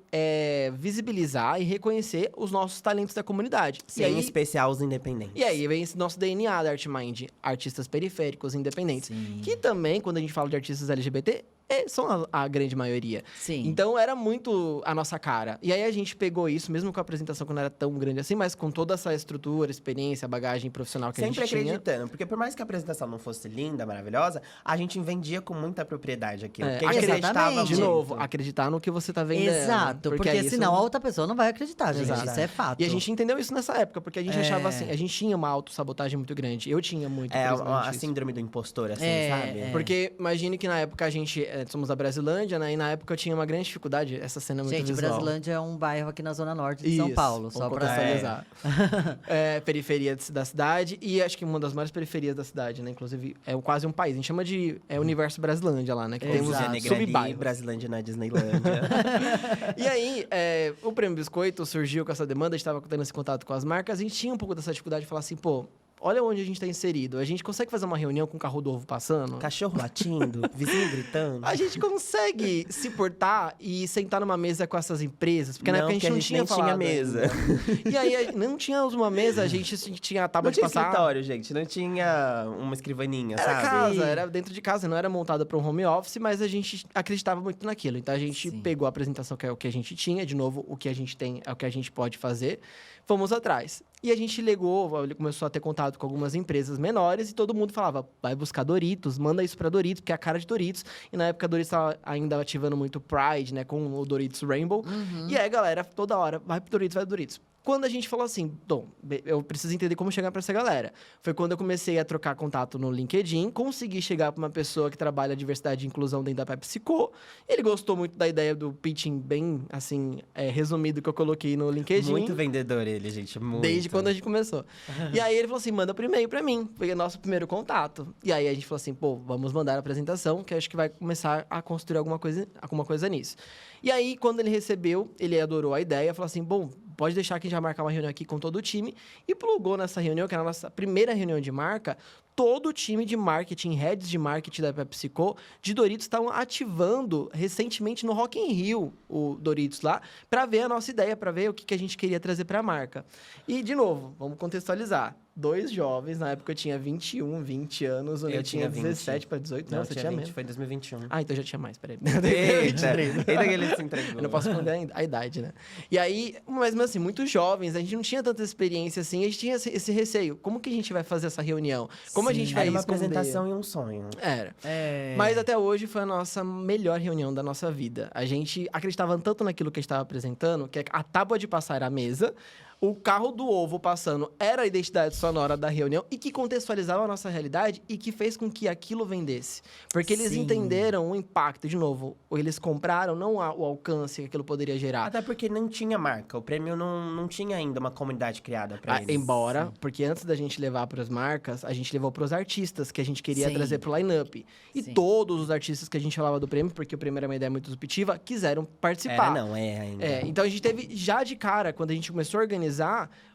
visibilizar e reconhecer os nossos talentos da comunidade. Sim, E em aí, especial os independentes. e aí vem esse nosso DNA da ArtMind, artistas periféricos, independentes. Sim. Que também, quando a gente fala de artistas LGBT, são a grande maioria. Sim. Então era muito a nossa cara. E aí a gente pegou isso, mesmo com a apresentação que não era tão grande assim, mas com toda essa estrutura, experiência, bagagem profissional que Sempre a gente tinha. acreditando, porque por mais que a apresentação não fosse linda, maravilhosa, a gente vendia com muita propriedade aquilo. É, Porque a gente exatamente. acreditava De muito. novo, acreditar no que você tá vendendo. Exato, porque isso- senão a outra pessoa não vai acreditar, gente. Exato. Isso é fato. E a gente entendeu isso nessa época, porque a gente É. achava assim, a gente tinha uma autossabotagem muito grande. Eu tinha muito, É, principalmente a isso. síndrome do impostor, assim, É, sabe? é. Porque imagine que na época a gente somos da Brasilândia, né? E na época eu tinha uma grande dificuldade. Essa cena é muito Gente, visual. Brasilândia é um bairro aqui na zona norte de São Isso, Paulo, vamos só pra... contextualizar. Periferia da cidade e acho que uma das maiores periferias da cidade, né? Inclusive, é quase um país. A gente chama de Universo Brasilândia lá, né? Que temos Exato. Negrali, sub-bairros. Brasilândia na Disneylândia. E aí, o Prêmio Biscoito surgiu com essa demanda, a gente estava tendo esse contato com as marcas, a gente tinha um pouco dessa dificuldade de falar assim, pô, olha onde a gente está inserido. A gente consegue fazer uma reunião com o carro do ovo passando? Cachorro latindo, vizinho gritando. A gente consegue se portar e sentar numa mesa com essas empresas? Porque na Não, época a gente porque não a gente tinha nem tinha falado mesa. ainda. E aí, não tínhamos uma mesa, a gente tinha a tábua Não de tinha passar. escritório, gente. Não tinha uma escrivaninha, Era sabe? casa, era dentro de casa, não era montada para um home office, mas a gente acreditava muito naquilo. Então a gente Sim. pegou a apresentação, que é o que a gente tinha, de novo, o que a gente tem é o que a gente pode fazer, fomos atrás. E a gente ele começou a ter contato com algumas empresas menores e todo mundo falava, vai buscar Doritos, manda isso para Doritos, porque é a cara de Doritos. E na época a Doritos estava ainda ativando muito Pride, né, com o Doritos Rainbow. E aí, galera, toda hora, vai pro Doritos, vai pro Doritos. Quando a gente falou assim, Tom, eu preciso entender como chegar para essa galera. Foi quando eu comecei a trocar contato no LinkedIn, consegui chegar para uma pessoa que trabalha diversidade e inclusão dentro da PepsiCo. Ele gostou muito da ideia do pitching bem, assim, resumido que eu coloquei no LinkedIn. Muito vendedor ele, gente. Muito. Desde quando a gente começou. E aí ele falou assim, manda por e-mail pra mim. Foi o nosso primeiro contato. E aí a gente falou assim, pô, vamos mandar a apresentação, que acho que vai começar a construir alguma coisa nisso. E aí, quando ele recebeu, ele adorou a ideia, falou assim, bom, pode deixar que a gente vai marcar uma reunião aqui com todo o time. E plugou nessa reunião, que era a nossa primeira reunião de marca, todo o time de marketing, heads de marketing da PepsiCo, de Doritos, estavam ativando recentemente no Rock in Rio o Doritos lá, para ver a nossa ideia, para ver o que a gente queria trazer para a marca. E, de novo, vamos contextualizar. 2 jovens, na época eu tinha 21, 20 anos, eu tinha 17 para 18, Não, você tinha tinha 20, menos. foi em 2021. Ah, então já tinha mais, peraí. Eita, ainda que ele se entregou. Eu não posso esconder a idade, né? E aí, mas assim, muito jovens, a gente não tinha tanta experiência assim, a gente tinha esse receio. Como que a gente vai fazer essa reunião? Como a Sim. gente vai Era uma esconder? apresentação e um sonho. Era. É. Mas até hoje foi a nossa melhor reunião da nossa vida. A gente acreditava tanto naquilo que a gente estava apresentando, que a tábua de passar era a mesa, o carro do ovo passando era a identidade sonora da reunião e que contextualizava a nossa realidade e que fez com que aquilo vendesse. Porque eles Sim. entenderam o impacto, de novo, eles compraram não o alcance que aquilo poderia gerar. Até porque não tinha marca. O prêmio não tinha ainda uma comunidade criada pra eles. Embora, porque antes da gente levar para as marcas, a gente levou para os artistas que a gente queria Sim. trazer para o line-up. E Sim. todos os artistas que a gente falava do prêmio, porque o prêmio era uma ideia muito disruptiva, quiseram participar. Ainda. Então a gente teve já de cara, quando a gente começou a organizar,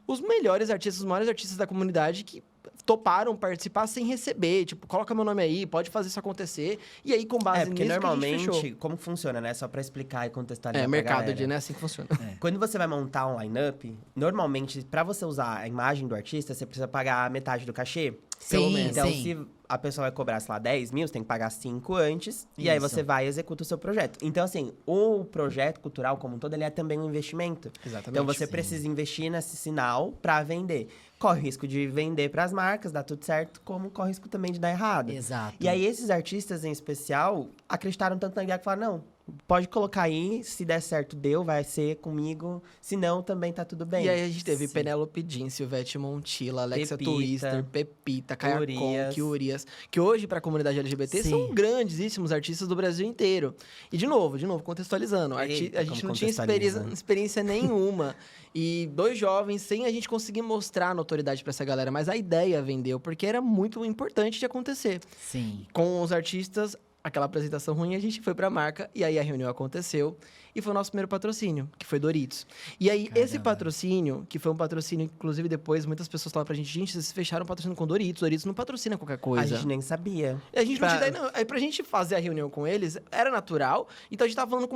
os melhores artistas, os maiores artistas da comunidade que toparam participar sem receber. Tipo, coloca meu nome aí, pode fazer isso acontecer. E aí, com base Porque nisso que a gente normalmente, fechou. como funciona, né? Só pra explicar e contextualizar pra Mercado galera. de, né? Assim que funciona. Quando você vai montar um line-up, normalmente, pra você usar a imagem do artista, você precisa pagar metade do cachê. Pelo Sim, menos. Então, sim. se a pessoa vai cobrar, sei lá, 10 mil, você tem que pagar 5 antes. E aí Isso. você vai e executa o seu projeto. Então, assim, o projeto cultural como um todo, ele é também um investimento. Exatamente. Então, você Sim. precisa investir nesse sinal pra vender. Corre o risco de vender pras marcas, dá tudo certo, como corre o risco também de dar errado. Exato. E aí, esses artistas em especial acreditaram tanto na ideia que falaram, não, pode colocar aí, se der certo, deu, vai ser comigo. Se não, também tá tudo bem. E aí a gente teve Sim. Penélope Jean, Silvete Montilla, Alexia Pepita, Twister, Pepita, Kaia Urias. Conk, Urias, que hoje, pra comunidade LGBT, Sim. são grandíssimos artistas do Brasil inteiro. E, de novo, contextualizando, Eita, a gente como não tinha contextualiza. experiência nenhuma. E 2 jovens, sem a gente conseguir mostrar a notoriedade pra essa galera, mas a ideia vendeu, porque era muito importante de acontecer. Sim. Com os artistas, aquela apresentação ruim, a gente foi pra marca, e aí a reunião aconteceu, e foi o nosso primeiro patrocínio, que foi Doritos. E aí, esse Caramba. patrocínio, que foi um patrocínio, inclusive depois, muitas pessoas falaram pra gente, vocês fecharam um patrocínio com Doritos não patrocina qualquer coisa. A gente nem sabia. A gente não Pra- tinha ideia, não. Aí pra gente fazer a reunião com eles, era natural. Então a gente tava falando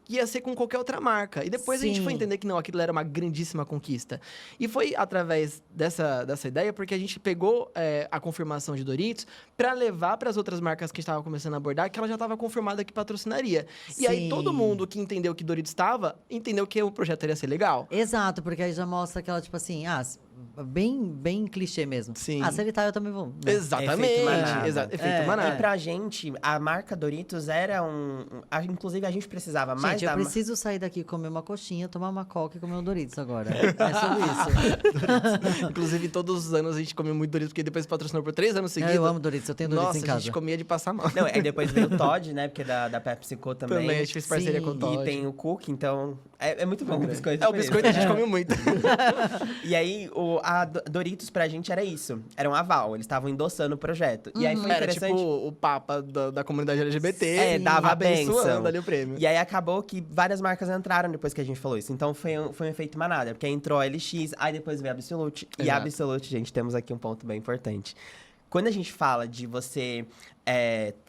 que ia ser com qualquer outra marca. E depois a gente Sim. foi entender que não, aquilo era uma grandíssima conquista. E foi através dessa ideia, porque a gente pegou a confirmação de Doritos pra levar pras outras marcas que estavam começando a abordar, que ela já tava confirmada que patrocinaria. E aí Sim. todo mundo que entendeu que Doritos estava, entendeu que o projeto ia ser legal. Exato, porque aí já mostra aquela, tipo assim, bem clichê mesmo. Sim. Se ele tá, eu também vou. Né? Exatamente. Efeito manada. Efeito É, manada. E pra gente, a marca Doritos era inclusive, a gente precisava mais Gente, eu da... preciso sair daqui, comer uma coxinha, tomar uma coca e comer um Doritos agora. É sobre isso. Inclusive, todos os anos a gente comeu muito Doritos, porque depois patrocinou por 3 anos seguidos. Eu amo Doritos, eu tenho Doritos Nossa, em a casa. gente comia de passar mal. Não, aí depois veio o Todd, né? Porque da PepsiCo também. Também, a gente fez parceria Sim. com o Todd. E tem o Cook, então... É muito bom o biscoito. É, o por isso. biscoito a gente come muito. E aí, a Doritos pra gente era isso. Era um aval, eles estavam endossando o projeto. E aí foi Era interessante... tipo o papa da comunidade LGBT. É, dava a bênção. abençoando ali o prêmio. E aí acabou que várias marcas entraram depois que a gente falou isso. Então foi um efeito manada, porque entrou a LX, aí depois veio a Absolute. E a Exato. Absolute, gente, temos aqui um ponto bem importante. Quando a gente fala de você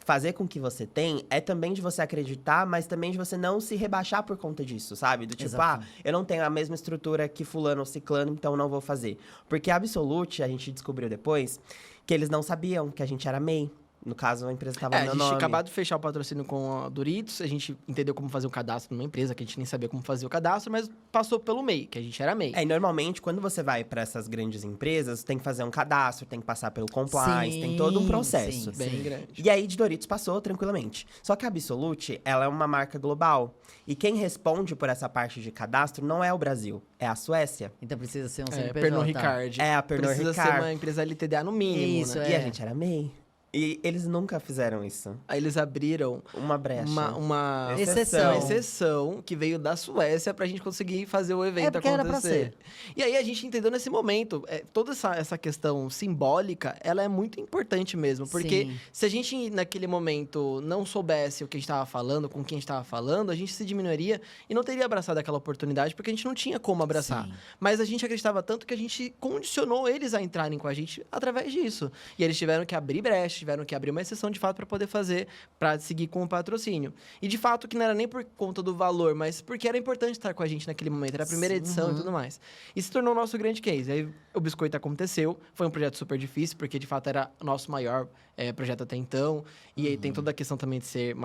fazer com que você tem, é também de você acreditar, mas também de você não se rebaixar por conta disso, sabe? Do tipo, Exato. eu não tenho a mesma estrutura que fulano ou ciclano, então não vou fazer. Porque a Absolute, a gente descobriu depois, que eles não sabiam que a gente era MEI. No caso, a empresa estava A no meu gente tinha nome. acabado de fechar o patrocínio com a Doritos, a gente entendeu como fazer um cadastro numa empresa, que a gente nem sabia como fazer o cadastro, mas passou pelo MEI, que a gente era MEI. E normalmente, quando você vai para essas grandes empresas, tem que fazer um cadastro, tem que passar pelo compliance, tem todo um Sim, processo. sim. Bem grande. E aí, de Doritos passou tranquilamente. Só que a Absolute, ela é uma marca global. E quem responde por essa parte de cadastro não é o Brasil, é a Suécia. Então precisa ser um É, CNPJ. Pernod Ricard. É a Pernod Precisa Ricard. ser uma empresa LTDA no mínimo, Isso, né? E a É. gente era MEI. E eles nunca fizeram isso. Aí eles abriram Uma brecha. uma Exceção. uma exceção que veio da Suécia pra gente conseguir fazer o evento porque era pra acontecer. ser. E aí a gente entendeu nesse momento, toda essa questão simbólica, ela é muito importante mesmo, porque Sim. se a gente naquele momento não soubesse o que a gente estava falando, com quem a gente estava falando, a gente se diminuiria e não teria abraçado aquela oportunidade, porque a gente não tinha como abraçar. Sim. Mas a gente acreditava tanto que a gente condicionou eles a entrarem com a gente através disso. E eles tiveram que abrir brecha, tiveram que abrir uma exceção de fato para poder fazer, para seguir com o patrocínio. E de fato que não era nem por conta do valor, mas porque era importante estar com a gente naquele momento. Era a primeira Sim, edição uhum. e tudo mais. E se tornou o nosso grande case. Aí o Biscoito aconteceu, foi um projeto super difícil, porque de fato era o nosso maior projeto até então. E aí tem toda a questão também de ser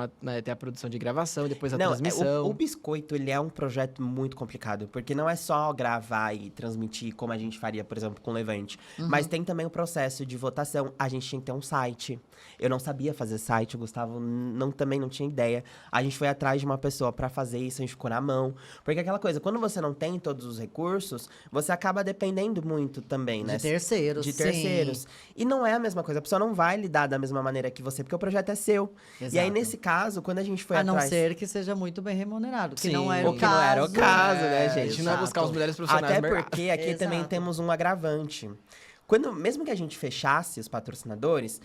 ter a produção de gravação, e depois a transmissão. O Biscoito, ele é um projeto muito complicado, porque não é só gravar e transmitir como a gente faria, por exemplo, com o Levante. Mas tem também o processo de votação. A gente tinha que ter um site. Eu não sabia fazer site, o Gustavo também não tinha ideia. A gente foi atrás de uma pessoa pra fazer isso, a gente ficou na mão. Porque aquela coisa, quando você não tem todos os recursos, você acaba dependendo muito também, né? De terceiros. De sim. terceiros. E não é a mesma coisa. A pessoa não vai lidar da mesma maneira que você, porque o projeto é seu. Exato. E aí, nesse caso, quando a gente foi A atrás... não ser que seja muito bem remunerado, que Sim, não era o o que caso. não era o caso, né, A gente? gente não vai buscar os Exato. melhores profissionais Até do mercado. porque aqui também Exato. temos um agravante. Mesmo que a gente fechasse os patrocinadores,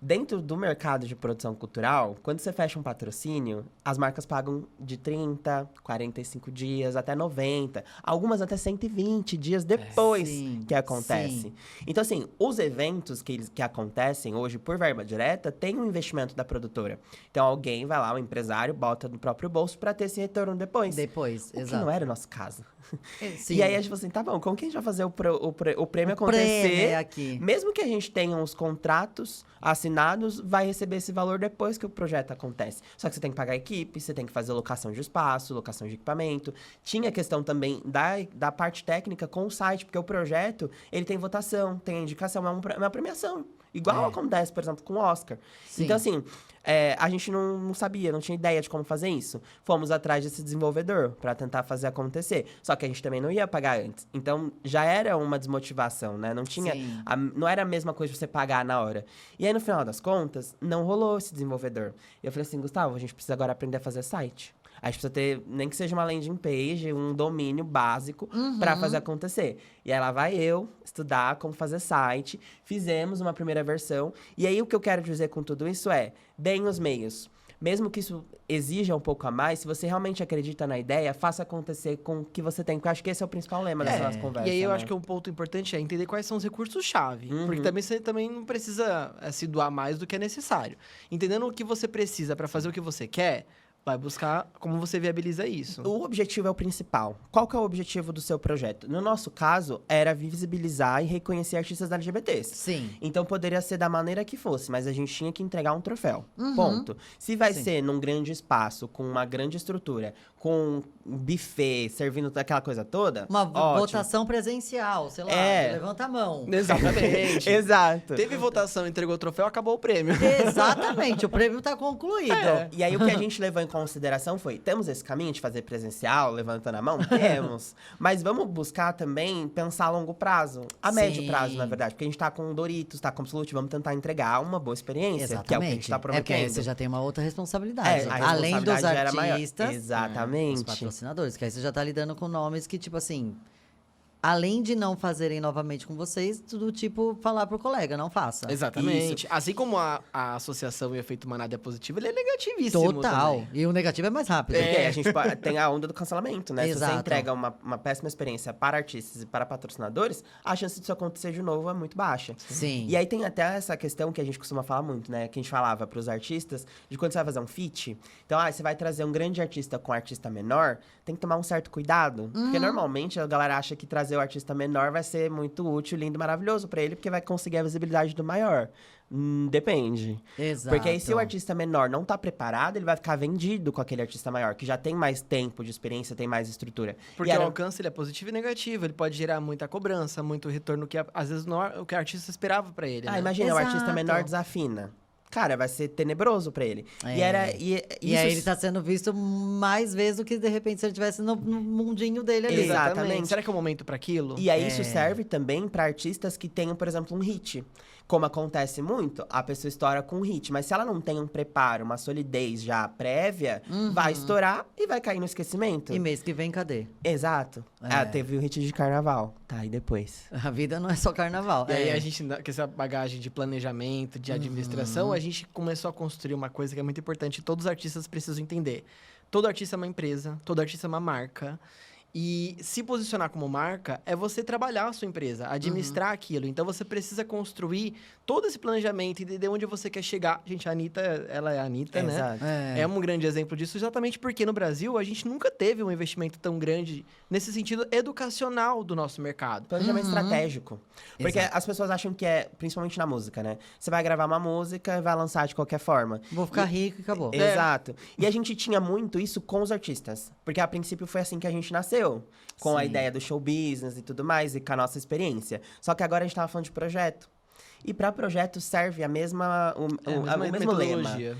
dentro do mercado de produção cultural, quando você fecha um patrocínio, as marcas pagam de 30, 45 dias, até 90. Algumas até 120 dias depois Sim, que acontece. sim. Então, assim, os eventos que acontecem hoje por verba direta, tem um investimento da produtora. Então, alguém vai lá, o empresário, bota no próprio bolso para ter esse retorno depois. Depois, O que exato. não era o nosso caso. Sim. E aí a gente falou assim, tá bom, como que a gente vai fazer o prêmio acontecer? Prêmio é aqui. Mesmo que a gente tenha os contratos assinados, vai receber esse valor depois que o projeto acontece. Só que você tem que pagar a equipe, você tem que fazer locação de espaço, locação de equipamento. Tinha a questão também da parte técnica com o site, porque o projeto, ele tem votação, tem a indicação, é uma premiação. Igual acontece, por exemplo, com o Oscar. Sim. Então, assim, a gente não sabia, não tinha ideia de como fazer isso. Fomos atrás desse desenvolvedor para tentar fazer acontecer. Só que a gente também não ia pagar antes. Então, já era uma desmotivação, né? Não tinha... Sim. não era a mesma coisa você pagar na hora. E aí, no final das contas, não rolou esse desenvolvedor. E eu falei assim, Gustavo, a gente precisa agora aprender a fazer site. A gente precisa ter, nem que seja uma landing page, um domínio básico para fazer acontecer. E aí lá vai eu estudar como fazer site, fizemos uma primeira versão. E aí o que eu quero dizer com tudo isso é, deem os meios. Mesmo que isso exija um pouco a mais, se você realmente acredita na ideia, faça acontecer com o que você tem. Porque eu acho que esse é o principal lema dessa nossa conversa. E aí eu né? acho que um ponto importante é entender quais são os recursos-chave. Porque também você também não precisa se doar mais do que é necessário. Entendendo o que você precisa para fazer o que você quer, vai buscar como você viabiliza isso. O objetivo é o principal. Qual que é o objetivo do seu projeto? No nosso caso, era visibilizar e reconhecer artistas LGBTs. Sim. Então, poderia ser da maneira que fosse, mas a gente tinha que entregar um troféu. Ponto. Se vai Sim. ser num grande espaço, com uma grande estrutura, com um buffet, servindo aquela coisa toda, Uma ótimo. votação presencial, sei lá, levanta a mão. Exatamente. Exato. Teve votação, entregou o troféu, acabou o prêmio. Exatamente, o prêmio tá concluído. E aí, o que a gente levou em consideração foi, temos esse caminho de fazer presencial, levantando a mão? Temos. Mas vamos buscar também pensar a longo prazo. A médio Sim. prazo, na verdade. Porque a gente tá com Doritos, tá com Absolute, vamos tentar entregar uma boa experiência, que é o que a gente tá porque aí prometendo. você já tem uma outra responsabilidade. a Além dos responsabilidade já era maior. artistas, os Exatamente. patrocinadores, que aí você já tá lidando com nomes que, tipo assim, além de não fazerem novamente com vocês, do tipo, falar pro colega, não faça. Exatamente. Assim como a associação e o efeito manada é positivo, ele é negativíssimo Total. também. E o negativo é mais rápido. Porque a gente tem a onda do cancelamento, né? Se Exato. você entrega uma péssima experiência para artistas e para patrocinadores, a chance disso acontecer de novo é muito baixa. Sim. E aí tem até essa questão que a gente costuma falar muito, né? Que a gente falava pros artistas, de quando você vai fazer um feat. Então, você vai trazer um grande artista com um artista menor, tem que tomar um certo cuidado. Porque normalmente a galera acha que trazer o artista menor vai ser muito útil, lindo, maravilhoso pra ele, porque vai conseguir a visibilidade do maior. Depende. Exato. Porque aí, se o artista menor não tá preparado, ele vai ficar vendido com aquele artista maior, que já tem mais tempo de experiência, tem mais estrutura. Porque E era- o alcance ele é positivo e negativo. Ele pode gerar muita cobrança, muito retorno que às vezes não é o que o artista esperava pra ele. né? Imagina, o artista Exato. menor desafina. Cara, vai ser tenebroso pra ele. E era... E isso aí ele tá sendo visto mais vezes do que, de repente, se ele estivesse no mundinho dele ali. Exatamente. Será que é o momento pra aquilo? E aí isso serve também pra artistas que tenham, por exemplo, um hit. Como acontece muito, a pessoa estoura com um hit. Mas se ela não tem um preparo, uma solidez já prévia, vai estourar e vai cair no esquecimento. E mês que vem, cadê? Exato. Teve o hit de carnaval. Tá, e depois? A vida não é só carnaval. E aí a gente, com essa bagagem de planejamento, de administração, a gente começou a construir uma coisa que é muito importante e todos os artistas precisam entender. Todo artista é uma empresa, todo artista é uma marca. E se posicionar como marca é você trabalhar a sua empresa, administrar aquilo. Então você precisa construir todo esse planejamento, entender onde você quer chegar. Gente, a Anitta, ela é a Anitta, né? Exato. É um grande exemplo disso, exatamente porque no Brasil a gente nunca teve um investimento tão grande nesse sentido educacional do nosso mercado. Planejamento estratégico. Porque Exato. as pessoas acham que é, principalmente na música, né? Você vai gravar uma música e vai lançar de qualquer forma. Vou ficar rico e acabou. Exato. E a gente tinha muito isso com os artistas. Porque a princípio foi assim que a gente nasceu. Com a Sim. ideia do show business e tudo mais, e com a nossa experiência. Só que agora a gente tava falando de projeto. E para projeto serve a mesma, o mesmo lema. metodologia.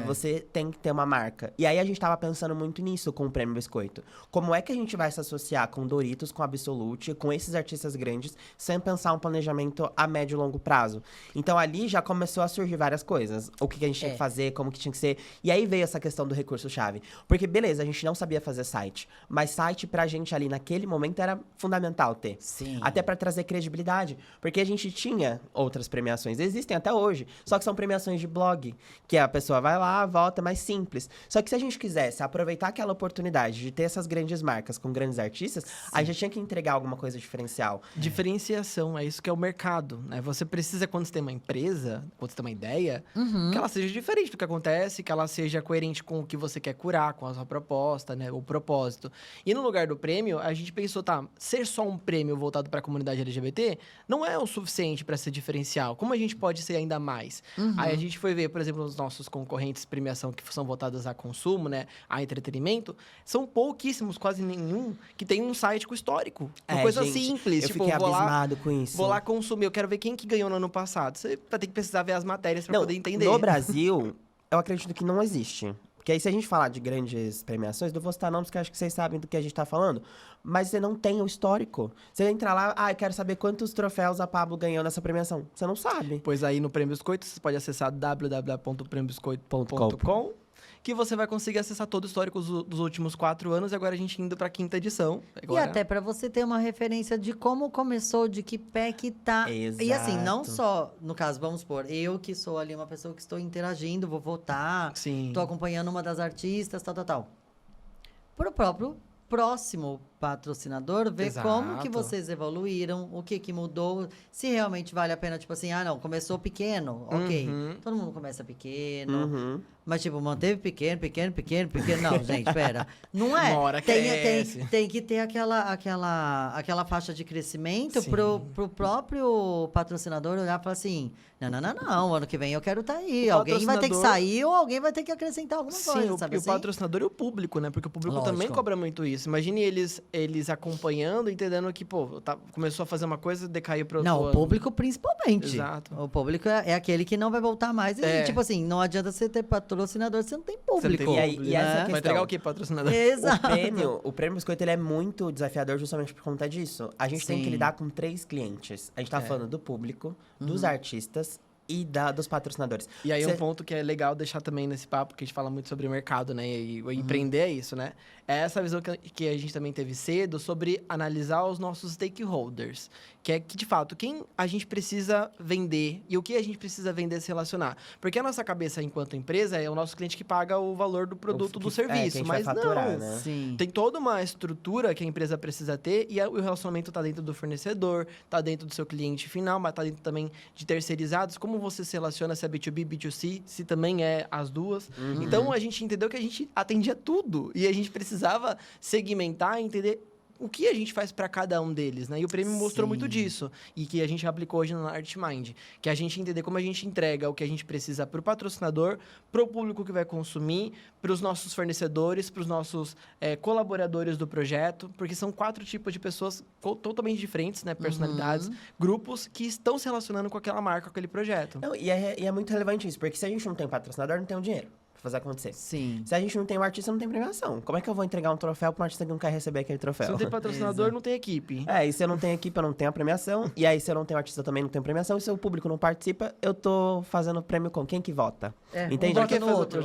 Você tem que ter uma marca. E aí a gente tava pensando muito nisso com o Prêmio Biscoito. Como é que a gente vai se associar com Doritos, com Absolute, com esses artistas grandes, sem pensar um planejamento a médio e longo prazo? Então ali já começou a surgir várias coisas. O que a gente tinha que fazer, como que tinha que ser. E aí veio essa questão do recurso-chave. Porque, beleza, a gente não sabia fazer site. Mas site pra gente ali naquele momento era fundamental ter. Sim. Até pra trazer credibilidade. Porque a gente tinha outras premiações, existem até hoje, só que são premiações de blog, que a pessoa vai lá, volta, é mais simples. Só que se a gente quisesse aproveitar aquela oportunidade de ter essas grandes marcas com grandes artistas, a gente tinha que entregar alguma coisa diferencial. Diferenciação, é isso que é o mercado, né? Você precisa, quando você tem uma empresa, quando você tem uma ideia, que ela seja diferente do que acontece, que ela seja coerente com o que você quer curar, com a sua proposta, né? O propósito. E no lugar do prêmio, a gente pensou, ser só um prêmio voltado para a comunidade LGBT não é o suficiente para ser diferenciado diferencial? Como a gente pode ser ainda mais? Uhum. Aí a gente foi ver, por exemplo, os nossos concorrentes de premiação que são voltados a consumo, né, a entretenimento, são pouquíssimos, quase nenhum, que tem um site com histórico. Uma coisa gente, simples, Eu tipo, fiquei vou lá, abismado com isso. vou lá consumir, eu quero ver quem que ganhou no ano passado. Você vai ter que precisar ver as matérias para poder entender. No Brasil, eu acredito que não existe. Porque aí, se a gente falar de grandes premiações, não vou citar nomes, porque acho que vocês sabem do que a gente tá falando. Mas você não tem o histórico. Você entra lá, eu quero saber quantos troféus a Pablo ganhou nessa premiação. Você não sabe. Pois aí no Prêmio Biscoito, você pode acessar www.premiobiscoito.com, que você vai conseguir acessar todo o histórico dos últimos 4 anos, e agora a gente indo para a 5ª edição. Agora... E até para você ter uma referência de como começou, de que pé que tá. Exato. E assim, não só, no caso, vamos supor, eu que sou ali uma pessoa que estou interagindo, vou votar, Sim. estou acompanhando uma das artistas, tal. Pro próprio próximo patrocinador, ver Exato. como que vocês evoluíram, o que que mudou, se realmente vale a pena, tipo assim, não, começou pequeno, ok. Uhum. Todo mundo começa pequeno, Uhum. mas, tipo, manteve pequeno. Não, gente, pera. Não é. Uma hora cresce. Tem que ter aquela faixa de crescimento Sim. pro próprio patrocinador olhar e falar assim, não, ano que vem eu quero estar aí. O Alguém vai ter que patrocinador- sair ou alguém vai ter que acrescentar alguma Sim, coisa, o, sabe e o assim? patrocinador e o público, né? Porque o público também Lógico. cobra muito isso. Imagine eles acompanhando, entendendo que, começou a fazer uma coisa, decaiu para outro Não, o ano. público principalmente. Exato. O público é aquele que não vai voltar mais. E, É. tipo assim, não adianta você ter patrocinador se não tem Você não público. tem E aí- público, e essa né? questão? Vai entregar o quê, patrocinador? Exato. O prêmio Biscoito, ele é muito desafiador justamente por conta disso. A gente tem Sim. que lidar com 3 clientes. A gente tá falando do público, dos artistas e dos patrocinadores. E aí, Cê- um ponto que é legal deixar também nesse papo, que a gente fala muito sobre mercado, né? E o empreender é isso, né? É essa visão que a gente também teve cedo sobre analisar os nossos stakeholders. Que é que, de fato, quem a gente precisa vender e o que a gente precisa vender se relacionar. Porque a nossa cabeça, enquanto empresa, é o nosso cliente que paga o valor do produto, do que serviço. a gente Mas vai faturar, não. né? Sim. Tem toda uma estrutura que a empresa precisa ter e o relacionamento está dentro do fornecedor, está dentro do seu cliente final, mas está dentro também de terceirizados. Como você se relaciona, se é B2B, B2C, se também é as duas. Então, a gente entendeu que a gente atendia tudo e a gente precisava segmentar e entender o que a gente faz para cada um deles, né? E o prêmio mostrou muito disso. E que a gente aplicou hoje na Artmind. Que é a gente entender como a gente entrega o que a gente precisa para o patrocinador, para o público que vai consumir, para os nossos fornecedores, para os nossos colaboradores do projeto. Porque são 4 tipos de pessoas totalmente diferentes, né? Personalidades, grupos que estão se relacionando com aquela marca, com aquele projeto. Não, e é muito relevante isso, porque se a gente não tem patrocinador, não tem o dinheiro pra fazer acontecer. Sim. Se a gente não tem um artista, não tem premiação. Como é que eu vou entregar um troféu pra um artista que não quer receber aquele troféu? Se não tem patrocinador, não tem equipe. E se eu não tenho equipe, eu não tenho a premiação. E aí, se eu não tenho artista, eu também não tenho premiação. E se o público não participa, eu tô fazendo prêmio com quem que vota. Entende? Um vota no outro.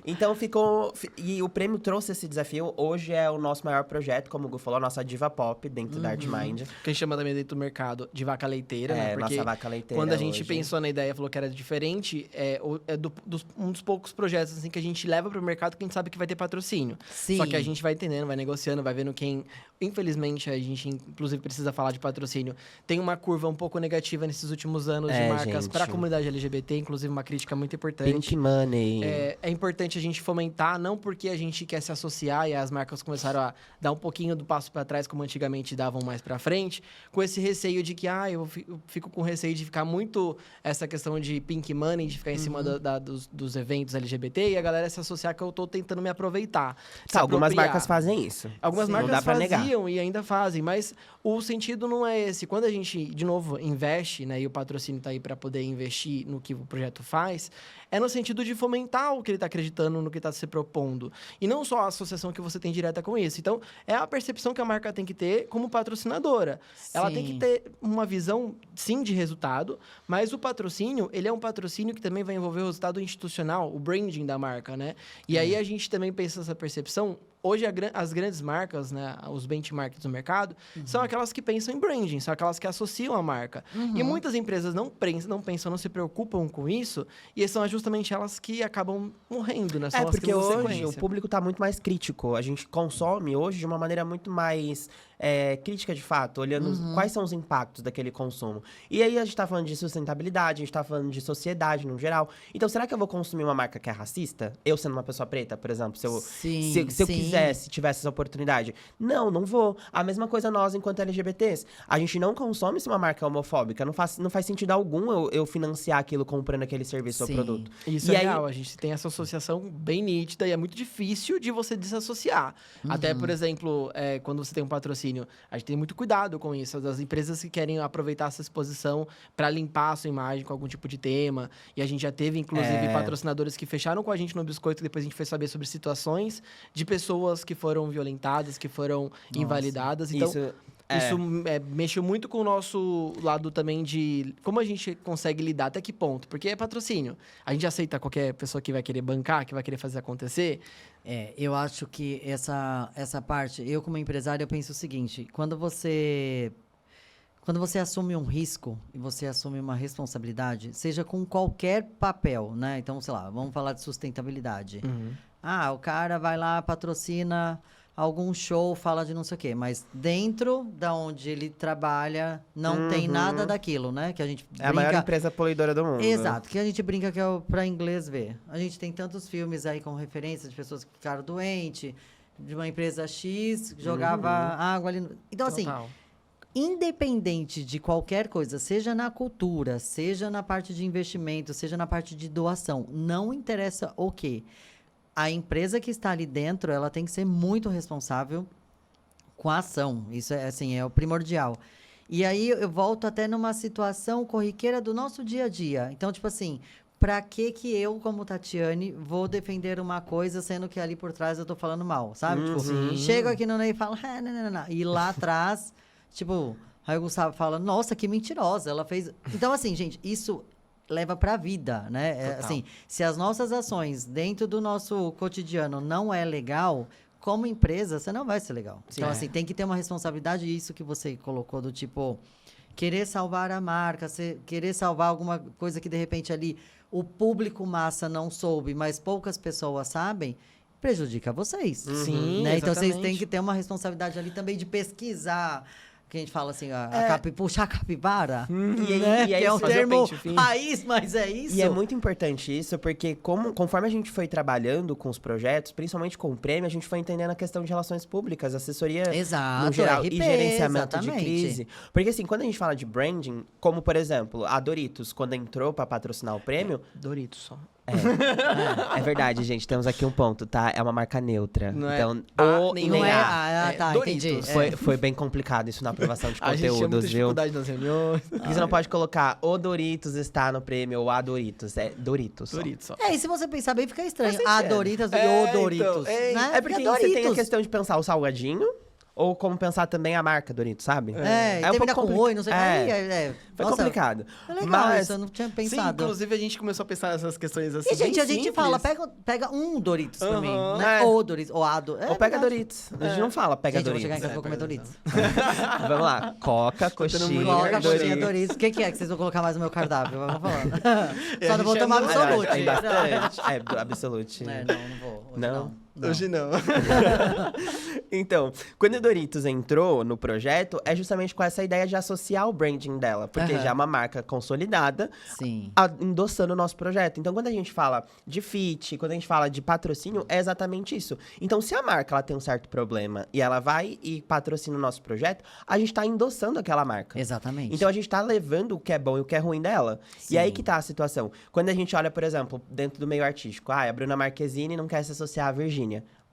Então ficou... E o prêmio trouxe esse desafio. Hoje é o nosso maior projeto, como o Gu falou, a nossa diva pop dentro da Artmind. Que a gente chama também dentro do mercado de vaca leiteira, né? Porque nossa vaca leiteira quando a gente hoje. pensou na ideia, falou que era diferente, um dos poucos projetos assim, que a gente leva para o mercado que a gente sabe que vai ter patrocínio. Sim. Só que a gente vai entendendo, vai negociando, vai vendo quem... Infelizmente, a gente, inclusive, precisa falar de patrocínio. Tem uma curva um pouco negativa nesses últimos anos de marcas gente. para a comunidade LGBT, inclusive uma crítica muito importante. Pink Money. É importante a gente fomentar, não porque a gente quer se associar e as marcas começaram a dar um pouquinho do passo para trás, como antigamente davam mais para frente, com esse receio de que, eu fico com receio de ficar muito essa questão de pink money, de ficar em cima dos eventos LGBT e a galera se associar que eu tô tentando me aproveitar. se Algumas apropriar. marcas fazem isso. Algumas Sim, marcas não dá pra negar. faziam e ainda fazem, mas o sentido não é esse. Quando a gente, de novo, investe, né, e o patrocínio está aí para poder investir no que o projeto faz, é no sentido de fomentar o que ele está acreditando, no que está se propondo. E não só a associação que você tem direta com isso. Então, é a percepção que a marca tem que ter como patrocinadora. Ela tem que Sim. ter uma visão, sim, de resultado, mas o patrocínio, ele é um patrocínio que também vai envolver o resultado institucional, o branding da marca, né? E aí a gente também pensa essa percepção. Hoje, as grandes marcas, né, os benchmarks do mercado, são aquelas que pensam em branding, são aquelas que associam a marca. E muitas empresas não pensam, não se preocupam com isso, e são justamente elas que acabam morrendo, né? São as Porque que dão hoje sequência. o público tá muito mais crítico. A gente consome hoje de uma maneira muito mais crítica de fato, olhando quais são os impactos daquele consumo. E aí a gente tá falando de sustentabilidade, a gente tá falando de sociedade no geral. Então, será que eu vou consumir uma marca que é racista? Eu sendo uma pessoa preta, por exemplo, se eu quisesse, tivesse essa oportunidade. Não vou. A mesma coisa nós, enquanto LGBTs. A gente não consome se uma marca é homofóbica. Não faz sentido algum eu financiar aquilo comprando aquele serviço ou produto. Isso é real. A gente tem essa associação bem nítida e é muito difícil de você desassociar. Até, por exemplo, quando você tem um patrocínio, a gente tem muito cuidado com isso. As empresas que querem aproveitar essa exposição para limpar a sua imagem com algum tipo de tema. E a gente já teve, inclusive, patrocinadores que fecharam com a gente no Biscoito, e depois a gente foi saber sobre situações de pessoas que foram violentadas, que foram invalidadas. Então, isso mexeu muito com o nosso lado também de como a gente consegue lidar, até que ponto. Porque é patrocínio. A gente aceita qualquer pessoa que vai querer bancar, que vai querer fazer acontecer. Eu acho que essa parte, eu como empresário, eu penso o seguinte, quando você assume um risco e você assume uma responsabilidade, seja com qualquer papel, né? Então, sei lá, vamos falar de sustentabilidade. O cara vai lá, patrocina algum show, fala de não sei o quê, mas dentro da onde ele trabalha não tem nada daquilo, né? Que a gente brinca... É a maior empresa poluidora do mundo. Exato, que a gente brinca que é para inglês ver. A gente tem tantos filmes aí com referência de pessoas que ficaram doentes, de uma empresa X, jogava água ali... Então, assim, independente de qualquer coisa, seja na cultura, seja na parte de investimento, seja na parte de doação, não interessa o quê. A empresa que está ali dentro, ela tem que ser muito responsável com a ação. Isso é, assim, é o primordial. E aí, eu volto até numa situação corriqueira do nosso dia a dia. Então, tipo assim, pra que eu, como Tatiane, vou defender uma coisa, sendo que ali por trás eu tô falando mal, sabe? Tipo, chego aqui no Ney e falo, não. E lá atrás, tipo, aí o Gustavo fala, nossa, que mentirosa, ela fez... Então, assim, gente, isso... leva para a vida, né? Assim, se as nossas ações dentro do nosso cotidiano não é legal, como empresa, você não vai ser legal. Então, assim, tem que ter uma responsabilidade, isso que você colocou, do tipo, querer salvar a marca, querer salvar alguma coisa que, de repente, ali o público massa não soube, mas poucas pessoas sabem, prejudica vocês. Sim, né? Então, vocês exatamente. têm que ter uma responsabilidade ali também de pesquisar... que a gente fala assim, puxar a capivara, né? E aí que é um fazer o termo pente fino. raiz, mas é isso. E é muito importante isso, porque conforme a gente foi trabalhando com os projetos, principalmente com o prêmio, a gente foi entendendo a questão de relações públicas, assessoria Exato, no geral, RP, e gerenciamento de exatamente. crise. Porque assim, quando a gente fala de branding, como por exemplo, a Doritos, quando entrou para patrocinar o prêmio... Doritos só. É verdade, gente, temos aqui um ponto, tá? É uma marca neutra. Não é então, nem Não nem é A. tá, Doritos. entendi. Foi bem complicado isso na aprovação de A gente tinha muita conteúdos, viu? dificuldade nas reuniões. Porque você não pode colocar o Doritos está no prêmio ou a Doritos. É Doritos. Só. Doritos só. E se você pensar bem, fica estranho. Faz A sentido. Doritas e o Doritos. então, né? É porque Fica você tem a Doritos. questão de pensar o salgadinho ou como pensar também a marca Doritos, sabe? E termina com oi, não sei. Foi Nossa, complicado. É legal Mas isso, eu não tinha Sim, pensado. inclusive a gente começou a pensar nessas questões assim. E, gente, bem a gente simples. fala, pega um Doritos pra mim, Aham. né? É. Ou Doritos, ou a Doritos. ou pega Doritos. A gente não fala pega Gente, eu vou Doritos. chegar em casa e vou comer Doritos. Vamos lá. Coca, coxinha, Coloca a coxinha Doritos. Doritos. O que é que vocês vão colocar mais no meu cardápio? Vamos falando. E Só a não vou gente é tomar muito- absolute. Tem bastante. É, absolute. Não vou. Hoje Não? Hoje não. Então, quando o Doritos entrou no projeto, é justamente com essa ideia de associar o branding dela. Porque Aham. já é uma marca consolidada, Sim. endossando o nosso projeto. Então, quando a gente fala de fit, quando a gente fala de patrocínio, é exatamente isso. Então, se a marca ela tem um certo problema e ela vai e patrocina o nosso projeto, a gente está endossando aquela marca. Exatamente. Então, a gente tá levando o que é bom e o que é ruim dela. Sim. E aí que tá a situação. Quando a gente olha, por exemplo, dentro do meio artístico, a Bruna Marquezine não quer se associar à Virgínia.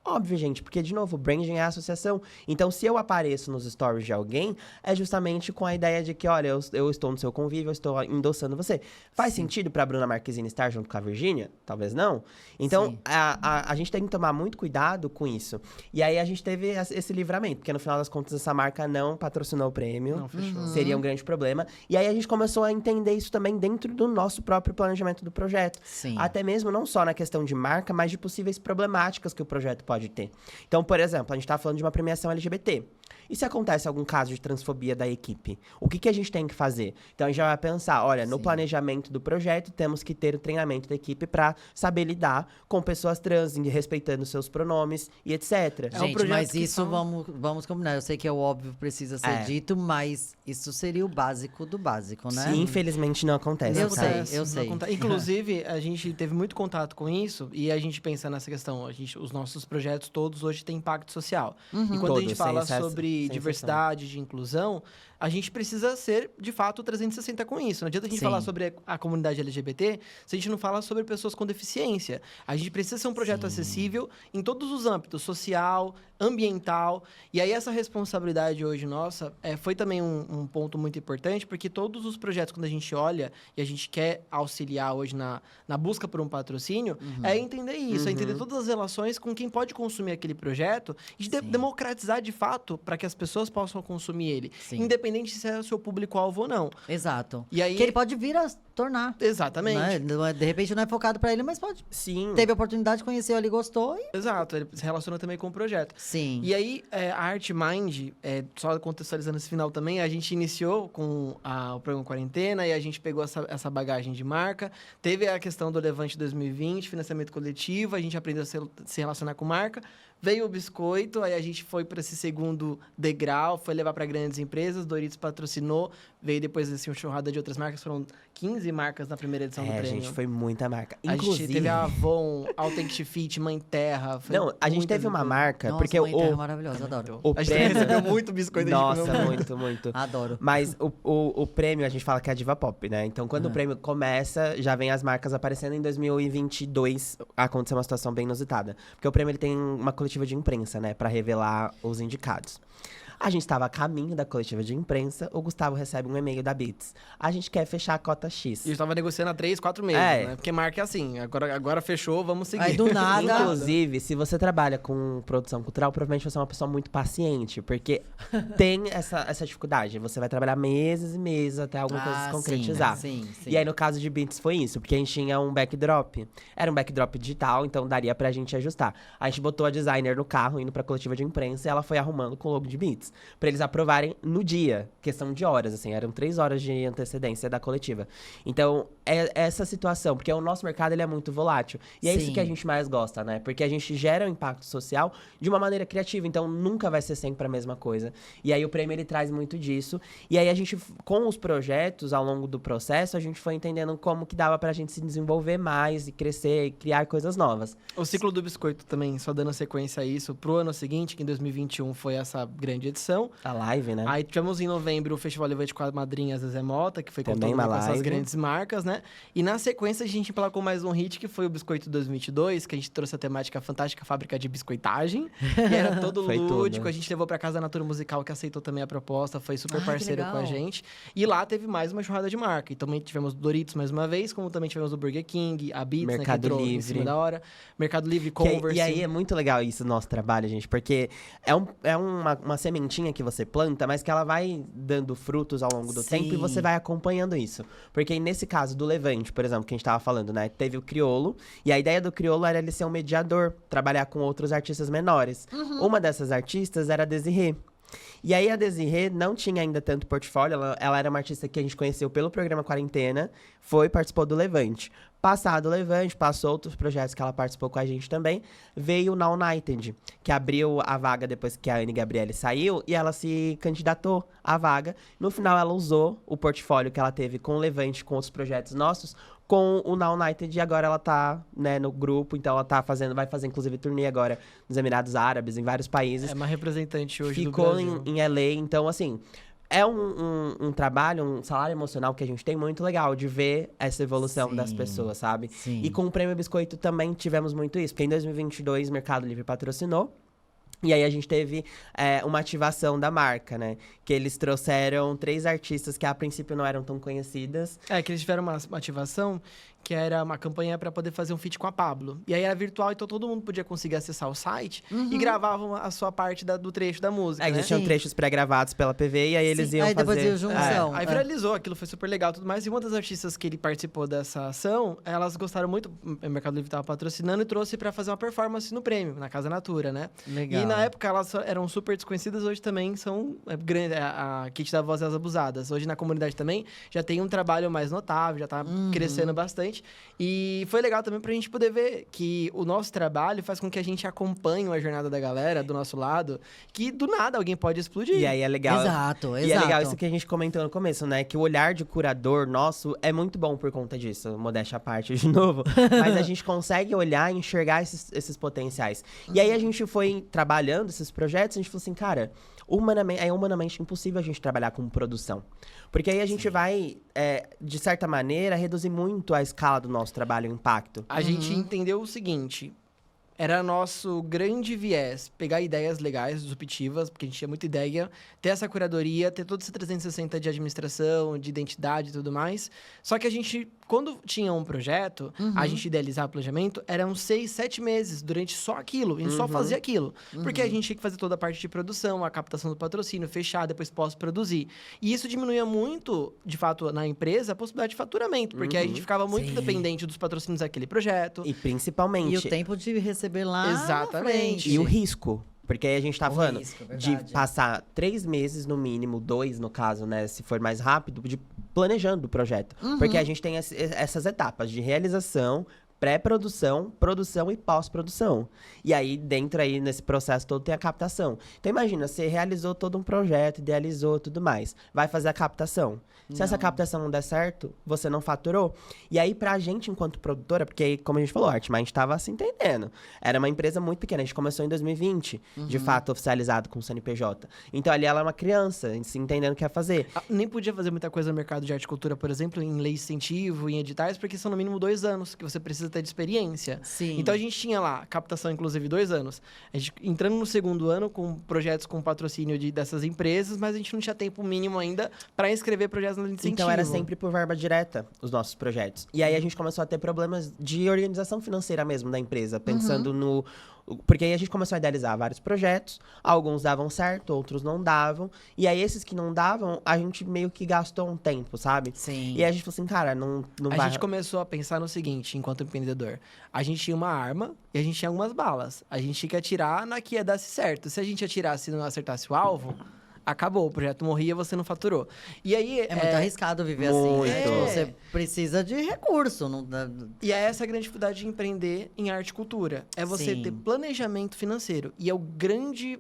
Óbvio, gente, porque, de novo, o branding é a associação. Então, se eu apareço nos stories de alguém, é justamente com a ideia de que, olha, eu estou no seu convívio, eu estou endossando você. Faz sentido pra Bruna Marquezine estar junto com a Virgínia? Talvez não. Então, Sim. a gente tem que tomar muito cuidado com isso. E aí, a gente teve esse livramento, porque, no final das contas, essa marca não patrocinou o prêmio. Não fechou. Seria um grande problema. E aí, a gente começou a entender isso também dentro do nosso próprio planejamento do projeto. Sim. Até mesmo não só na questão de marca, mas de possíveis problemáticas que o projeto pode ter. Então, por exemplo, a gente tá falando de uma premiação LGBT. E se acontece algum caso de transfobia da equipe? O que a gente tem que fazer? Então, a gente já vai pensar, olha, no Sim. planejamento do projeto, temos que ter o treinamento da equipe para saber lidar com pessoas trans, respeitando seus pronomes e etc. É um Gente, projeto mas que isso fala- vamos combinar. Eu sei que é o óbvio precisa ser É. dito, mas isso seria o básico do básico, né? Sim, infelizmente não acontece. Eu tá? sei, eu Não sei. Inclusive, a gente teve muito contato com isso e a gente pensa nessa questão. Os nossos projetos todos hoje têm impacto social. E quando a Todos, gente sem fala excesso, sobre sem diversidade, de inclusão, a gente precisa ser, de fato, 360 com isso. Não adianta a gente Sim. falar sobre a comunidade LGBT se a gente não fala sobre pessoas com deficiência. A gente precisa ser um projeto acessível em todos os âmbitos, social, ambiental. E aí essa responsabilidade hoje nossa foi também um ponto muito importante, porque todos os projetos, quando a gente olha e a gente quer auxiliar hoje na busca por um patrocínio, é entender isso, é entender todas as relações com quem pode consumir aquele projeto e democratizar de fato para que as pessoas possam consumir ele, Sim. independente se é o seu público-alvo ou não. Exato. E aí- Que ele pode vir a tornar. Exatamente. Né? De repente não é focado pra ele, mas pode. Sim. Teve a oportunidade, conheceu ali, gostou e. Exato, ele se relaciona também com o projeto. Sim. E aí, a Art Mind, só contextualizando esse final também, a gente iniciou com o programa Quarentena e a gente pegou essa bagagem de marca. Teve a questão do Levante 2020, financiamento coletivo, a gente aprendeu a se relacionar com marca. Veio o biscoito, aí a gente foi para esse segundo degrau, foi levar para grandes empresas, Doritos patrocinou, veio depois assim, uma enxurrada de outras marcas, foram 15 marcas na primeira edição do prêmio. Gente, foi muita marca. A Inclusive... gente teve a Avon, Authentic Fit, Mãe Terra. foi Não, a gente muita teve uma coisa. marca, Nossa, porque Mãe Terra é o maravilhosa, adoro. o A gente prêmio... recebeu muito biscoito. a gente Nossa, comeu muito, muito. Adoro. Mas o prêmio, a gente fala que é a Diva Pop, né? Então, quando o prêmio começa, já vem as marcas aparecendo. Em 2022, aconteceu uma situação bem inusitada. Porque o prêmio ele tem uma coletiva de imprensa, né? Pra revelar os indicados. A gente estava a caminho da coletiva de imprensa, o Gustavo recebe um e-mail da Beats. A gente quer fechar a cota X. E eu estava negociando há 3, 4 meses, É. né? Porque marca é assim, agora fechou, vamos seguir. Aí do nada. Inclusive, se você trabalha com produção cultural, provavelmente você é uma pessoa muito paciente, porque tem essa dificuldade. Você vai trabalhar meses e meses até alguma coisa se concretizar. Sim. E aí, no caso de Beats, foi isso, porque a gente tinha um backdrop. Era um backdrop digital, então daria pra gente ajustar. A gente botou a designer no carro, indo pra coletiva de imprensa, e ela foi arrumando com o logo de Beats. Pra eles aprovarem no dia. Questão de horas, assim. Eram 3 horas de antecedência da coletiva. Então, é essa situação. Porque o nosso mercado, ele é muito volátil. E é isso Sim. que a gente mais gosta, né? Porque a gente gera um impacto social de uma maneira criativa. Então, nunca vai ser sempre a mesma coisa. E aí, o prêmio, ele traz muito disso. E aí, a gente, com os projetos, ao longo do processo, a gente foi entendendo como que dava pra gente se desenvolver mais e crescer e criar coisas novas. O ciclo do biscoito também, só dando sequência a isso, pro ano seguinte, que em 2021 foi essa grande edição. A live, né? Aí tivemos em novembro o Festival Levante com a madrinha Zezé Mota, que foi Também contando uma com essas live. grandes marcas, né? E na sequência a gente emplacou mais um hit, que foi o Biscoito 2022, que a gente trouxe a temática Fantástica Fábrica de Biscoitagem. E era todo Foi lúdico, tudo. a gente levou pra casa a Natura Musical, que aceitou também a proposta, foi super Ai, que parceiro com a legal. gente. E lá teve mais uma enxurrada de marca. E também tivemos Doritos mais uma vez, como também tivemos o Burger King, a Beats, né, que Mercado entrou em Livre. cima da hora. Mercado Livre, Que- Converse. e aí é muito legal isso no nosso trabalho, gente, porque é uma sementinha que você planta, mas que ela vai dando frutos ao longo do Sim. tempo e você vai acompanhando isso. Porque aí, nesse caso do Levante, por exemplo, que a gente tava falando, né? Teve o Criolo, e a ideia do Criolo era ele ser um mediador, trabalhar com outros artistas menores. Uma dessas artistas era a Desirê. E aí a Desirê não tinha ainda tanto portfólio, ela era uma artista que a gente conheceu pelo programa Quarentena, participou do Levante. Passado o Levante, passou outros projetos que ela participou com a gente também, veio o Now United, que abriu a vaga depois que a Anne Gabriele saiu, e ela se candidatou à vaga. No final, ela usou o portfólio que ela teve com o Levante, com outros projetos nossos, com o Now United, e agora ela tá, né, no grupo, então ela vai fazer inclusive turnê agora nos Emirados Árabes, em vários países. É uma representante hoje Ficou do Brasil. em LA, então assim, é um trabalho, um salário emocional que a gente tem muito legal de ver essa evolução das Sim, pessoas, sabe? sim. E com o Prêmio Biscoito também tivemos muito isso, porque em 2022 o Mercado Livre patrocinou. E aí a gente teve uma ativação da marca, né? Que eles trouxeram 3 artistas que a princípio não eram tão conhecidas. É, que eles tiveram uma ativação que era uma campanha para poder fazer um feat com a Pablo. E aí era virtual, então todo mundo podia conseguir acessar o site e gravavam a sua parte do trecho da música, Aí né? eles tinham Sim. trechos pré-gravados pela PV e aí eles iam Aí fazer... depois iam junção. Aí viralizou, aquilo foi super legal e tudo mais. E uma das artistas que ele participou dessa ação, elas gostaram muito, o Mercado Livre estava patrocinando e trouxe pra fazer uma performance no prêmio, na Casa Natura, né? Legal. E na época elas eram super desconhecidas, hoje também são grande, a Kit da Voz das Abusadas. Hoje na comunidade também já tem um trabalho mais notável, já tá crescendo bastante. E foi legal também pra gente poder ver que o nosso trabalho faz com que a gente acompanhe a jornada da galera do nosso lado, que do nada alguém pode explodir. E aí é legal. Exato. E é legal isso que a gente comentou no começo, né? Que o olhar de curador nosso é muito bom por conta disso. Modéstia à parte de novo. Mas a gente consegue olhar e enxergar esses potenciais. E aí a gente foi trabalhando esses projetos, a gente falou assim, cara, é humanamente impossível a gente trabalhar com produção. Porque aí a gente vai, de certa maneira, reduzir muito a escala do nosso trabalho, o impacto. A gente entendeu o seguinte: era nosso grande viés pegar ideias legais, disruptivas, porque a gente tinha muita ideia, ter essa curadoria, ter todo esse 360 de administração, de identidade e tudo mais. Só que a gente, quando tinha um projeto, a gente idealizava o planejamento, eram 6, 7 meses durante só aquilo, a gente só fazia aquilo. Porque a gente tinha que fazer toda a parte de produção, a captação do patrocínio, fechar, depois pós-produzir. E isso diminuía muito, de fato, na empresa, a possibilidade de faturamento, porque aí a gente ficava muito Sim. dependente dos patrocínios daquele projeto. E principalmente... E o tempo de receber lá Exatamente. na frente. E o risco. Porque aí a gente tá O falando risco, de verdade. passar 3 meses, no mínimo, 2 no caso, né? Se for mais rápido, de planejando o projeto. Porque a gente tem essas etapas de realização, pré-produção, produção e pós-produção. E aí, dentro aí, nesse processo todo, tem a captação. Então, imagina, você realizou todo um projeto, idealizou tudo mais. Vai fazer a captação. Se essa captação não der certo, você não faturou. E aí, pra gente, enquanto produtora, porque aí, como a gente falou, a Artmind tava se entendendo. Era uma empresa muito pequena. A gente começou em 2020, de fato, oficializado com o CNPJ. Então, ali ela é uma criança, se entendendo o que ia fazer. Nem podia fazer muita coisa no mercado de arte e cultura, por exemplo, em lei de incentivo, em editais, porque são no mínimo 2 anos que você precisa ter de experiência. Sim. Então a gente tinha lá captação, inclusive, 2 anos. A gente entrando no segundo ano com projetos com patrocínio dessas empresas, mas a gente não tinha tempo mínimo ainda para inscrever projetos na lei de incentivo. Então era sempre por verba direta os nossos projetos. E aí a gente começou a ter problemas de organização financeira mesmo da empresa, pensando no... Porque aí a gente começou a idealizar vários projetos, alguns davam certo, outros não davam. E aí esses que não davam, a gente meio que gastou um tempo, sabe? Sim. E aí a gente falou assim, cara, não A vai... gente começou a pensar no seguinte, enquanto empreendedor. A gente tinha uma arma e a gente tinha algumas balas. A gente tinha que atirar na que ia dar certo. Se a gente atirasse e não acertasse o alvo, acabou, o projeto morria, você não faturou. E aí... É muito arriscado viver assim, né? Muito. Você precisa de recurso. Não dá... E é essa a grande dificuldade de empreender em arte e cultura. É você Sim. ter planejamento financeiro. E é o grande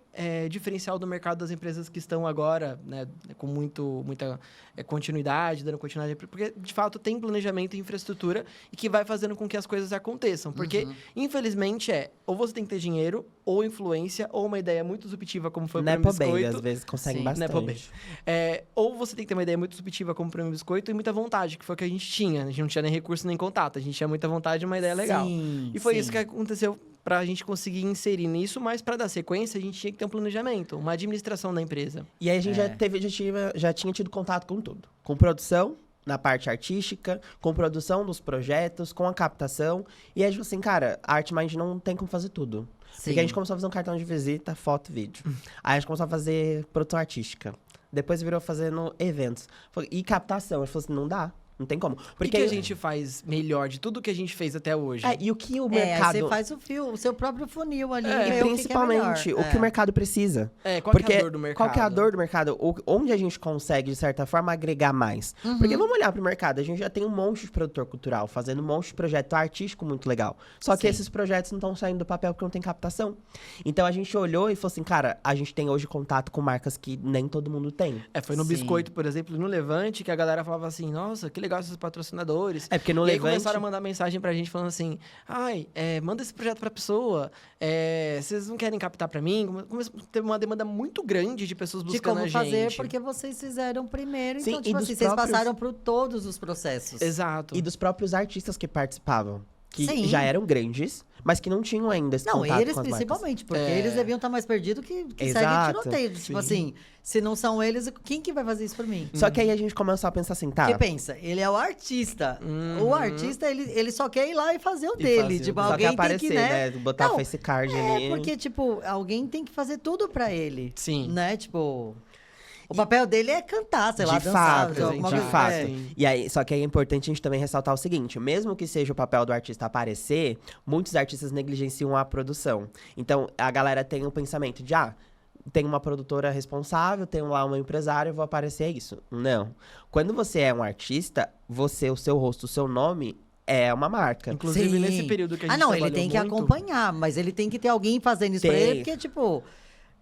diferencial do mercado das empresas que estão agora, né, com muita continuidade, dando continuidade. Porque, de fato, tem planejamento e infraestrutura e que vai fazendo com que as coisas aconteçam. Porque, infelizmente, ou você tem que ter dinheiro, ou influência, ou uma ideia muito disruptiva, como foi o Prêmio Nepo Baby, Biscoito. às vezes, consegue Sim. bastante. Nepo Baby. Ou você tem que ter uma ideia muito disruptiva, como o Prêmio Biscoito, e muita vontade, que foi o que a gente tinha. A gente não tinha nem recurso nem contato. A gente tinha muita vontade e uma ideia legal. Sim, E foi sim. isso que aconteceu pra gente conseguir inserir nisso, mas pra dar sequência, a gente tinha que ter um planejamento, uma administração da empresa. E aí a gente já tinha tido contato com tudo. Com produção, na parte artística, com produção dos projetos, com a captação. E aí a gente falou assim, cara, a Artmind não tem como fazer tudo. Sim. Porque a gente começou a fazer um cartão de visita, foto, vídeo. Aí a gente começou a fazer produção artística. Depois virou fazendo eventos. E captação. A gente falou assim, não dá. Não tem como. O que a gente faz melhor de tudo que a gente fez até hoje? E o que o Aí mercado... você faz o seu próprio funil ali. É, e E vê o que que é principalmente, melhor. o que o mercado precisa. Qual Porque que é a dor do mercado? Qual que é a dor do mercado? Onde a gente consegue, de certa forma, agregar mais? Porque vamos olhar pro mercado, a gente já tem um monte de produtor cultural, fazendo um monte de projeto artístico muito legal. Só que Sim. esses projetos não estão saindo do papel porque não tem captação. Então a gente olhou e falou assim, cara, a gente tem hoje contato com marcas que nem todo mundo tem. Foi no Sim. Biscoito, por exemplo, no Levante, que a galera falava assim, nossa, que legal esses patrocinadores. Porque no E aí Levante... começaram a mandar mensagem pra gente falando assim, manda esse projeto pra pessoa, vocês não querem captar pra mim? Começou a ter uma demanda muito grande de pessoas De buscando como a gente. fazer, porque vocês fizeram primeiro. Sim, Então, e tipo dos assim, vocês próprios- passaram por todos os processos. Exato. E dos próprios artistas que participavam. que Sim. já eram grandes, mas que não tinham ainda esse Não, contato eles com as marcas. principalmente, porque É. eles deviam estar mais perdidos que segue Exato, tiroteio. Tipo sim. assim, se não são eles, quem que vai fazer isso por mim? Só que aí a gente começou a pensar assim, tá, Porque pensa, ele é o artista. O Uhum. artista, ele só quer ir lá e fazer o E dele. fazer o Tipo, dele. só que alguém aparecer, tem que, né? Botar Não, face card ali. É, porque, tipo, alguém tem que fazer tudo pra ele. Sim. Né? Tipo, o papel dele é cantar, sei lá, De dançar. fato, sei lá, alguma de coisa. fato. É. Sim. E aí, só que aí é importante a gente também ressaltar o seguinte: mesmo que seja o papel do artista aparecer, muitos artistas negligenciam a produção. Então, a galera tem o pensamento de, tem uma produtora responsável, tem lá um empresário, eu vou aparecer, é isso. Não. Quando você é um artista, você, o seu rosto, o seu nome é uma marca. Inclusive, Sim. nesse período que a gente não, ele trabalhou tem que muito- acompanhar, mas ele tem que ter alguém fazendo isso pra Tem. ele, porque, tipo,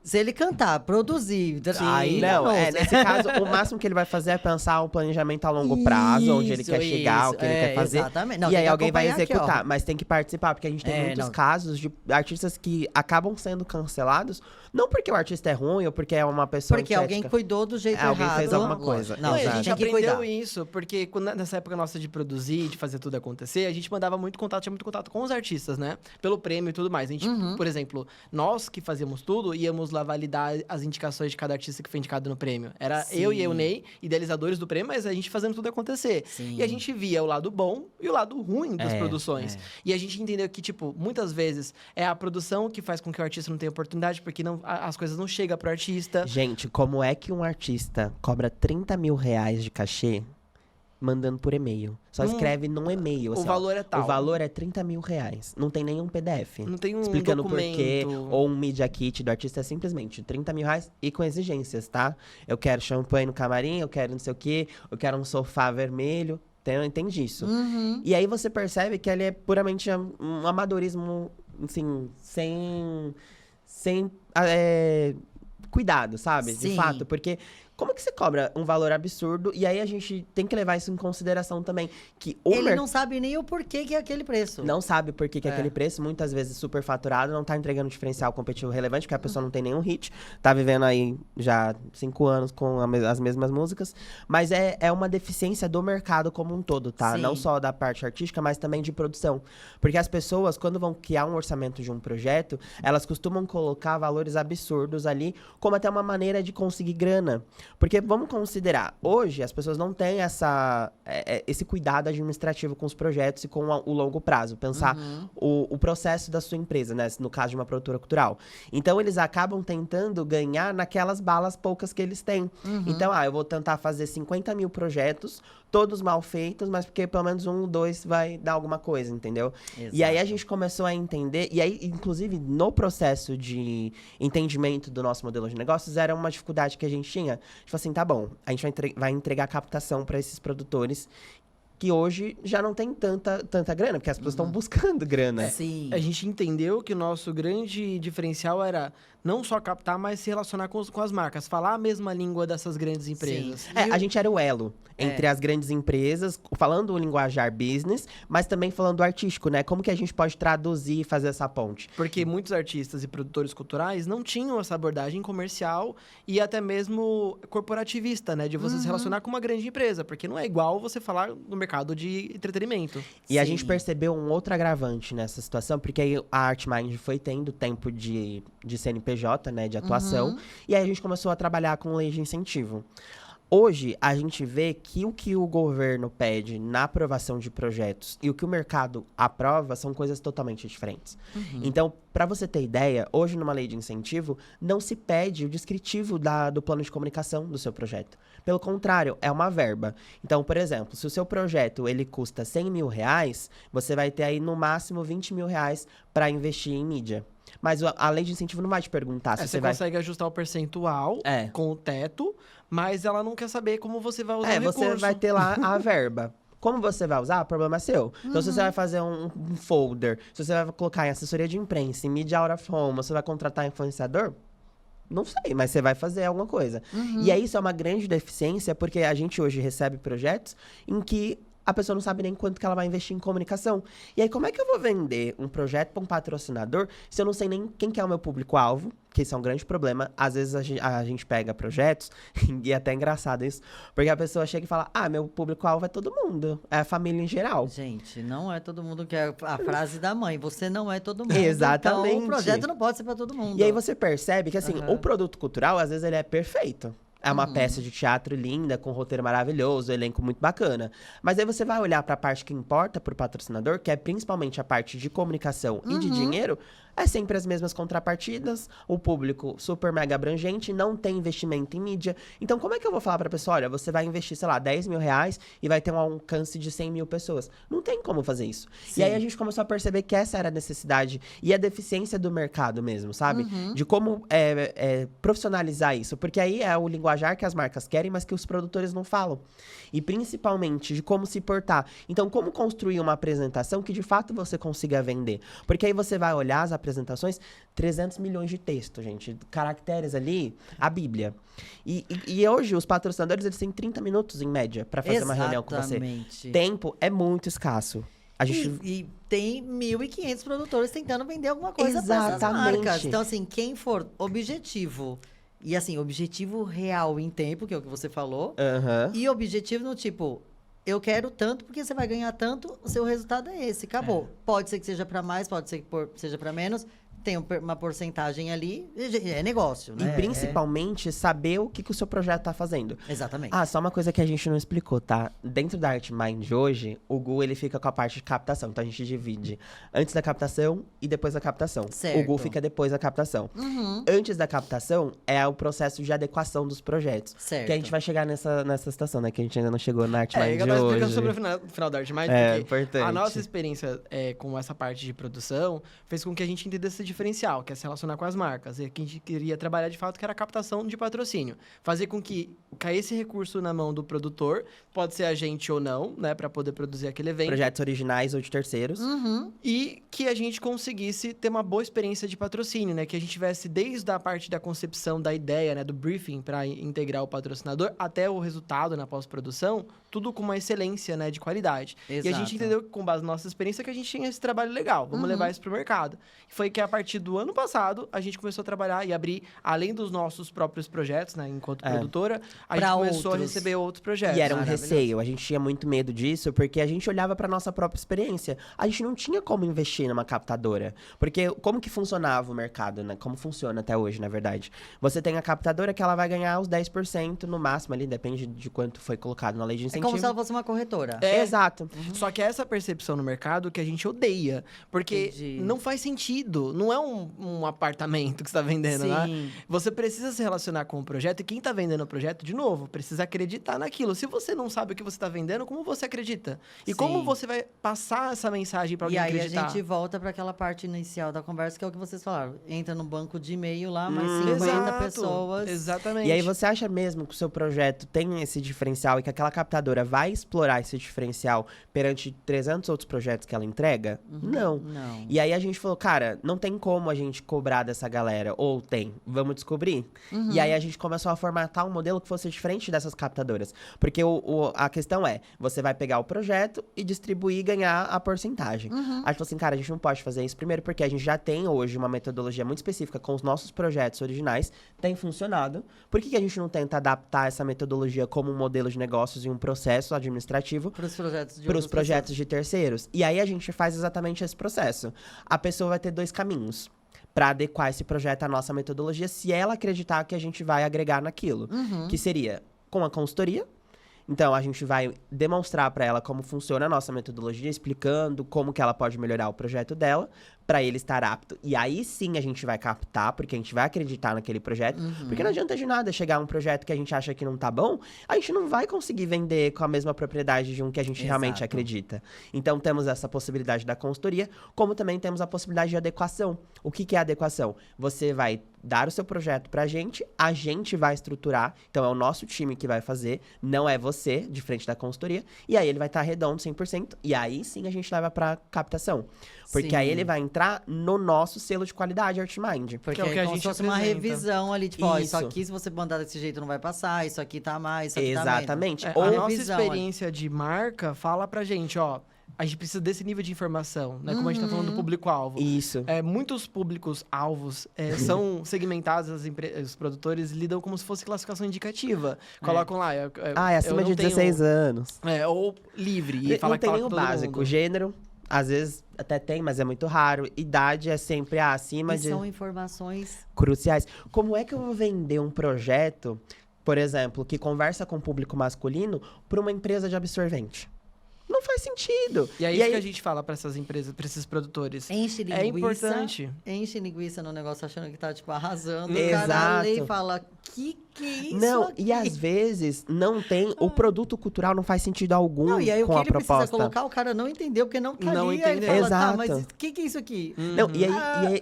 se ele cantar, produzir, aí Não, danou. nesse caso, o máximo que ele vai fazer é pensar um planejamento a longo prazo, onde ele quer chegar, o que ele quer fazer. Exatamente. Não, E tem aí que alguém vai acompanhar aqui, ó. executar, mas tem que participar, porque a gente tem É, muitos não. casos de artistas que acabam sendo cancelados, não porque o artista é ruim ou porque é uma pessoa Porque alguém antiética. cuidou do jeito errado. Alguém fez alguma coisa. Não, Não, e a Exato. gente tem que aprendeu cuidar. isso, porque nessa época nossa de produzir, de fazer tudo acontecer, a gente mandava muito contato, tinha muito contato com os artistas, né? Pelo prêmio e tudo mais. A gente, por exemplo, nós que fazíamos tudo, íamos lá validar as indicações de cada artista que foi indicado no prêmio. Era Sim. eu e eu, Ney, idealizadores do prêmio, mas a gente fazendo tudo acontecer. Sim. E a gente via o lado bom e o lado ruim das É, produções. E a gente entendeu que, tipo, muitas vezes é a produção que faz com que o artista não tenha oportunidade, porque as coisas não chegam pro artista. Gente, como é que um artista cobra 30 mil reais de cachê mandando por e-mail? Só Num- escreve num e-mail, O assim, ó, valor é tal. O valor é 30 mil reais. Não tem nenhum PDF. Não tem um explicando por quê, documento. ou um media kit do artista, é simplesmente 30 mil reais e com exigências, tá? Eu quero champanhe no camarim, eu quero não sei o quê, eu quero um sofá vermelho. Entende isso? Uhum. E aí você percebe que ele é puramente um amadorismo, assim, sem cuidado, sabe? Sim. De fato, porque como é que você cobra um valor absurdo? E aí a gente tem que levar isso em consideração também, que o Ele não sabe nem o porquê que é aquele preço. não sabe por que É. aquele preço, muitas vezes superfaturado, não tá entregando diferencial competitivo relevante, porque a pessoa não tem nenhum hit, tá vivendo aí já 5 anos com as mesmas músicas, mas é uma deficiência do mercado como um todo, tá? Sim. Não só da parte artística, mas também de produção. Porque as pessoas, quando vão criar um orçamento de um projeto, elas costumam colocar valores absurdos ali, como até uma maneira de conseguir grana. Porque vamos considerar, hoje as pessoas não têm esse cuidado administrativo com os projetos e com o longo prazo. Pensar o processo da sua empresa, né? No caso de uma produtora cultural. Então, eles acabam tentando ganhar naquelas balas poucas que eles têm. Então, eu vou tentar fazer 50 mil projetos, todos mal feitos, mas porque pelo menos 1, 2 vai dar alguma coisa, entendeu? E aí a gente começou a entender, e aí, inclusive, no processo de entendimento do nosso modelo de negócios, era uma dificuldade que a gente tinha. Tipo assim, tá bom, a gente vai entregar captação para esses produtores que hoje já não tem tanta grana, porque as pessoas estão buscando grana. Sim. A gente entendeu que o nosso grande diferencial era não só captar, mas se relacionar com as marcas. Falar a mesma língua dessas grandes empresas. Sim. A gente era o elo entre as grandes empresas, falando o linguajar business, mas também falando o artístico, né? Como que a gente pode traduzir e fazer essa ponte? Porque muitos artistas e produtores culturais não tinham essa abordagem comercial e até mesmo corporativista, né? De você se relacionar com uma grande empresa. Porque não é igual você falar no mercado de entretenimento. E a Sim. gente percebeu um outro agravante nessa situação, porque aí a Artmind foi tendo tempo de CNPJ, né, de atuação, e aí a gente começou a trabalhar com lei de incentivo. Hoje, a gente vê que o governo pede na aprovação de projetos e o que o mercado aprova são coisas totalmente diferentes. Então, para você ter ideia, hoje numa lei de incentivo, não se pede o descritivo do plano de comunicação do seu projeto. Pelo contrário, é uma verba. Então, por exemplo, se o seu projeto ele custa 100 mil reais, você vai ter aí no máximo 20 mil reais para investir em mídia. Mas a lei de incentivo não vai te perguntar se Você vai... consegue ajustar o percentual com o teto, mas ela não quer saber como você vai usar o recurso. Você vai ter lá a verba. Como você vai usar, o problema é seu. Então, se você vai fazer um folder, se você vai colocar em assessoria de imprensa, em media out of home, você vai contratar influenciador, não sei, mas você vai fazer alguma coisa. E aí, isso é uma grande deficiência, porque a gente hoje recebe projetos em que a pessoa não sabe nem quanto que ela vai investir em comunicação. E aí, como é que eu vou vender um projeto para um patrocinador se eu não sei nem quem que é o meu público-alvo? Que isso é um grande problema. Às vezes a gente pega projetos, e é até engraçado isso, porque a pessoa chega e fala, meu público-alvo é todo mundo, é a família em geral. Gente, não é todo mundo que é a frase da mãe. Você não é todo mundo. Exatamente. Então, o projeto não pode ser para todo mundo. E aí você percebe que, assim, o produto cultural, às vezes, ele é perfeito. É uma Uhum. peça de teatro linda, com roteiro maravilhoso, elenco muito bacana. Mas aí você vai olhar para a parte que importa pro patrocinador, que é principalmente a parte de comunicação e de dinheiro, é sempre as mesmas contrapartidas, o público super mega abrangente, não tem investimento em mídia. Então, como é que eu vou falar pra pessoa, olha, você vai investir, sei lá, 10 mil reais e vai ter um alcance de 100 mil pessoas? Não tem como fazer isso. Sim. E aí a gente começou a perceber que essa era a necessidade e a deficiência do mercado mesmo, sabe? De como profissionalizar isso. Porque aí é o linguajar que as marcas querem, mas que os produtores não falam. E principalmente de como se portar. Então, como construir uma apresentação que de fato você consiga vender? Porque aí você vai olhar as apresentações, 300 milhões de texto, gente. Caracteres ali, a Bíblia. E hoje os patrocinadores, eles têm 30 minutos em média para fazer uma reunião com você. Exatamente. Tempo é muito escasso. A gente... E tem 1.500 produtores tentando vender alguma coisa para essas Exatamente. marcas. Então, assim, quem for objetivo, e assim, objetivo real em tempo, que é o que você falou, Aham. e objetivo no tipo, eu quero tanto porque você vai ganhar tanto, o seu resultado é esse, acabou. Pode ser que seja para mais, pode ser que seja para menos, tem uma porcentagem ali, é negócio, né? E principalmente saber o que o seu projeto tá fazendo. Exatamente. Só uma coisa que a gente não explicou, tá? Dentro da ArtMind hoje, o Gu, ele fica com a parte de captação. Então, a gente divide antes da captação e depois da captação. Certo. O Gu fica depois da captação. Antes da captação, é o processo de adequação dos projetos. Certo. Que a gente vai chegar nessa situação, né? Que a gente ainda não chegou na ArtMind eu de tava explicando hoje. sobre o final da ArtMind, É, porque importante. a nossa experiência com essa parte de produção fez com que a gente entendesse esse diferencial, que é se relacionar com as marcas. E que a gente queria trabalhar de fato, que era a captação de patrocínio. Fazer com que caísse recurso na mão do produtor, pode ser a gente ou não, né? Pra poder produzir aquele evento. Projetos originais ou de terceiros. E que a gente conseguisse ter uma boa experiência de patrocínio, né? Que a gente tivesse desde a parte da concepção da ideia, né? Do briefing para integrar o patrocinador, até o resultado na pós-produção, tudo com uma excelência, né? De qualidade. E a Exato. gente entendeu, com base na nossa experiência, que a gente tinha esse trabalho legal. Vamos levar isso pro mercado. E foi que a partir do ano passado, a gente começou a trabalhar e abrir, além dos nossos próprios projetos, né? Enquanto produtora, a Pra gente começou a outros. receber outros projetos. E era um Maravilhoso. receio, a gente tinha muito medo disso, porque a gente olhava pra nossa própria experiência. A gente não tinha como investir numa captadora. Porque como que funcionava o mercado, né? Como funciona até hoje, na verdade. Você tem a captadora que ela vai ganhar os 10% no máximo ali, depende de quanto foi colocado na lei de É incentivo. como se ela fosse uma corretora. Exato. Só que essa percepção no mercado que a gente odeia. Porque Entendi. não faz sentido. Não é um apartamento que você está vendendo, né? Sim. Você precisa se relacionar com o projeto. E quem está vendendo o projeto, de novo, precisa acreditar naquilo. Se você não sabe o que você está vendendo, como você acredita? E Sim. como você vai passar essa mensagem para alguém E aí acreditar? a gente volta para aquela parte inicial da conversa, que é o que vocês falaram. Entra no banco de e-mail lá, mais 50 Exato, pessoas. Exatamente. E aí você acha mesmo que o seu projeto tem esse diferencial e que aquela captadora vai explorar esse diferencial perante 300 outros projetos que ela entrega? Não. Não. E aí a gente falou, cara, não tem como a gente cobrar dessa galera. Ou tem, vamos descobrir. E aí a gente começou a formatar um modelo que fosse diferente dessas captadoras. Porque a questão é, você vai pegar o projeto e distribuir e ganhar a porcentagem. A gente falou assim, cara, a gente não pode fazer isso. Primeiro porque a gente já tem hoje uma metodologia muito específica com os nossos projetos originais. Tem funcionado. Por que a gente não tenta adaptar essa metodologia como um modelo de negócios e um processo administrativo Para os projetos de para os outras projetos de terceiros? E aí a gente faz exatamente esse processo. A pessoa vai ter 2 caminhos para adequar esse projeto à nossa metodologia, se ela acreditar que a gente vai agregar naquilo. Que seria com a consultoria. Então, a gente vai demonstrar para ela como funciona a nossa metodologia, explicando como que ela pode melhorar o projeto dela, para ele estar apto. E aí sim a gente vai captar, porque a gente vai acreditar naquele projeto. Porque não adianta de nada chegar um projeto que a gente acha que não tá bom, a gente não vai conseguir vender com a mesma propriedade de um que a gente realmente Exato. acredita. Então, temos essa possibilidade da consultoria, como também temos a possibilidade de adequação. O que é adequação? Você vai dar o seu projeto pra gente, a gente vai estruturar, então é o nosso time que vai fazer, não é você de frente da consultoria, e aí ele vai estar redondo 100%, e aí sim a gente leva pra captação. Porque Sim. aí ele vai entrar entrar no nosso selo de qualidade Artmind. Porque é o que é a como gente se fosse uma apresenta. revisão ali, tipo, ó, isso Isso. aqui, se você mandar desse jeito, não vai passar, isso aqui tá mais, isso aqui tá menos. Exatamente. A Ou nossa revisão, experiência de marca fala pra gente, ó, a gente precisa desse nível de informação, né? Como a gente tá falando do público-alvo. isso. Muitos públicos-alvos são segmentados, os produtores lidam como se fosse classificação indicativa. Colocam lá... É eu acima não de tenho- 16 anos. ou livre, e fala Não que tem fala nem com o todo básico. mundo. Gênero, às vezes até tem, mas é muito raro. Idade é sempre acima E de são informações... cruciais. Como é que eu vou vender um projeto, por exemplo, que conversa com o público masculino para uma empresa de absorvente? Não faz sentido. E é isso que a gente fala pra essas empresas, pra esses produtores. Enche linguiça. É importante. Enche linguiça no negócio achando que tá, tipo, arrasando. Exato. O cara lê e fala, que é isso Não, aqui? e às vezes não tem. O produto cultural não faz sentido algum Não, e aí o com que a ele precisa proposta. colocar, o cara não entendeu, porque não tá Não ali. Aí ele entendeu. fala, tá, Exato. mas o que é isso aqui? Não,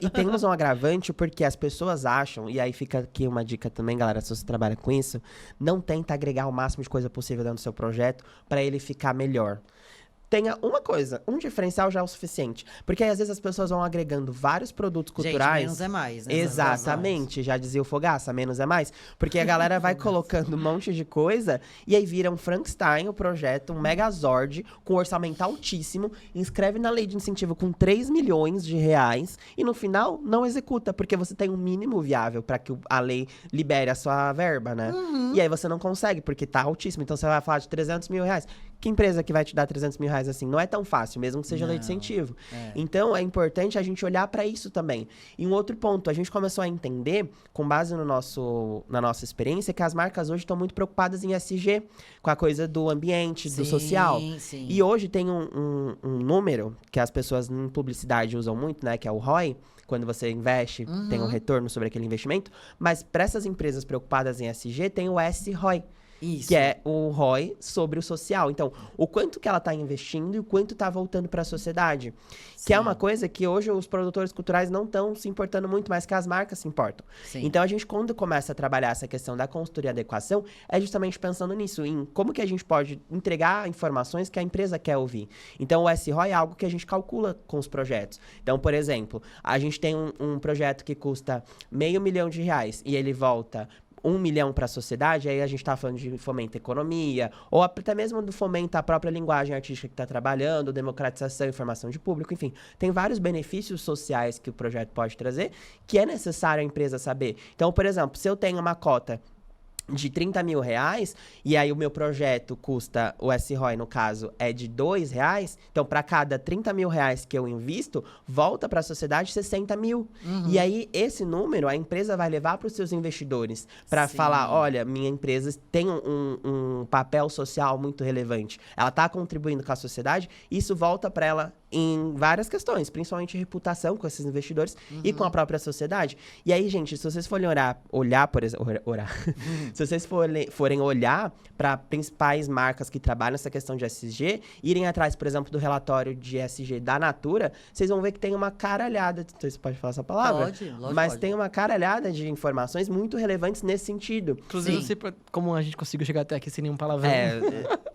e temos um agravante porque as pessoas acham, e aí fica aqui uma dica também, galera, se você trabalha com isso, não tenta agregar o máximo de coisa possível dentro do seu projeto para ele ficar melhor. Tenha uma coisa, um diferencial já é o suficiente. Porque aí, às vezes, as pessoas vão agregando vários produtos culturais. Gente, menos é mais, né? Exatamente, já dizia o Fogaça, menos é mais. Porque a galera vai colocando um monte de coisa e aí vira um Frankenstein, o projeto, um Megazord, com orçamento altíssimo, inscreve na lei de incentivo com 3 milhões de reais e no final não executa, porque você tem um mínimo viável para que a lei libere a sua verba, né? E aí você não consegue, porque tá altíssimo. Então você vai falar de 300 mil reais. Que empresa que vai te dar 300 mil reais assim? Não é tão fácil, mesmo que seja lei de Não, incentivo. é. Então, é importante a gente olhar para isso também. E um outro ponto, a gente começou a entender, com base na nossa experiência, que as marcas hoje estão muito preocupadas em SG, com a coisa do ambiente, do social. Sim. E hoje tem um número que as pessoas em publicidade usam muito, né? Que é o ROI. Quando você investe, tem um retorno sobre aquele investimento. Mas para essas empresas preocupadas em SG, tem o S-ROI. Isso. Que é o ROI sobre o social. Então, o quanto que ela está investindo e o quanto está voltando para a sociedade. Que é uma coisa que hoje os produtores culturais não estão se importando muito, mas que as marcas se importam. Sim. Então, a gente, quando começa a trabalhar essa questão da consultoria e adequação, é justamente pensando nisso, em como que a gente pode entregar informações que a empresa quer ouvir. Então, o S-ROI é algo que a gente calcula com os projetos. Então, por exemplo, a gente tem um projeto que custa R$500 mil e ele volta 1 milhão para a sociedade, aí a gente está falando de fomento à economia, ou até mesmo do fomento à própria linguagem artística que está trabalhando, democratização, informação de público, enfim. Tem vários benefícios sociais que o projeto pode trazer, que é necessário a empresa saber. Então, por exemplo, se eu tenho uma cota de 30 mil reais, e aí o meu projeto custa, o S-ROI no caso, é de R$2, então para cada 30 mil reais que eu invisto, volta para a sociedade 60 mil. E aí esse número a empresa vai levar para os seus investidores, para Sim. falar, olha, minha empresa tem um papel social muito relevante, ela está contribuindo com a sociedade, isso volta para ela em várias questões, principalmente reputação com esses investidores e com a própria sociedade. E aí, gente, se vocês forem olhar por exemplo, se vocês forem olhar para principais marcas que trabalham nessa questão de SG, irem atrás, por exemplo, do relatório de SG da Natura, vocês vão ver que tem uma caralhada, não sei se pode falar essa palavra, Pode, lógico, mas pode. tem uma caralhada de informações muito relevantes nesse sentido. Inclusive, Sim. não sei como a gente conseguiu chegar até aqui sem nenhum palavrão.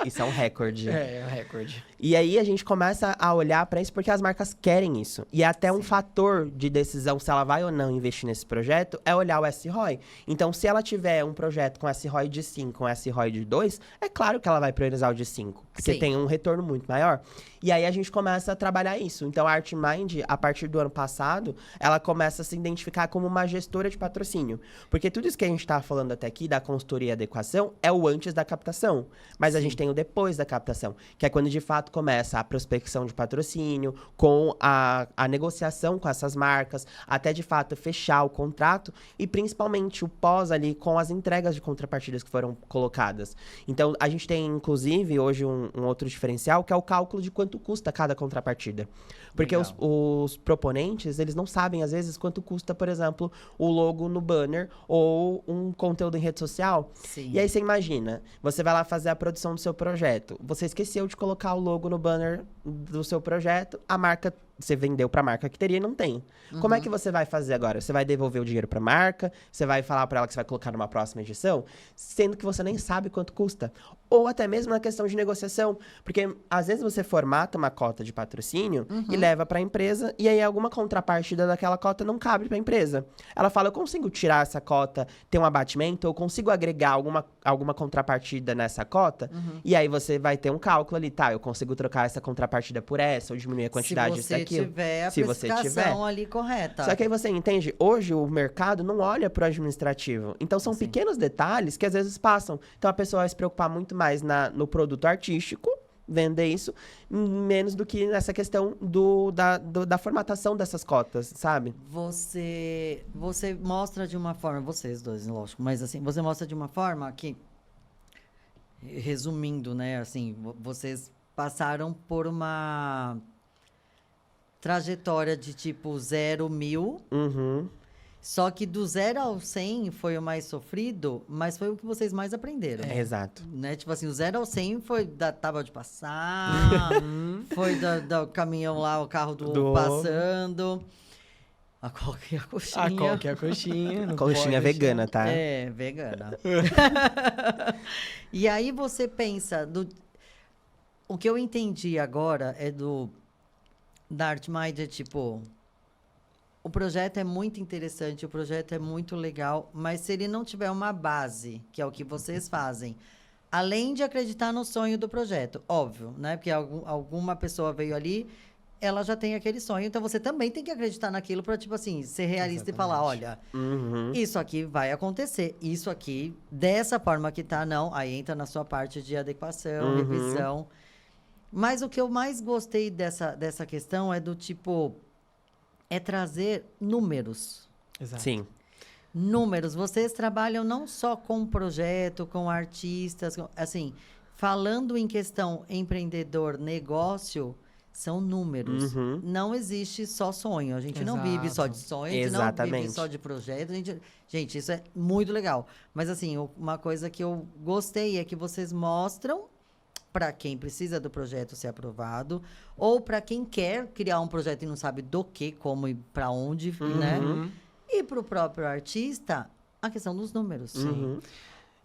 Isso é um recorde. É um recorde. E aí a gente começa a olhar para isso porque as marcas querem isso. E é até um fator de decisão se ela vai ou não investir nesse projeto é olhar o S-ROI. Então, se ela tiver um projeto com S-ROI de 5, com S-ROI de 2, é claro que ela vai priorizar o de 5, porque Sim. tem um retorno muito maior. E aí a gente começa a trabalhar isso. Então, a Artmind, a partir do ano passado, ela começa a se identificar como uma gestora de patrocínio. Porque tudo isso que a gente tá falando até aqui, da consultoria e adequação, é o antes da captação. Mas a gente tem o depois da captação, que é quando de fato começa a prospecção de patrocínio, com a negociação com essas marcas, até de fato fechar o contrato e principalmente o pós ali com as entregas de contrapartidas que foram colocadas. Então, a gente tem, inclusive, hoje um outro diferencial, que é o cálculo de quanto custa cada contrapartida. Porque os proponentes, eles não sabem, às vezes, quanto custa, por exemplo, o logo no banner ou um conteúdo em rede social. Sim. E aí você imagina, você vai lá fazer a produção do seu projeto, você esqueceu de colocar o logo no banner do seu projeto, a marca você vendeu pra marca que teria e não tem. Como é que você vai fazer agora? Você vai devolver o dinheiro pra marca? Você vai falar pra ela que você vai colocar numa próxima edição? Sendo que você nem sabe quanto custa. Ou até mesmo na questão de negociação. Porque às vezes você formata uma cota de patrocínio e leva pra empresa, e aí alguma contrapartida daquela cota não cabe pra empresa. Ela fala, eu consigo tirar essa cota, ter um abatimento, eu consigo agregar alguma contrapartida nessa cota? E aí você vai ter um cálculo ali, tá? Eu consigo trocar essa contrapartida por essa, ou diminuir a quantidade disso daquilo. Se você tiver ali correta. Só que aí você entende, hoje o mercado não olha pro administrativo. Então são pequenos detalhes que às vezes passam. Então a pessoa vai se preocupar muito mais no produto artístico, vender isso, menos do que nessa questão da formatação dessas cotas, sabe? Você mostra de uma forma, vocês dois, lógico, mas assim, você mostra de uma forma que, resumindo, né, assim, vocês passaram por uma trajetória de tipo 0 1000, só que do 0 ao 100 foi o mais sofrido, mas foi o que vocês mais aprenderam. Exato. Né? Tipo assim, o 0 ao 100 foi da tábua de passar, foi do caminhão lá, o carro passando. A coca e a coxinha. A coca e a coxinha. não Coxinha pode vegana, tá? É, vegana. E aí você pensa, o que eu entendi agora é da Artmind, é tipo, o projeto é muito interessante, o projeto é muito legal, mas se ele não tiver uma base, que é o que vocês fazem, além de acreditar no sonho do projeto, óbvio, né? Porque alguma pessoa veio ali, ela já tem aquele sonho, então você também tem que acreditar naquilo para, tipo assim, ser realista e falar, olha, isso aqui vai acontecer, isso aqui, dessa forma que tá, não, aí entra na sua parte de adequação, revisão. Mas o que eu mais gostei dessa questão é do tipo, é trazer números. Exato. Sim. Números. Vocês trabalham não só com projeto, com artistas, assim, falando em questão empreendedor, negócio, são números. Não existe só sonho. A gente não vive só de sonho, a gente não vive só de projeto. Gente, isso é muito legal. Mas, assim, uma coisa que eu gostei é que vocês mostram para quem precisa do projeto ser aprovado, ou para quem quer criar um projeto e não sabe do que, como e para onde, né? E para o próprio artista, a questão dos números.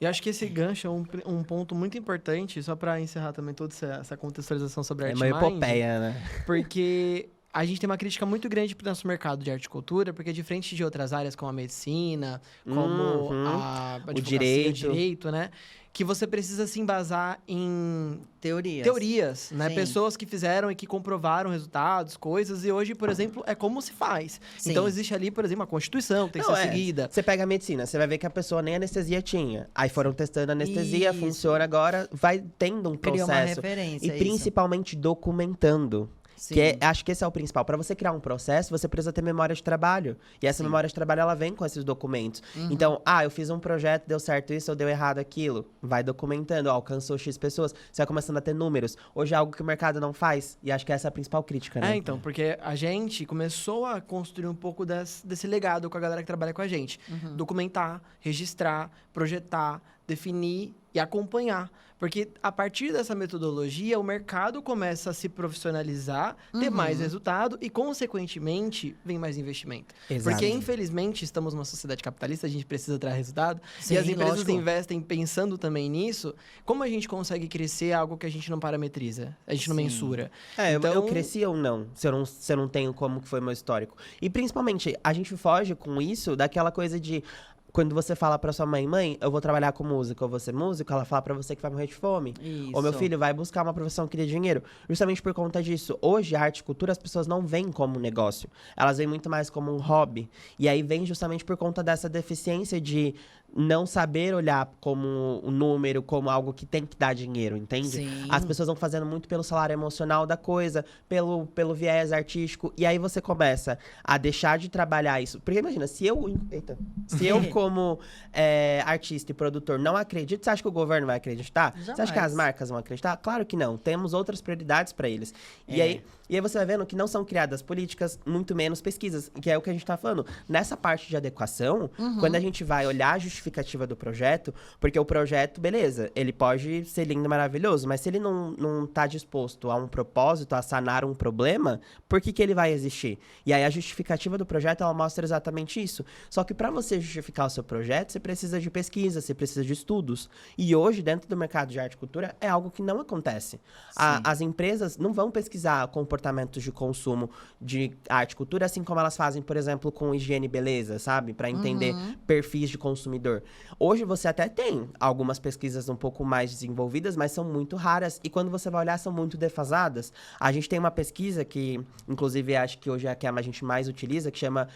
E acho que esse gancho é um ponto muito importante, só para encerrar também toda essa contextualização sobre a Artmind. É uma epopeia, né? Porque a gente tem uma crítica muito grande para o nosso mercado de arte e cultura, porque diferente de outras áreas como a medicina, como a advocacia, o direito, né? Que você precisa se embasar em teorias, né? Sim. Pessoas que fizeram e que comprovaram resultados, coisas. E hoje, por exemplo, é como se faz. Sim. Então, existe ali, por exemplo, uma Constituição que tem que ser seguida. Você pega a medicina, você vai ver que a pessoa nem anestesia tinha. Aí foram testando a anestesia, funciona agora, vai tendo um processo. Cria uma referência, e principalmente documentando. Sim. Acho que esse é o principal. Para você criar um processo, você precisa ter memória de trabalho. E essa memória de trabalho, ela vem com esses documentos. Então, eu fiz um projeto, deu certo isso, ou deu errado aquilo. Vai documentando, alcançou X pessoas. Você vai começando a ter números. Hoje é algo que o mercado não faz. E acho que essa é a principal crítica, né? Então, porque a gente começou a construir um pouco desse legado com a galera que trabalha com a gente. Documentar, registrar, projetar, definir e acompanhar. Porque a partir dessa metodologia, o mercado começa a se profissionalizar, ter mais resultado e, consequentemente, vem mais investimento. Exato. Porque, infelizmente, estamos numa sociedade capitalista, a gente precisa ter resultado. Sim, e as empresas lógico. investem pensando também nisso. Como a gente consegue crescer algo que a gente não parametriza? A gente não mensura. Então, eu cresci ou não, se eu não tenho como que foi meu histórico. E, principalmente, a gente foge com isso daquela coisa de... Quando você fala pra sua mãe, eu vou trabalhar com música, eu vou ser músico, ela fala pra você que vai morrer de fome. Isso. Ou meu filho vai buscar uma profissão que dê dinheiro. Justamente por conta disso. Hoje, a arte e cultura, as pessoas não veem como um negócio. Elas veem muito mais como um hobby. E aí vem justamente por conta dessa deficiência de não saber olhar como um número, como algo que tem que dar dinheiro, entende? Sim. As pessoas vão fazendo muito pelo salário emocional da coisa, pelo viés artístico, e aí você começa a deixar de trabalhar isso. Porque imagina, se eu como artista e produtor não acredito, você acha que o governo vai acreditar? Jamais. Você acha que as marcas vão acreditar? Claro que não. Temos outras prioridades para eles. E aí, E aí você vai vendo que não são criadas políticas, muito menos pesquisas, que é o que a gente tá falando. Nessa parte de adequação, quando a gente vai olhar a justificativa do projeto, porque o projeto, beleza, ele pode ser lindo e maravilhoso, mas se ele não tá disposto a um propósito, a sanar um problema, por que ele vai existir? E aí a justificativa do projeto, ela mostra exatamente isso. Só que para você justificar o seu projeto, você precisa de pesquisa, você precisa de estudos. E hoje, dentro do mercado de arte e cultura, é algo que não acontece. As empresas não vão pesquisar comportamentos de consumo de arte e cultura, assim como elas fazem, por exemplo, com higiene e beleza, sabe? Para entender perfis de consumidor. Hoje você até tem algumas pesquisas um pouco mais desenvolvidas, mas são muito raras. E quando você vai olhar, são muito defasadas. A gente tem uma pesquisa que, inclusive, acho que hoje é a que a gente mais utiliza, que chama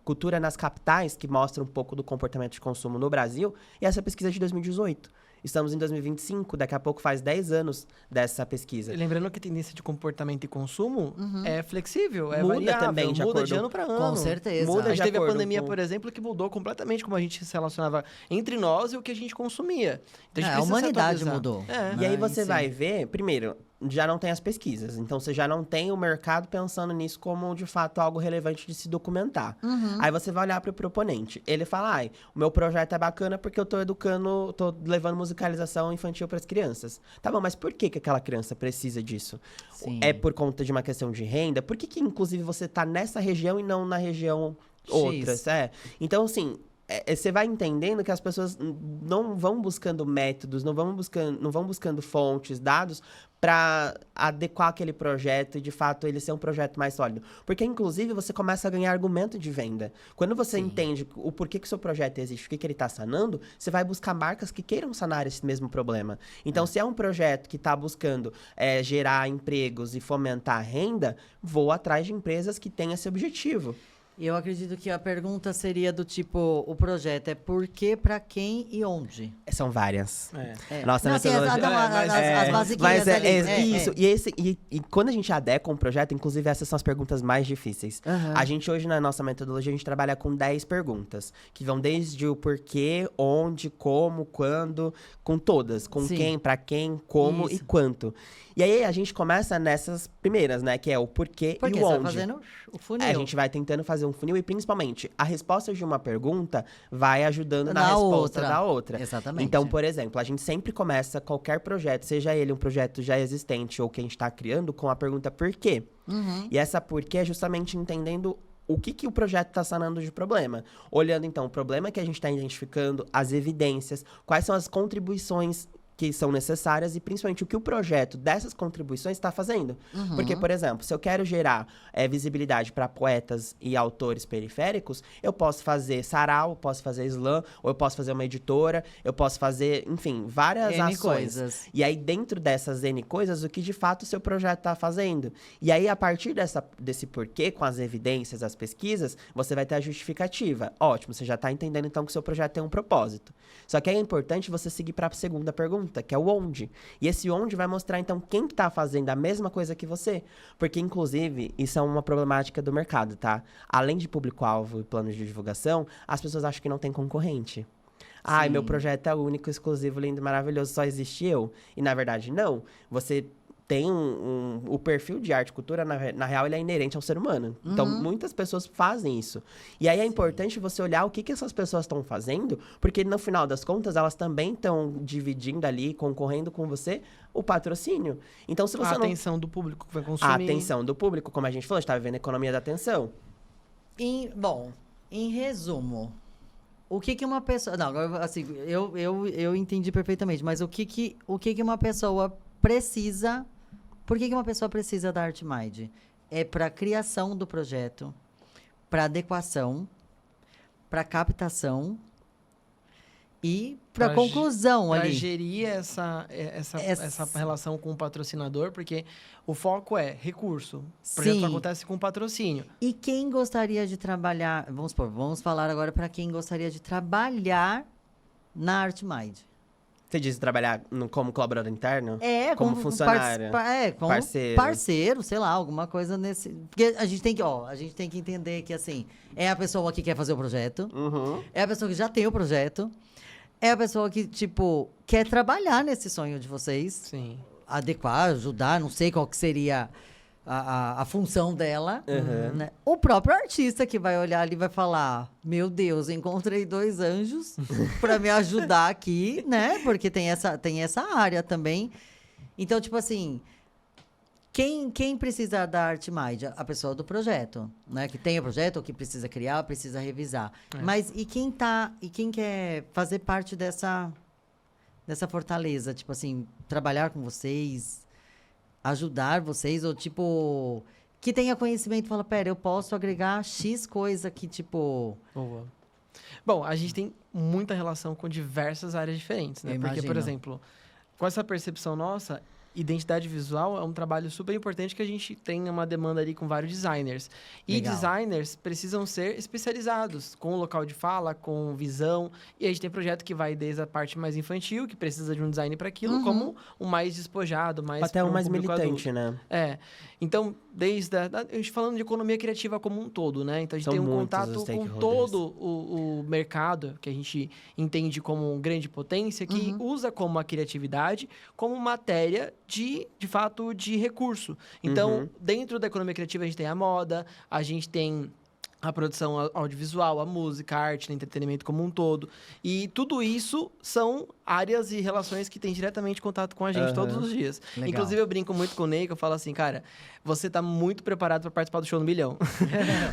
Cultura nas Capitais, que mostra um pouco do comportamento de consumo no Brasil. E essa pesquisa é de 2018. Estamos em 2025, daqui a pouco faz 10 anos dessa pesquisa. E lembrando que a tendência de comportamento e consumo é flexível, é Muda variável, também de muda acordo- de ano para ano. Com certeza. Muda A gente de teve a acordo pandemia, com- por exemplo, que mudou completamente como a gente se relacionava entre nós e o que a gente consumia. Então, A precisa se humanidade atualizar. mudou. É. E aí Né, você em si. vai ver, primeiro, já não tem as pesquisas. Então, você já não tem o mercado pensando nisso como, de fato, algo relevante de se documentar. Aí você vai olhar para o proponente. Ele fala, ai, o meu projeto é bacana porque eu tô educando, tô levando musicalização infantil para as crianças. Tá bom, mas por que aquela criança precisa disso? Sim. É por conta de uma questão de renda? Por que inclusive, você tá nessa região e não na região outras? Então, assim... você vai entendendo que as pessoas não vão buscando métodos, não vão buscando fontes, dados para adequar aquele projeto e, de fato, ele ser um projeto mais sólido. Porque, inclusive, você começa a ganhar argumento de venda. Quando você entende o porquê que o seu projeto existe, o que ele está sanando, você vai buscar marcas que queiram sanar esse mesmo problema. Então, se é um projeto que está buscando gerar empregos e fomentar a renda, vou atrás de empresas que têm esse objetivo. Eu acredito que a pergunta seria do tipo, o projeto é por quê, pra quem e onde? São várias. É. Nossa Não, assim, metodologia... as basiquinhas Mas ali. isso. E quando a gente adequa um projeto, inclusive essas são as perguntas mais difíceis. A gente hoje, na nossa metodologia, a gente trabalha com 10 perguntas. Que vão desde o porquê, onde, como, quando, com todas. Com Sim. quem, pra quem, como e Isso. quanto. E aí, a gente começa nessas primeiras, né? Que é o porquê Porque e você o vai onde. fazendo o funil. A gente vai tentando fazer um funil e, principalmente, a resposta de uma pergunta vai ajudando na Na resposta outra. da outra. Exatamente. Então, por exemplo, a gente sempre começa qualquer projeto, seja ele um projeto já existente ou que a gente está criando, com a pergunta por quê? E essa por quê é justamente entendendo o que o projeto está sanando de problema. Olhando, então, o problema que a gente está identificando, as evidências, quais são as contribuições que são necessárias e, principalmente, o que o projeto dessas contribuições está fazendo. Porque, por exemplo, se eu quero gerar visibilidade para poetas e autores periféricos, eu posso fazer sarau, eu posso fazer slam, ou eu posso fazer uma editora, eu posso fazer, enfim, várias N ações. coisas. E aí, dentro dessas N coisas, o que de fato o seu projeto está fazendo. E aí, a partir desse porquê, com as evidências, as pesquisas, você vai ter a justificativa. Ótimo, você já está entendendo, então, que o seu projeto tem um propósito. Só que é importante você seguir para a segunda pergunta, que é o onde. E esse onde vai mostrar, então, quem que tá fazendo a mesma coisa que você. Porque, inclusive, isso é uma problemática do mercado, tá? Além de público-alvo e planos de divulgação, as pessoas acham que não tem concorrente. Ai, meu projeto é único, exclusivo, lindo, maravilhoso, só existe eu. E, na verdade, não. Você tem o perfil de arte e cultura, na real, ele é inerente ao ser humano. Então, muitas pessoas fazem isso. E aí é importante você olhar o que essas pessoas estão fazendo, porque no final das contas, elas também estão dividindo ali, concorrendo com você, o patrocínio. Então, se você A não... atenção do público que vai consumir. A atenção do público, como a gente falou, a gente tá vivendo a economia da atenção. Bom, em resumo, o que uma pessoa... Não, agora, assim, eu entendi perfeitamente, mas o que uma pessoa precisa... Por que uma pessoa precisa da ArtMind? É para criação do projeto, para adequação, para captação e para conclusão Para ali. gerir essa relação com o patrocinador, porque o foco é recurso. O projeto Sim. acontece com patrocínio. E quem gostaria de trabalhar... Vamos falar agora para quem gostaria de trabalhar na ArtMind. Você diz trabalhar como colaborador interno? É, Como funcionário? Como Parceiro. parceiro, sei lá, alguma coisa nesse... Porque a gente tem que entender que, assim, é a pessoa que quer fazer o projeto, é a pessoa que já tem o projeto, é a pessoa que, tipo, quer trabalhar nesse sonho de vocês, Sim. adequar, ajudar, não sei qual que seria a função dela, né? O próprio artista que vai olhar ali e vai falar: meu Deus, encontrei 2 anjos para me ajudar aqui, né? Porque tem essa área também. Então, tipo assim, quem precisa da Artmind? A pessoa do projeto, né? Que tem o projeto, ou que precisa criar, precisa revisar. Mas e quem quer fazer parte dessa fortaleza? Tipo assim, trabalhar com vocês, ajudar vocês, ou tipo, que tenha conhecimento e fala: pera, eu posso agregar X coisa que, tipo... Boa. Bom, a gente tem muita relação com diversas áreas diferentes, né? Eu Porque, por imagino. exemplo, com essa percepção nossa, identidade visual é um trabalho super importante que a gente tem uma demanda ali com vários designers. E Legal. designers precisam ser especializados, com local de fala, com visão. E a gente tem projeto que vai desde a parte mais infantil, que precisa de um design para aquilo, como o mais despojado, mais Até pra o mais público militante, adulto. né? É. Então, desde a gente falando de economia criativa como um todo, né? Então, a gente São tem um muitos contato os com stakeholders. todo o mercado, que a gente entende como uma grande potência, que usa como a criatividade como matéria de fato, de recurso. Então, dentro da economia criativa, a gente tem a moda, a gente tem a produção audiovisual, a música, a arte, o entretenimento como um todo. E tudo isso são áreas e relações que têm diretamente contato com a gente todos os dias. Legal. Inclusive, eu brinco muito com o Ney, que eu falo assim, cara, você tá muito preparado para participar do Show no Milhão.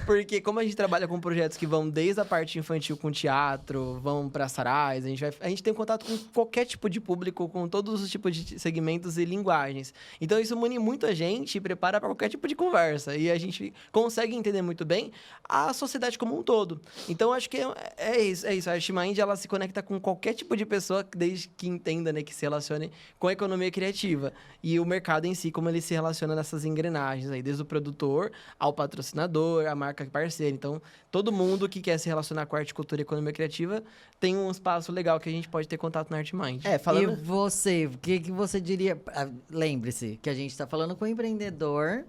Porque como a gente trabalha com projetos que vão desde a parte infantil com teatro, vão para sarais, a gente tem contato com qualquer tipo de público, com todos os tipos de segmentos e linguagens. Então, isso une muito a gente e prepara para qualquer tipo de conversa. E a gente consegue entender muito bem a sociedade como um todo. Então, acho que é isso. A Artmind, ela se conecta com qualquer tipo de pessoa, desde que entenda, né, que se relacione com a economia criativa. E o mercado em si, como ele se relaciona nessas engrenagens aí, desde o produtor ao patrocinador, a marca parceira. Então, todo mundo que quer se relacionar com a arte, cultura e economia criativa tem um espaço legal que a gente pode ter contato na Artmind. E você, o que você diria? Lembre-se que a gente está falando com o empreendedor,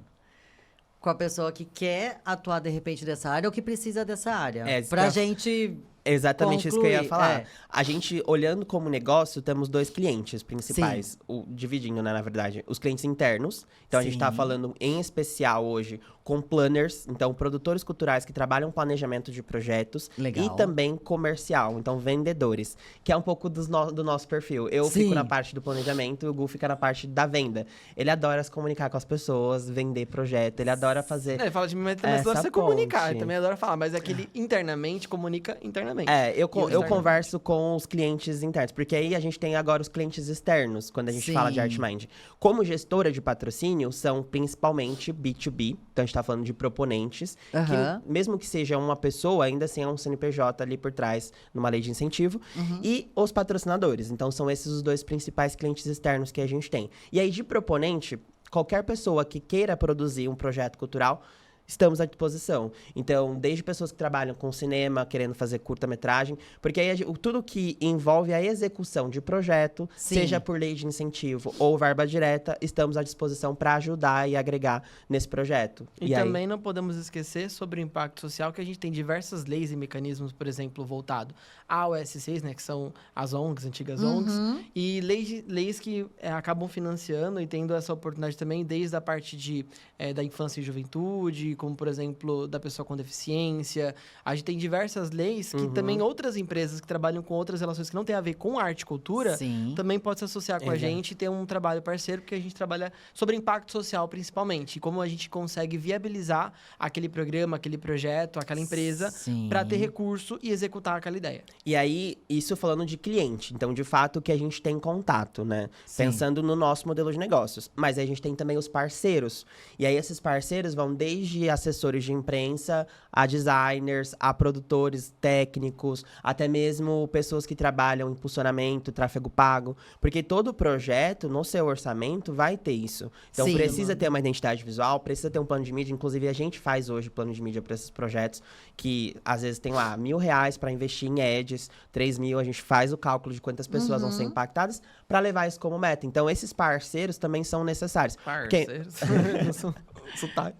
com a pessoa que quer atuar de repente dessa área ou que precisa dessa área. Pra gente Exatamente isso que eu ia concluir, falar. A gente, olhando como negócio, temos 2 clientes principais. Dividindo, né, na verdade. Os clientes internos. Então, a gente tá falando em especial hoje com planners. Então, produtores culturais que trabalham planejamento de projetos. Legal. E também comercial. Então, vendedores. Que é um pouco do nosso perfil. Eu fico na parte do planejamento e o Gu fica na parte da venda. Ele adora se comunicar com as pessoas, vender projeto. Ele adora fazer... Ele fala de mim, mas também adora se comunicar. Ele também adora falar. Mas é que ele internamente comunica internamente. Eu converso com os clientes internos, porque aí a gente tem agora os clientes externos, quando a gente fala de Artmind. Como gestora de patrocínio, são principalmente B2B, então a gente tá falando de proponentes, que mesmo que seja uma pessoa, ainda assim é um CNPJ ali por trás, numa lei de incentivo, e os patrocinadores. Então são esses os 2 principais clientes externos que a gente tem. E aí de proponente, qualquer pessoa que queira produzir um projeto cultural, estamos à disposição. Então, desde pessoas que trabalham com cinema, querendo fazer curta-metragem, porque aí tudo que envolve a execução de projeto, seja por lei de incentivo ou verba direta, estamos à disposição para ajudar e agregar nesse projeto. E também não podemos esquecer sobre o impacto social, que a gente tem diversas leis e mecanismos, por exemplo, voltado à OS6, né, que são as ONGs, antigas ONGs, e leis que acabam financiando e tendo essa oportunidade também, desde a parte da infância e juventude, como, por exemplo, da pessoa com deficiência. A gente tem diversas leis que também outras empresas que trabalham com outras relações que não tem a ver com arte e cultura, também podem se associar com a gente e ter um trabalho parceiro, porque a gente trabalha sobre impacto social, principalmente. E como a gente consegue viabilizar aquele programa, aquele projeto, aquela empresa, para ter recurso e executar aquela ideia. E aí, isso falando de cliente. Então, de fato, que a gente tem contato, né? Pensando no nosso modelo de negócios. Mas aí a gente tem também os parceiros. E aí, esses parceiros vão desde assessores de imprensa, a designers, a produtores técnicos, até mesmo pessoas que trabalham em impulsionamento, tráfego pago. Porque todo projeto, no seu orçamento, vai ter isso. Então, precisa ter uma identidade visual, precisa ter um plano de mídia. Inclusive, a gente faz hoje plano de mídia para esses projetos, que às vezes tem lá R$1.000 para investir em ads, 3.000, a gente faz o cálculo de quantas pessoas vão ser impactadas para levar isso como meta. Então, esses parceiros também são necessários. Parceiros? Sotaque.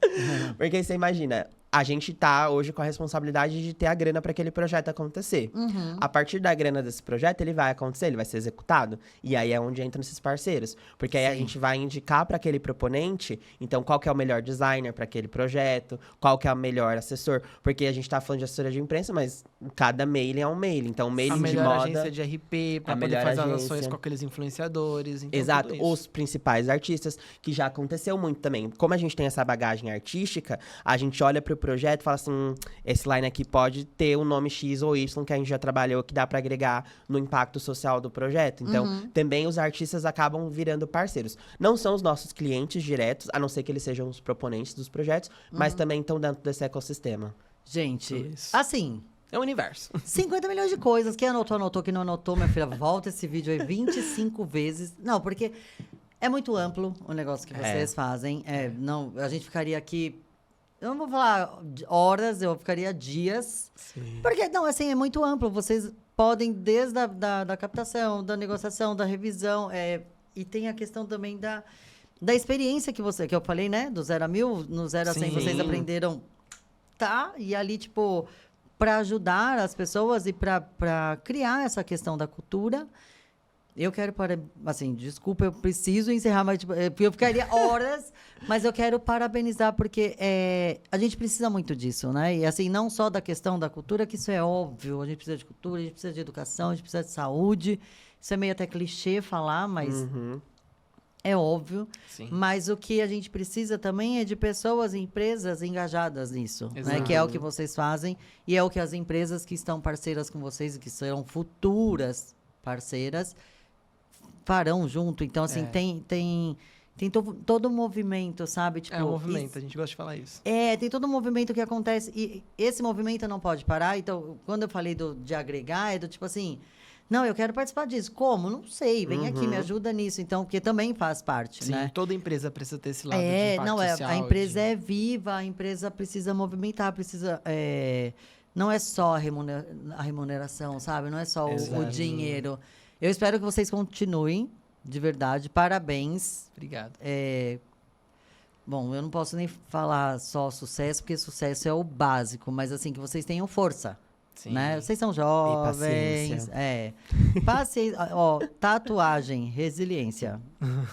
Porque você imagina, a gente tá hoje com a responsabilidade de ter a grana para aquele projeto acontecer. A partir da grana desse projeto, ele vai acontecer, ele vai ser executado. E aí é onde entram esses parceiros. Porque aí a gente vai indicar para aquele proponente, então, qual que é o melhor designer para aquele projeto, qual que é o melhor assessor. Porque a gente tá falando de assessoria de imprensa, mas cada mailing é um mailing. Então, mailing A de melhor moda... agência de RP, pra a poder melhor fazer as agência. ações com aqueles influenciadores. Então, Exato, tudo isso. os principais artistas, que já aconteceu muito também. Como a gente tem essa bagagem artística, a gente olha pro projeto e fala assim, esse line aqui pode ter o nome X ou Y que a gente já trabalhou, que dá pra agregar no impacto social do projeto. Então, também os artistas acabam virando parceiros. Não são os nossos clientes diretos, a não ser que eles sejam os proponentes dos projetos, mas também estão dentro desse ecossistema. Gente, Isso. assim, É o universo. 50 milhões de coisas. Quem anotou, anotou. Quem não anotou, minha filha, volta esse vídeo aí 25 vezes. Não, porque é muito amplo o negócio que vocês fazem. Não, a gente ficaria aqui... Eu não vou falar horas, eu ficaria dias. Sim. Porque, não, assim, é muito amplo. Vocês podem, desde da captação, da negociação, da revisão, e tem a questão também da experiência que eu falei, né? Do 0 a 1000, no 0 a 100 Sim. vocês aprenderam, e ali, tipo, para ajudar as pessoas e para criar essa questão da cultura. Eu quero, assim, desculpa, eu preciso encerrar, mas tipo, eu ficaria horas, mas eu quero parabenizar, porque a gente precisa muito disso, né? E, assim, não só da questão da cultura, que isso é óbvio, a gente precisa de cultura, a gente precisa de educação, a gente precisa de saúde. Isso é meio até clichê falar, mas é óbvio. Sim. Mas o que a gente precisa também é de pessoas e empresas engajadas nisso, né? Que é o que vocês fazem e é o que as empresas que estão parceiras com vocês e que serão futuras parceiras farão junto. Então, assim, tem todo um movimento, sabe? Tipo, É um movimento, a gente gosta de falar isso. tem todo um movimento que acontece e esse movimento não pode parar. Então, quando eu falei de agregar, é do tipo assim, não, eu quero participar disso. Como? Não sei. Vem aqui, me ajuda nisso. Então, porque também faz parte, Sim, né? toda empresa precisa ter esse lado de impacto Não, social. a empresa é viva, a empresa precisa movimentar, precisa... não é só a remuneração, sabe? Não é só o Exato. dinheiro. Eu espero que vocês continuem, de verdade. Parabéns. Obrigado. Bom, eu não posso nem falar só sucesso, porque sucesso é o básico. Mas, assim, que vocês tenham força. Sim. Né? Vocês são jovens. paciência. Paciência. Ó, tatuagem, resiliência.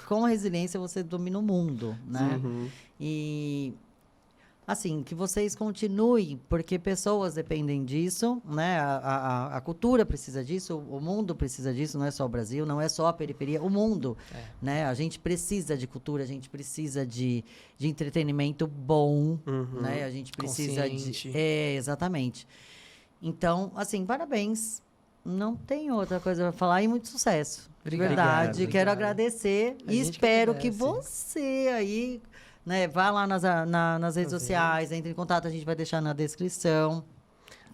Com resiliência, você domina o mundo, né? E... assim, que vocês continuem, porque pessoas dependem disso, né? A cultura precisa disso, o mundo precisa disso, não é só o Brasil, não é só a periferia, o mundo, né? A gente precisa de cultura, a gente precisa de entretenimento bom, né? A gente precisa Consciente. exatamente. Então, assim, parabéns. Não tem outra coisa para falar e muito sucesso. Obrigado. De verdade. Obrigado. Quero agradecer A e gente que espero que agradece. você aí, né, vá lá nas redes sociais, entre em contato, a gente vai deixar na descrição.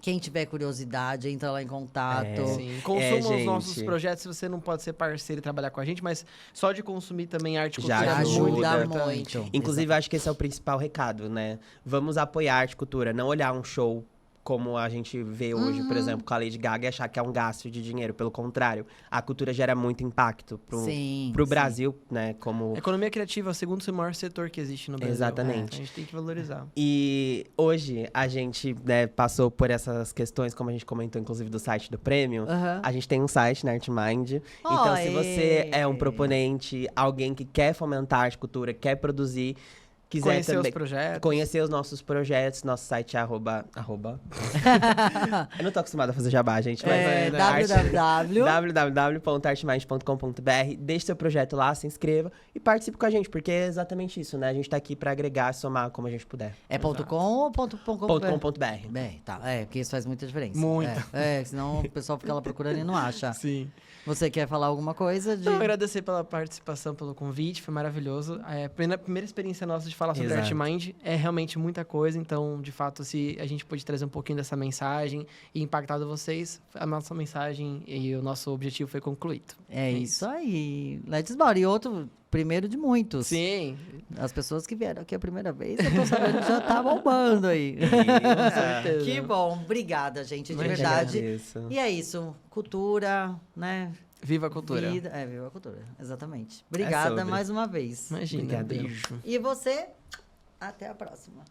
Quem tiver curiosidade, entra lá em contato. Sim, consuma os nossos gente. projetos. Se você não pode ser parceiro e trabalhar com a gente, mas só de consumir também arte e Já cultura é muito ajuda importante. muito. Inclusive, acho que esse é o principal recado, né? Vamos apoiar a arte e cultura, não olhar um show como a gente vê hoje, por exemplo, com a Lady Gaga e achar que é um gasto de dinheiro. Pelo contrário, a cultura gera muito impacto pro Sim, Brasil, né? Como... A economia criativa é o segundo maior setor que existe no Brasil. Exatamente. A gente tem que valorizar. E hoje a gente, né, passou por essas questões, como a gente comentou, inclusive, do site do prêmio. Aham. A gente tem um site, né, Artmind. Então, se você é um proponente, alguém que quer fomentar a arte e cultura, quer produzir, quiser Conhecer também os projetos. conhecer os nossos projetos, nosso site é @. Eu não tô acostumada a fazer jabá, gente, mas www.artmind.com.br. Deixe seu projeto lá, se inscreva e participe com a gente, porque é exatamente isso, né? A gente tá aqui pra agregar, somar como a gente puder. É .com ou .com.br? .com.br. Bem, tá. Porque isso faz muita diferença. Muita. Senão o pessoal fica lá procurando e não acha. Sim. Você quer falar alguma coisa? Então, agradecer pela participação, pelo convite, foi maravilhoso. A primeira experiência nossa de falar sobre Exato. Artmind é realmente muita coisa, então, de fato, se a gente pôde trazer um pouquinho dessa mensagem e impactado vocês, a nossa mensagem e o nosso objetivo foi concluído. É isso aí. Let's bora. E outro, primeiro de muitos. Sim, As pessoas que vieram aqui a primeira vez, eu tô sabendo que já tá bombando aí. com certeza. Que bom. Obrigada, gente, de Imagina. verdade. Isso. E é isso. Cultura, né? Viva a cultura. Vida. Viva a cultura. Exatamente. Obrigada sobre. mais uma vez. Imagina, Obrigado. beijo. E você, até a próxima.